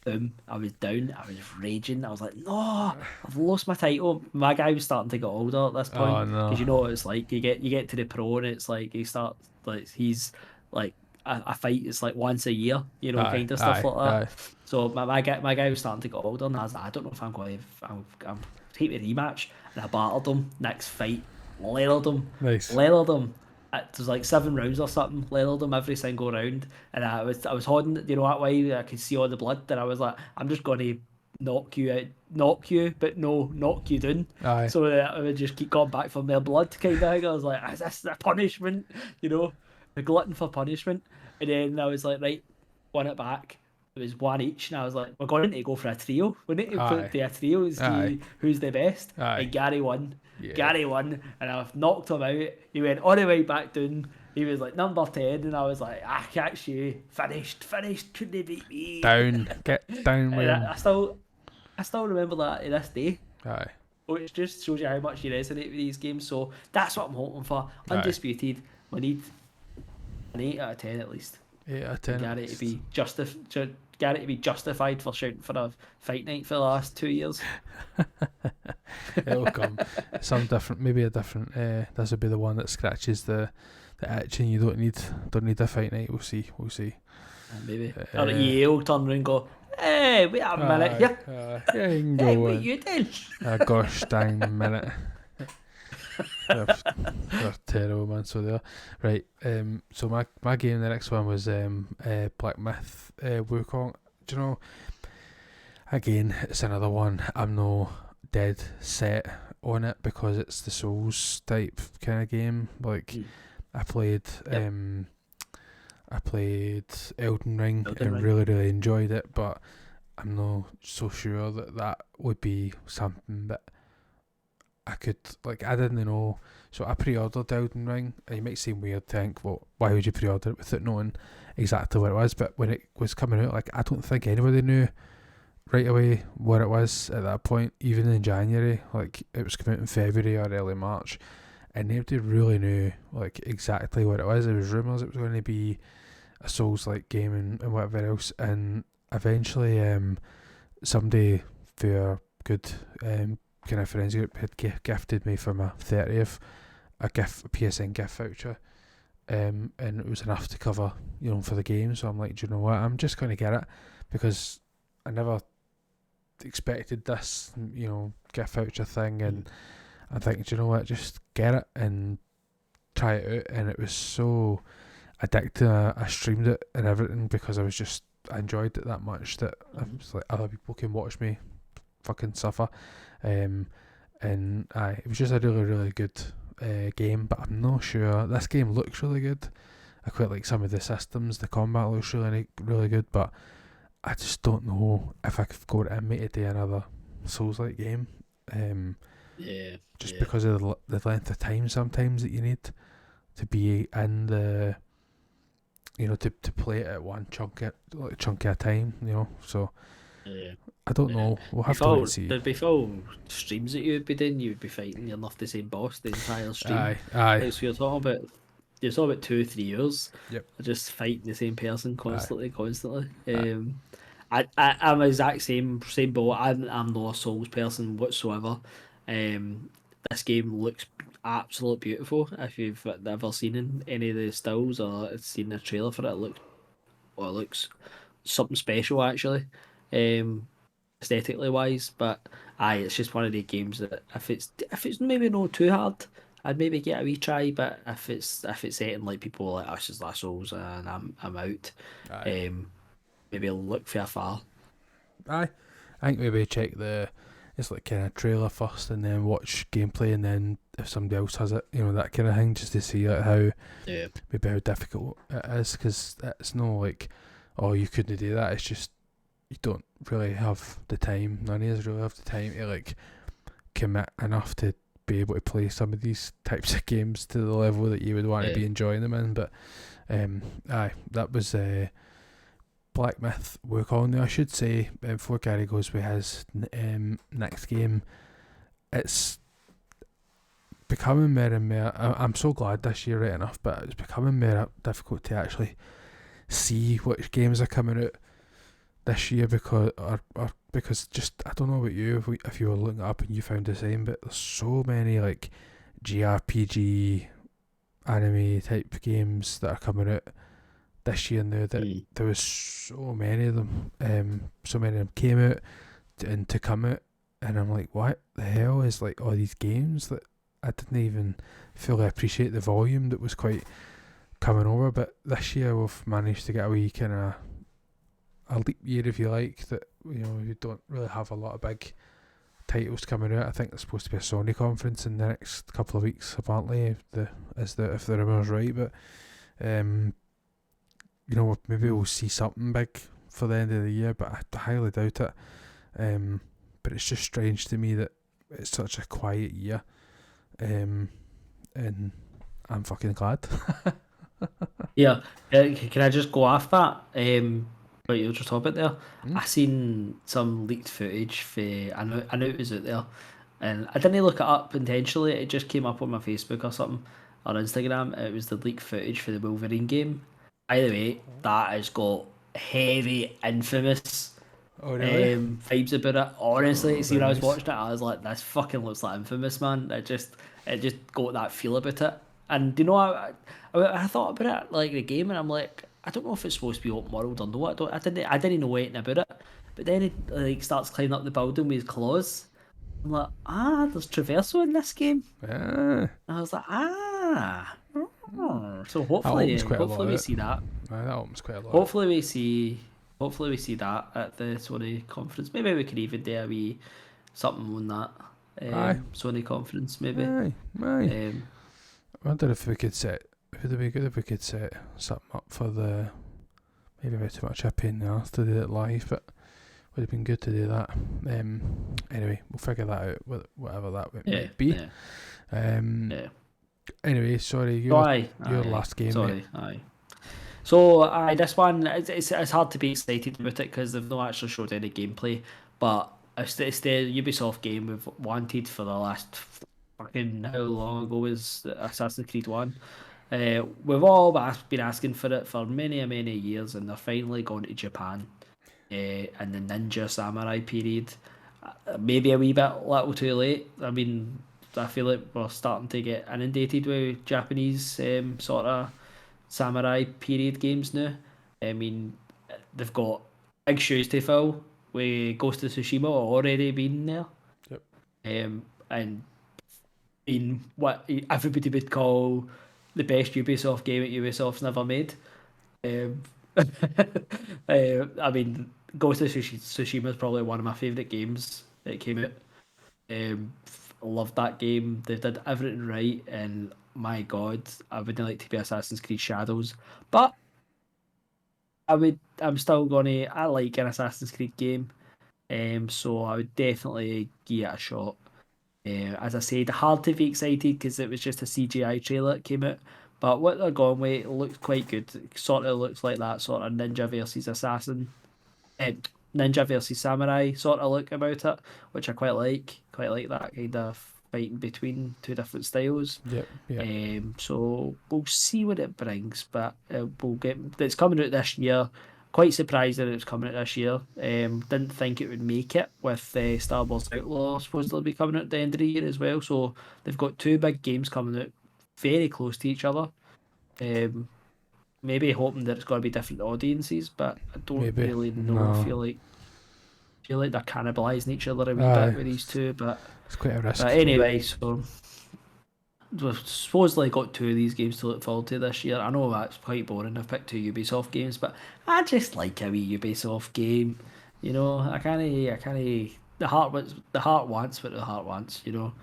boom. I was down. I was raging. I was like, no, I've lost my title. My guy was starting to get older at this point, Oh because no. you know what it's like. You get to the pro, and it's like he starts like he's like a fight is like once a year, Aye. kind of stuff Aye. like that. Aye. So my guy was starting to get older, and I was like, I don't know if I'm going to. I'm taking a rematch, and I battered him. Next fight, leathered him, Nice. leathered him. It was like 7 rounds or something. Leathered him every single round, and I was holding. You know that way I could see all the blood. And I was like, I'm just going to knock you out, but no, knock you down. Aye. So that I would just keep going back from their blood, kind of thing. I was like, is this the punishment? The glutton for punishment. And then I was like, right, won it back. It was one each, and I was like, we're going to go for a trio. We need to Aye. do a trio and Aye. see who's the best. Aye. And Gary won. Yeah. Gary won, and I've knocked him out. He went all the way back down. He was like number 10, and I was like, catch you. Finished. Couldn't have beat me. Down. Get down with And him. I still remember that to this day. Aye. Which just shows you how much you resonate with these games. So that's what I'm hoping for. Undisputed. We need an 8 out of 10 at least. 8 out of 10. Gary to be justified for shouting for a fight night for the last 2 years. It'll come. Maybe a different. This will be the one that scratches the itch, and you don't need a fight night. We'll see. Maybe. Or EA will turn around and go, hey, wait a minute here. Yeah, you can go. Hey, what you doing? Gosh dang minute. They're terrible, man. So they're right. So my game, the next one was Black Myth Wukong. Do you know? Again, it's another one. I'm no dead set on it because it's the Souls type kind of game. Like I played Elden Ring and really enjoyed it, but I'm not so sure that would be something that I could, like, I didn't know. So I pre-ordered Elden Ring, and it might seem weird to think, well, why would you pre-order it without knowing exactly what it was? But when it was coming out, like, I don't think anybody knew right away what it was at that point, even in January. Like, it was coming out in February or early March, and nobody really knew, like, exactly what it was. There was rumours it was going to be a Souls-like game and whatever else, and eventually somebody through a good kind of friends group had gifted me for my 30th a PSN gift voucher, and it was enough to cover, for the game. So I'm like, do you know what, I'm just going to get it, because I never expected this gift voucher thing, and I'm thinking, do you know what, just get it and try it out. And it was so addicting. I streamed it and everything because I enjoyed it that much that I was like, other people can watch me fucking suffer. And it was just a really good game, but I'm not sure. This game looks really good. I quite like some of the systems. The combat looks really good, but I just don't know if I could go in me to do another Souls-like game. Because of the length of time sometimes that you need to be in the to play it at one chunk at a time, So Yeah. I don't know. We'll have to wait and see. There'd be full streams that you would be doing. You would be fighting enough the same boss the entire stream. Aye. So you're talking about 2 or 3 years. Yep. Just fighting the same person constantly. Aye. I'm exact same boat. I'm not a Souls person whatsoever. This game looks absolutely beautiful. If you've ever seen any of the stills or seen a trailer for it, it looks something special actually. Aesthetically wise, but it's just one of the games that if it's maybe not too hard, I'd maybe get a wee try. But if it's setting like people like us as Last Souls and I'm out, Aye. maybe I'll look for far. Aye. I think maybe check it's like kind of trailer first, and then watch gameplay, and then if somebody else has it, that kind of thing, just to see like how difficult it is, because it's no like, oh, you couldn't do that. It's just you don't really have the time. None of us really have the time to like commit enough to be able to play some of these types of games to the level that you would want to be enjoying them in. But that was Black Myth work on there. I should say before Gary goes with his next game, it's becoming more and more. I'm so glad this year, right enough, but it's becoming more difficult to actually see which games are coming out this year because just I don't know about you if you were looking it up and you found the same, but there's so many like JRPG anime type games that are coming out this year now that there was so many of them. So many of them came out and to come out, and I'm like, what the hell is like all these games that I didn't even fully appreciate the volume that was quite coming over. But this year we've managed to get a wee kind of a leap year, if you like, that you don't really have a lot of big titles coming out. I think there's supposed to be a Sony conference in the next couple of weeks, apparently, if the rumour's right. But maybe we'll see something big for the end of the year, but I highly doubt it. But it's just strange to me that it's such a quiet year, and I'm fucking glad. Yeah, can I just go off that? What you were just talking about there. I seen some leaked footage for. I know it was out there, and I didn't look it up intentionally. It just came up on my Facebook or something, or Instagram. It was the leaked footage for the Wolverine game. By the way, that has got heavy Infamous vibes about it. Honestly, see when I was watching it, I was like, "This fucking looks like Infamous, man." It just got that feel about it. And I thought about it like the game, and I'm like, I don't know if it's supposed to be open world or no. I didn't know anything about it. But then he like starts climbing up the building with his claws. I'm like, there's traversal in this game. Yeah. And I was like, So hopefully we see that. That opens quite a lot. Hopefully we see that at the Sony conference. Maybe we could even do a wee something on that Sony conference. Maybe. Aye. I wonder if we could set. Would it be good if we could set something up for the maybe a bit too much a pain in the arse to do it live, but would have been good to do that. Anyway, we'll figure that out, whatever that might be. Anyway, sorry, your last game. Sorry, mate. So, this one, it's hard to be excited about it because they've not actually showed any gameplay, but it's the Ubisoft game we've wanted for the last fucking how long ago was Assassin's Creed 1. We've all been asking for it for many, many years, and they're finally going to Japan and the Ninja Samurai period. Maybe a wee bit little too late. I mean, I feel like we're starting to get inundated with Japanese sort of samurai period games now. I mean, they've got big shoes to fill. With Ghost of Tsushima already been there. Yep. And been what everybody would call the best Ubisoft game that Ubisoft's never made. I mean, Ghost of Tsushima is probably one of my favourite games that came out. Loved that game. They did everything right, and my God, I would like to be Assassin's Creed Shadows, but I'm still gonna. I like an Assassin's Creed game, so I would definitely give it a shot. As I said, hard to be excited because it was just a CGI trailer that came out, But what they're going with looks quite good. It sort of looks like that sort of ninja versus assassin, ninja versus samurai sort of look about it, which I quite like. Quite like that kind of fighting between two different styles. Yep. Yeah. So we'll see what it brings, but we'll get. It's coming out this year. Quite surprised that it's coming out this year. Didn't think it would make it with Star Wars Outlaw supposedly be coming out at the end of the year as well. So they've got two big games coming out very close to each other. Maybe hoping that it's going to be different audiences, but I don't really know. No. I feel like they're cannibalising each other a wee bit with these two, but it's quite a risk. But anyway, so we've supposedly got two of these games to look forward to this year. I know that's quite boring. I've picked two Ubisoft games, but I just like a wee Ubisoft game. You know, I can't. The heart wants what the heart wants. You know,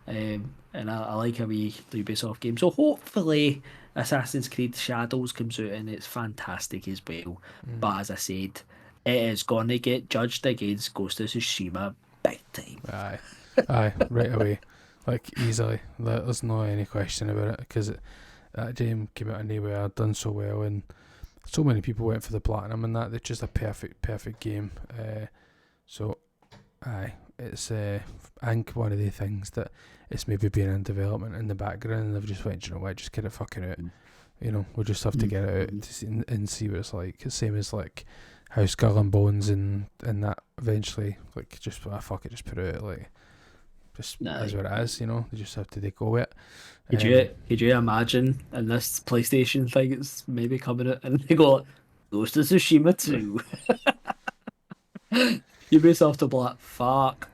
and I like a wee Ubisoft game. So hopefully, Assassin's Creed Shadows comes out and it's fantastic as well. But as I said, it is going to get judged against Ghost of Tsushima big time. Aye, right away, like easily. There's no any question about it, because that game came out anywhere, done so well, and so many people went for the platinum, and that it's just a perfect game. So, aye, it's I think one of the things that it's maybe been in development in the background, and they've just went, you know what, just get it fucking out. You know, we'll just have to get it out to see, and see what it's like. It's same as like how Skull and Bones and that eventually, like, just fuck it, just put it out, like. Just is what it is, you know. They just have to go with it. Could you imagine in this PlayStation thing it's maybe coming out and they go Ghost of Tsushima 2? Ubisoft will be like, fuck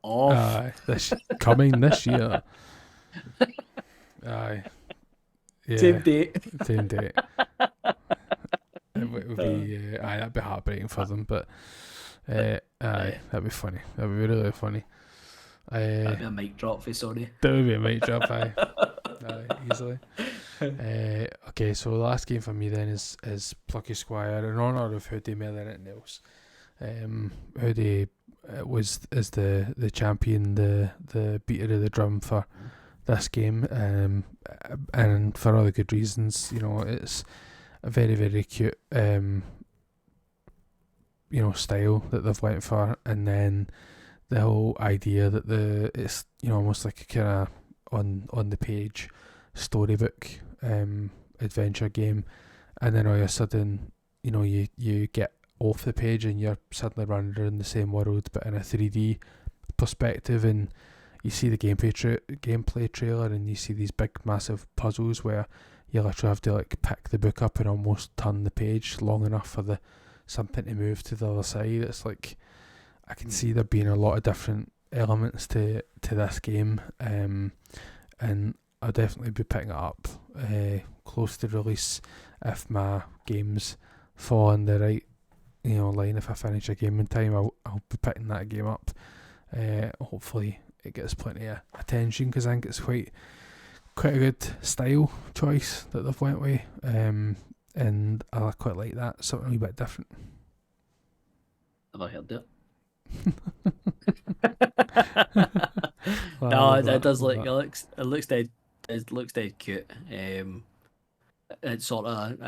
off. This coming this year. Aye. Yeah. Same date. It would be that'd be heartbreaking for them, but that'd be funny. That'd be really funny. That'd be a mic drop for Sony. That would be a mic drop, aye. Easily. Okay, so the last game for me then is Plucky Squire, in honour of Hoodie more than anything else. Hoodie is the champion, the beater of the drum for this game, and for all the good reasons. You know, it's a very, very cute style that they've went for, and then the whole idea that it's almost like a kind of on the page storybook adventure game, and then all of a sudden you get off the page and you're suddenly running around the same world but in a 3D perspective, and you see the gameplay trailer and you see these big massive puzzles where you literally have to like pick the book up and almost turn the page long enough for something to move to the other side. It's like, I can see there being a lot of different elements to this game, and I'll definitely be picking it up close to release if my games fall in the right line. If I finish a game in time, I'll be picking that game up. Hopefully it gets plenty of attention, because I think it's quite a good style choice that they've went with, and I quite like that, something a wee bit different. Have I heard it? Well, no, it does look. It looks dead cute. It's sort of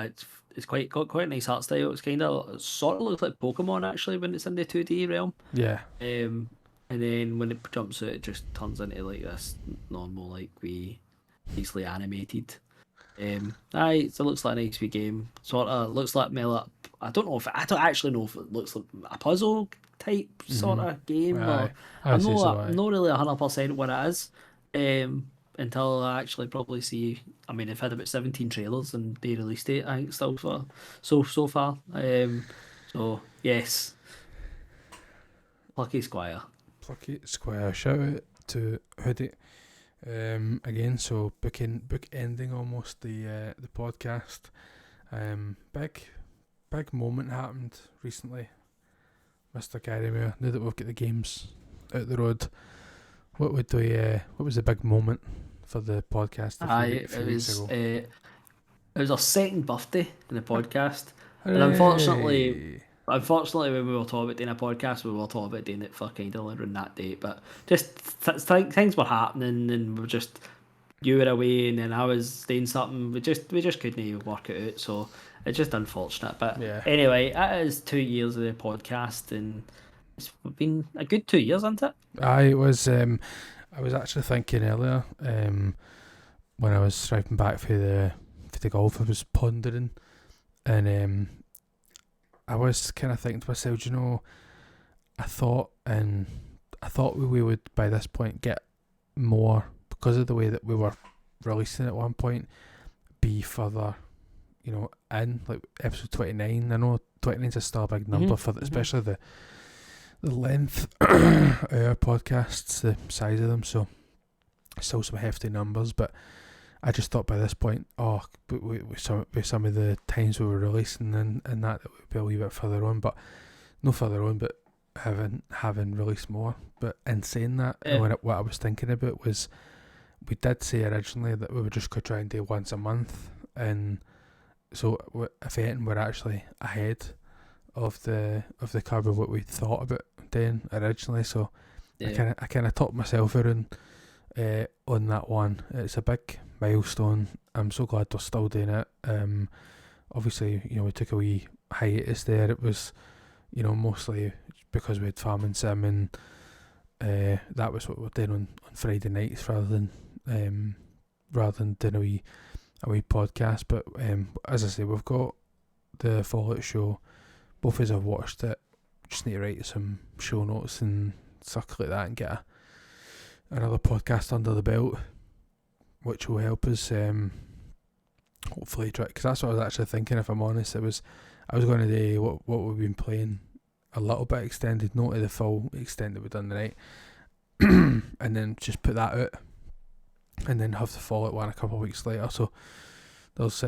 it's got quite a nice art style. It's sort of looks like Pokemon actually when it's in the 2D realm. Yeah. And then when it jumps out, it just turns into like this normal, like easily animated. It looks like a nice wee game. Sort of looks like I don't actually know if it looks like a puzzle type sort of game. Aye, I'm not really 100% what it is. Until I actually probably see. I mean, they've had about 17 trailers and they released it, I think, still so far. So yes, Plucky Squire. Shout out to Hoodie. Again, so book ending almost the podcast. Big moment happened recently, Mr. Gary. Now that we've got the games out the road, what was the big moment for the podcast? It was our second birthday in the podcast, Hooray. and unfortunately, when we were talking about doing a podcast, we were talking about doing it for kind of around that date. But just things were happening, and we were just you were away and then I was doing something. We just couldn't work it out. So it's just unfortunate. But anyway, it is 2 years of the podcast, and it's been a good 2 years, hasn't it? It was. I was actually thinking earlier, when I was driving back for the golf, I was pondering, and I was kind of thinking to myself, I thought we would by this point get more, because of the way that we were releasing at one point, be further, in like episode 29. I know 29 is still a big number for especially the length of our podcasts, the size of them, so still some hefty numbers. But I just thought by this point, with some of the times we were releasing and that would be a wee bit further on, but no further on, but having released more. But in saying that, what I was thinking about was, we did say originally that we were just going to try and do once a month, and so if anything, we're actually ahead of the curve of what we thought about doing originally. So I kind of topped myself out on that one. It's a big milestone. I'm so glad we're still doing it. Obviously, we took a wee hiatus there. It was, mostly because we had Farm and Sim, and that was what we're doing on Friday nights rather than doing a wee podcast. But as I say, we've got the Fallout show. Both of us have watched it. Just need to write some show notes and stuff like that, and get another podcast under the belt, which will help us hopefully try, because that's what I was actually thinking, if I'm honest. I was going to do what we've been playing a little bit extended, not to the full extent that we've done tonight, and then just put that out, and then have the Fallout one a couple of weeks later. So there's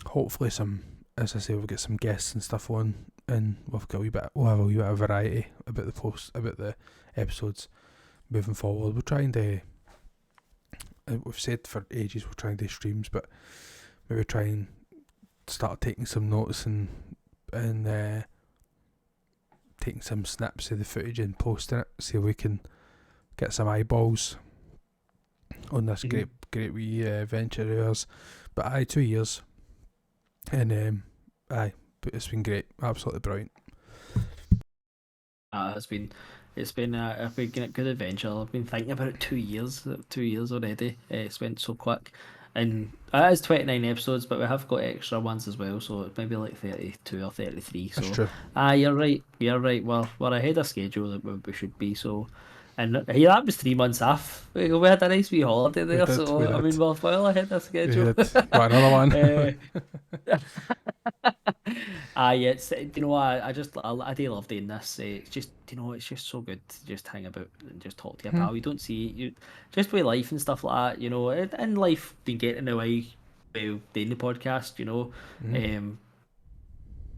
hopefully some, as I say, we'll get some guests and stuff on, and we'll have a wee bit of variety about the episodes moving forward. We'll try and do, we've said for ages we'll try and do streams, but maybe try and start taking some notes and taking some snaps of the footage and posting it, see if we can get some eyeballs on this great wee venture of ours. But 2 years, and but it's been great, absolutely brilliant. It's been a good adventure. I've been thinking about it 2 years already. It's went so quick, and it is 29 episodes, but we have got extra ones as well, so it's maybe like 32 or 33. So that's true. You're right. Well, we're ahead of schedule that we should be. So, and that was 3 months off. We had a nice wee holiday there, I mean, we're well ahead of schedule. Right, another one. It's I do love doing this. It's just it's just so good to just hang about and just talk to your pal. You don't see you just with life and stuff like that. In life, been getting away while doing the podcast.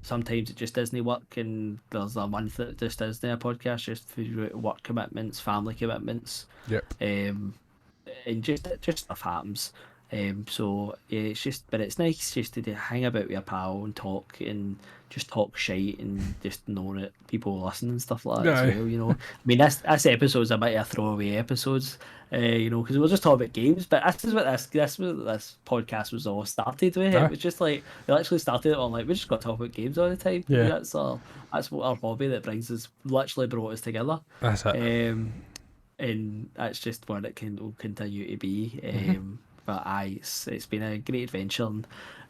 Sometimes it just doesn't work, and there's a month that just isn't a podcast just for work commitments, family commitments. Yep. And just stuff happens. So yeah, it's nice just to hang about with your pal and talk shite and just know that people listen and stuff like that as well. I mean, this episode's a bit of a throwaway episodes, because we'll just talk about games. But this is what this podcast was all started with. It was just like we actually started it on like we just got to talk about games all the time. Yeah, that's what our hobby that literally brought us together. That's it. And that's just what it will continue to be. But it's been a great adventure,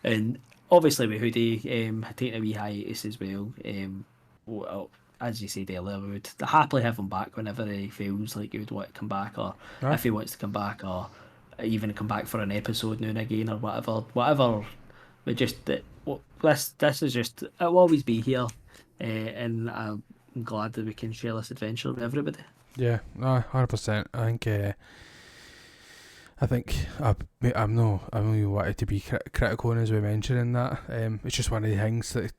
and obviously with Hoodie taking a wee hiatus as well. Well, as you said earlier, we would happily have him back whenever he feels like he would want to come back, or if he wants to come back, or even come back for an episode now and again, or whatever. We just this is just, it'll always be here, and I'm glad that we can share this adventure with everybody. Yeah, 100%. I think I'm not wanted to be critical as we mentioned in that. It's just one of the things that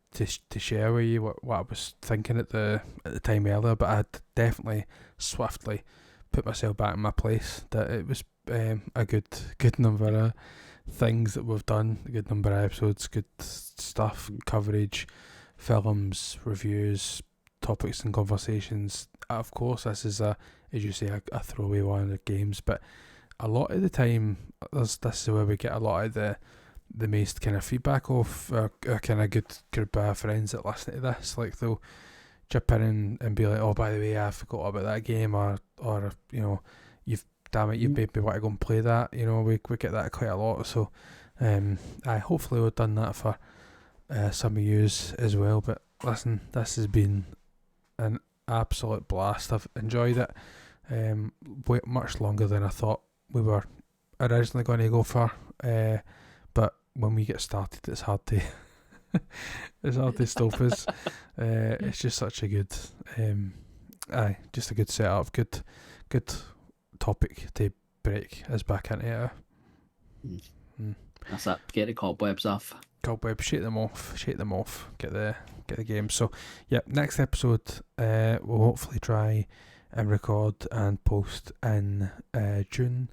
to share with you what I was thinking at the time earlier. But I'd definitely swiftly put myself back in my place. That it was a good number of things that we've done, a good number of episodes, good stuff, coverage, films, reviews, topics and conversations. Of course, this is as you say, a throwaway one of the games, but a lot of the time, this is where we get a lot of the most kind of feedback of our kind of good group of friends that listen to this. Like, they'll chip in and be like, oh, by the way, I forgot about that game, or you know, you've made me want to go and play that. You know, we get that quite a lot. So hopefully we've done that for some of yous as well. But listen, this has been an absolute blast. I've enjoyed it way much longer than I thought we were originally going to go for. But when we get started, it's hard to stop us. It's just such a good, just a good setup, good topic to break us back into it. That's it. Get the cobwebs off. Cobwebs, shake them off. Get the game. So yeah, next episode we'll hopefully try and record and post in June,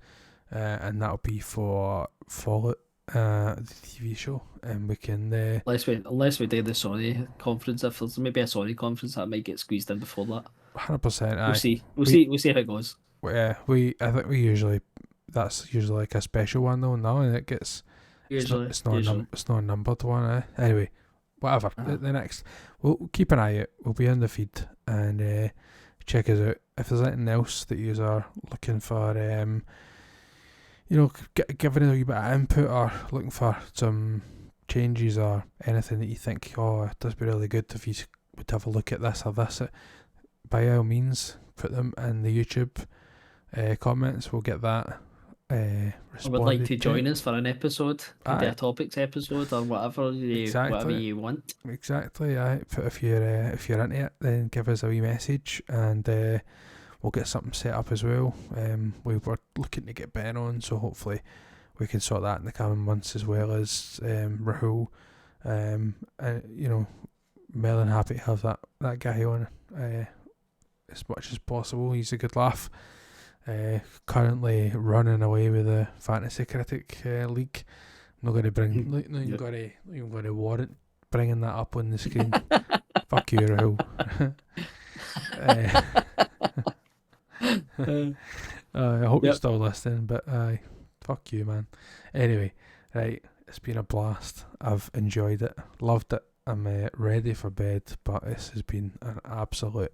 and that'll be for Fallout, the TV show, and we can unless we do the Sony conference. If there's maybe a Sony conference that might get squeezed in before that. 100%. We'll see how it goes. I think we usually, that's usually like a special one though. Now it gets it's not a numbered one. Anyway, whatever. The next, we'll keep an eye out. We'll be on the feed and check us out. If there's anything else that you are looking for, you know, giving a wee bit of input, or looking for some changes, or anything that you think, oh, it does be really good if you would have a look at this or this, by all means, put them in the YouTube comments. We'll get that responded. I would like to join us for an episode, a topics episode, or whatever you want. Exactly. If you're into it, then give us a wee message, and we'll get something set up as well. We were looking to get Ben on, so hopefully we can sort that in the coming months, as well as Rahul. You know, more than happy to have that guy on as much as possible. He's a good laugh. Currently running away with the Fantasy Critic League. I'm not going to bring, not even going to warrant bringing that up on the screen. Fuck you, Rahul. I hope you're still listening, but fuck you, man. Anyway, right, it's been a blast. I've enjoyed it, loved it. I'm ready for bed, but this has been an absolute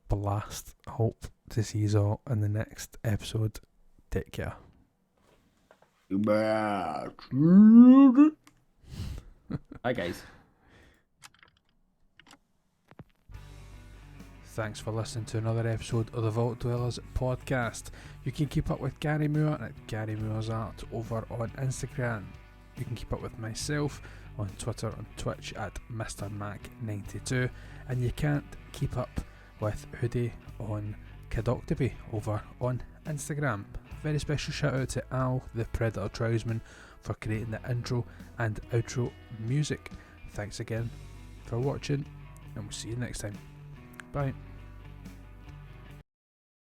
blast. Hope to see you all in the next episode. Take care. Bye, guys. Thanks for listening to another episode of the Vault Dwellers podcast. You can keep up with Gary Moore at Gary Moore's Art over on Instagram. You can keep up with myself on Twitter and Twitch at MrMac92, and you can't keep up with Hoodie on Kidoctoby over on Instagram. Very special shout out to Al the Predator Trousman for creating the intro and outro music. Thanks again for watching, and we'll see you next time. Bye.